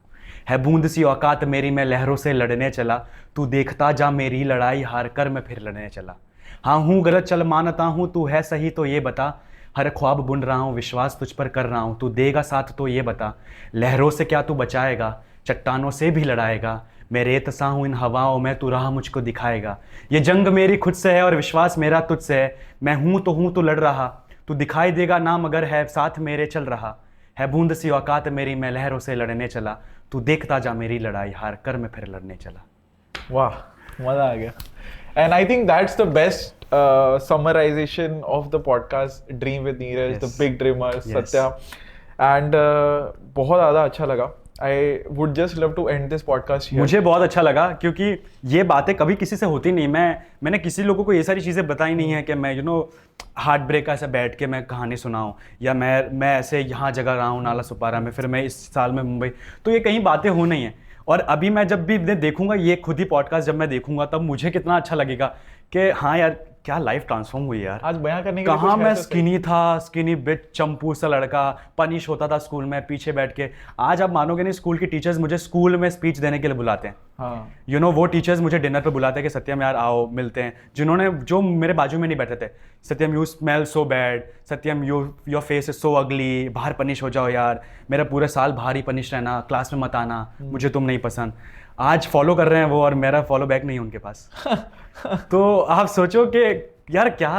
है बूंद सी औकात मेरी, मैं लहरों से लड़ने चला, तू देखता जा मेरी लड़ाई हार कर मैं फिर लड़ने चला। हाँ हूँ गलत चल मानता हूँ, तू है सही तो ये बता, हर ख्वाब बुन रहा हूँ विश्वास तुझ पर कर रहा हूँ, तू देगा साथ तो ये बता, लहरों से क्या तू बचाएगा चट्टानों से भी लड़ाएगा, मैं रेत सा हूँ इन हवाओं में तू राह मुझको दिखाएगा। ये जंग मेरी खुद से है और विश्वास मेरा तुझसे है, मैं हूँ तो लड़ रहा, तू दिखाई देगा ना मगर है साथ मेरे चल रहा। है बूंद सी औकात मेरी, मैं लहरों से लड़ने चला, तू देखता जा मेरी लड़ाई हार कर मैं फिर लड़ने चला। वाह, मजा आ गया। And I think that's the best summarisation of the podcast dream with Neeraj, the big dreamer Satya. And बहुत ज़्यादा अच्छा लगा। I would just love to end this podcast. मुझे बहुत अच्छा लगा क्योंकि ये बातें कभी किसी से होती नहीं। मैंने किसी लोगों को ये सारी चीज़ें बताई नहीं है कि मैं हार्ट ब्रेक ऐसे बैठ के मैं कहानी सुनाऊं, या मैं ऐसे यहाँ जगह रहा हूँ नाला सुपारा में, फिर मैं इस साल में मुंबई, तो ये कहीं बातें हो नहीं है। और अभी मैं जब भी देखूंगा ये खुद ही पॉडकास्ट जब मैं देखूंगा तब मुझे कितना अच्छा लगेगा कि हाँ यार क्या लाइफ ट्रांसफॉर्म हुई यार। आज बयां करने के कहाँ मैं तो स्किनी था, स्किनी बिट चंपू सा लड़का, पनिश होता था स्कूल में पीछे बैठ के। आज आप मानोगे नहीं, स्कूल की टीचर्स मुझे स्कूल में स्पीच देने के लिए बुलाते हैं। हाँ। वो टीचर्स मुझे डिनर पे बुलाते हैं कि सत्यम यार आओ मिलते हैं, जो मेरे बाजू में नहीं बैठे थे। Satyam you smell so bad, Satyam your face is so ugly, बाहर पनिश हो जाओ यार, मेरा पूरे साल बाहर ही पनिश रहना, क्लास में मत आना, मुझे तुम नहीं पसंद। आज फॉलो कर रहे हैं वो और मेरा फॉलो बैक नहीं है उनके पास। तो आप सोचो कि यार क्या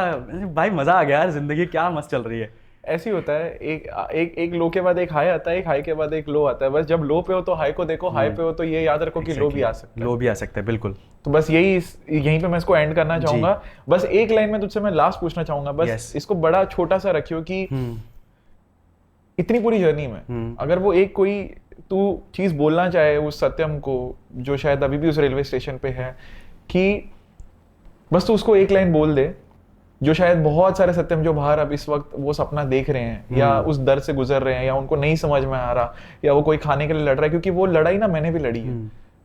भाई मजा आ गया यार, जिंदगी क्या मस्त चल रही है। ऐसे ही होता है, एक लो के बाद एक हाई आता है, एक हाई के बाद एक लो आता है। बस जब लो पे हो तो हाई को देखो, हाई पे हो तो ये याद रखो कि लो भी आ सकता है। लो भी आ सकता है, बिल्कुल। तो बस यहीं पे मैं इसको एंड करना चाहूंगा। बस एक लाइन में तुझसे मैं लास्ट पूछना चाहूंगा, बस इसको बड़ा छोटा सा रखियो कि इतनी पूरी जर्नी में अगर वो एक कोई तू चीज बोलना चाहे उस सत्यम को जो शायद अभी भी उस रेलवे स्टेशन पे है, कि बस तू उसको एक लाइन बोल दे जो शायद बहुत सारे सत्यम जो बाहर अब इस वक्त वो सपना देख रहे हैं या उस दर से गुजर रहे हैं, या उनको नहीं समझ में आ रहा, या वो कोई खाने के लिए लड़ रहा है, क्योंकि वो लड़ाई ना मैंने भी लड़ी है।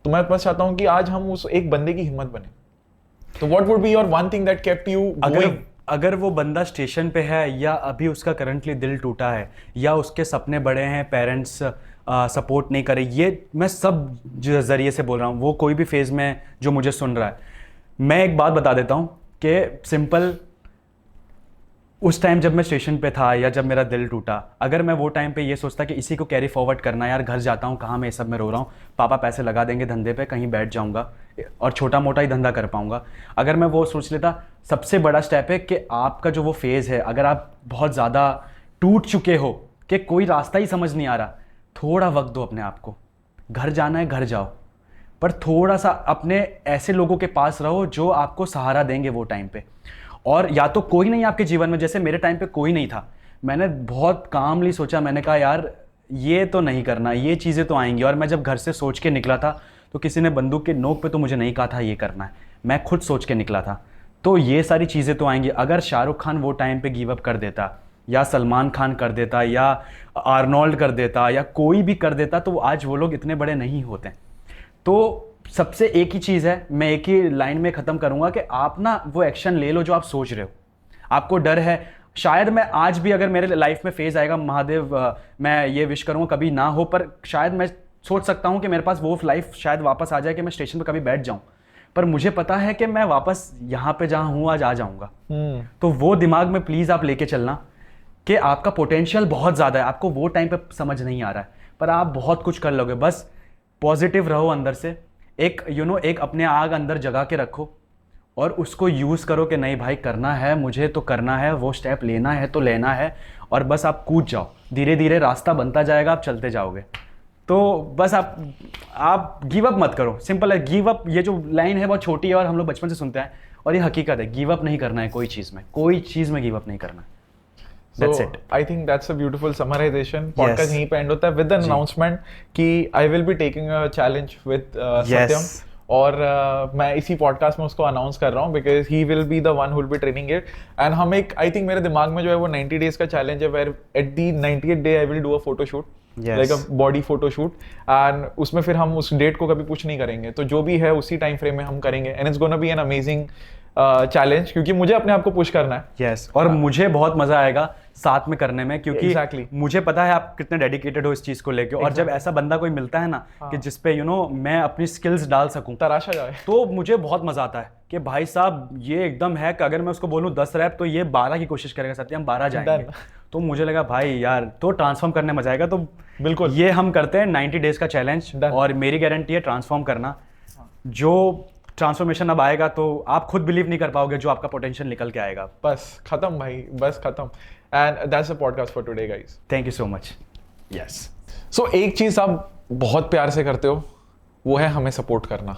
तो मैं बस चाहता हूँ कि आज हम उस एक बंदे की हिम्मत बने। तो what would be your one thing that kept you going? अगर वो बंदा स्टेशन पे है, या अभी उसका करंटली दिल टूटा है, या उसके सपने बड़े हैं, पेरेंट्स सपोर्ट नहीं करे, ये मैं सब जरिए से बोल रहा हूँ, वो कोई भी फेज़ में जो मुझे सुन रहा है, मैं एक बात बता देता हूँ कि सिंपल उस टाइम जब मैं स्टेशन पे था या जब मेरा दिल टूटा, अगर मैं वो टाइम पे ये सोचता कि इसी को कैरी फॉरवर्ड करना, यार घर जाता हूँ कहाँ मैं सब में रो रहा हूँ, पापा पैसे लगा देंगे धंधे पे, कहीं बैठ जाऊँगा और छोटा मोटा ही धंधा कर पाऊँगा, अगर मैं वो सोच लेता, सबसे बड़ा स्टेप है कि आपका जो वो फेज़ है, अगर आप बहुत ज़्यादा टूट चुके हो कि कोई रास्ता ही समझ नहीं आ रहा, थोड़ा वक्त दो अपने आप को। घर जाना है घर जाओ, पर थोड़ा सा अपने ऐसे लोगों के पास रहो जो आपको सहारा देंगे वो टाइम पे। और या तो कोई नहीं आपके जीवन में, जैसे मेरे टाइम पे कोई नहीं था, मैंने बहुत कामली सोचा, मैंने कहा यार ये तो नहीं करना, ये चीज़ें तो आएंगी। और मैं जब घर से सोच के निकला था तो किसी ने बंदूक के नोक पे तो मुझे नहीं कहा था ये करना है, मैं खुद सोच के निकला था। तो ये सारी चीज़ें तो आएंगी। अगर शाहरुख खान वो टाइम पे गिव अप कर देता, या सलमान खान कर देता, या आर्नोल्ड कर देता, या कोई भी कर देता, तो आज वो लोग इतने बड़े नहीं होते। तो सबसे एक ही चीज़ है, मैं एक ही लाइन में ख़त्म करूँगा कि आप ना वो एक्शन ले लो जो आप सोच रहे हो। आपको डर है, शायद मैं आज भी अगर मेरे लाइफ में फेज़ आएगा, महादेव मैं ये विश करूँगा कभी ना हो, पर शायद मैं सोच सकता हूँ कि मेरे पास वो लाइफ शायद वापस आ जाए कि मैं स्टेशन पर कभी बैठ जाऊँ, पर मुझे पता है कि मैं वापस यहाँ पे जहाँ हूँ आज आ जाऊँगा। तो वो दिमाग में प्लीज़ आप लेके चलना कि आपका पोटेंशियल बहुत ज़्यादा है, आपको वो टाइम पे समझ नहीं आ रहा है, पर आप बहुत कुछ कर लोगे। बस पॉजिटिव रहो अंदर से, एक एक अपने आग अंदर जगा के रखो और उसको यूज़ करो कि नहीं भाई करना है, मुझे तो करना है, वो स्टेप लेना है तो लेना है, और बस आप कूद जाओ, धीरे धीरे रास्ता बनता जाएगा, आप चलते जाओगे। तो बस आप गिव अप मत करो, सिंपल है। गिव अप, ये जो लाइन है बहुत छोटी है और हम लोग बचपन से सुनते हैं, और ये हकीकत है। गिव अप नहीं करना है कोई चीज़ में गिव अप नहीं करना। That's it. I think that's a beautiful summarization. Podcast यहीं पे end होता है with an announcement कि I will be taking a challenge with Satyam. और मैं इसी पॉडकास्ट में उसको अनाउंस कर रहा हूँ because he will be the one who will be training it. And हम एक I think मेरे दिमाग में जो है वो 90 days का चैलेंज है where at the 90th day I will do a photo shoot. Like a body photo shoot. And उसमें फिर हम उस डेट को कभी पुश नहीं करेंगे, तो जो भी है उसी टाइम फ्रेम में हम करेंगे and it's gonna be an amazing challenge क्योंकि मुझे अपने आप को पुश करना है। यस, और मुझे बहुत मजा आएगा साथ में करने में, क्योंकि Exactly. मुझे पता है आप कितने डेडिकेटेड हो इस चीज को लेके। और जब ऐसा बंदा कोई मिलता है ना कि जिस पे मैं अपनी स्किल्स डाल सकूं, तराशा जाए, तो मुझे बहुत मजा आता है कि भाई साहब ये एकदम है कि अगर मैं उसको बोलूं 10 रैप तो ये 12 की कोशिश करेगा, सत्यम 12 जाएंगे। तो मुझे लगा भाई यार तो ट्रांसफॉर्म करने मजा आएगा। तो बिल्कुल ये हम करते हैं 90 डेज का चैलेंज, और मेरी गारंटी है ट्रांसफॉर्म करना। जो ट्रांसफॉर्मेशन अब आएगा तो आप खुद बिलीव नहीं कर पाओगे जो आपका पोटेंशियल निकल के आएगा। बस खत्म भाई, बस खत्म। And that's the podcast for today guys. Thank you so much. Yes, so एक चीज़ आप बहुत प्यार से करते हो, वो है हमें सपोर्ट करना,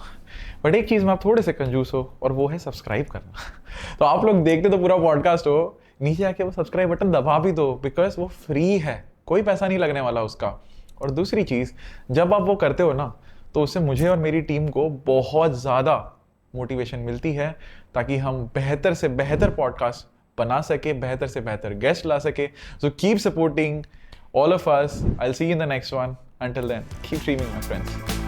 बट एक चीज़ में आप थोड़े से कंजूस हो, और वो है सब्सक्राइब करना। तो आप लोग देखते तो पूरा पॉडकास्ट हो, नीचे आके वो सब्सक्राइब बटन दबा भी दो, बिकॉज वो फ्री है, कोई पैसा नहीं लगने वाला उसका। और दूसरी चीज़, जब आप वो करते हो ना, तो उससे मुझे और मेरी टीम को बहुत ज़्यादा मोटिवेशन मिलती है, ताकि हम बेहतर से बेहतर पॉडकास्ट बना सके, बेहतर से बेहतर गेस्ट ला सके। So keep supporting all of us. I'll see you in the next one. Until then, keep streaming, my friends.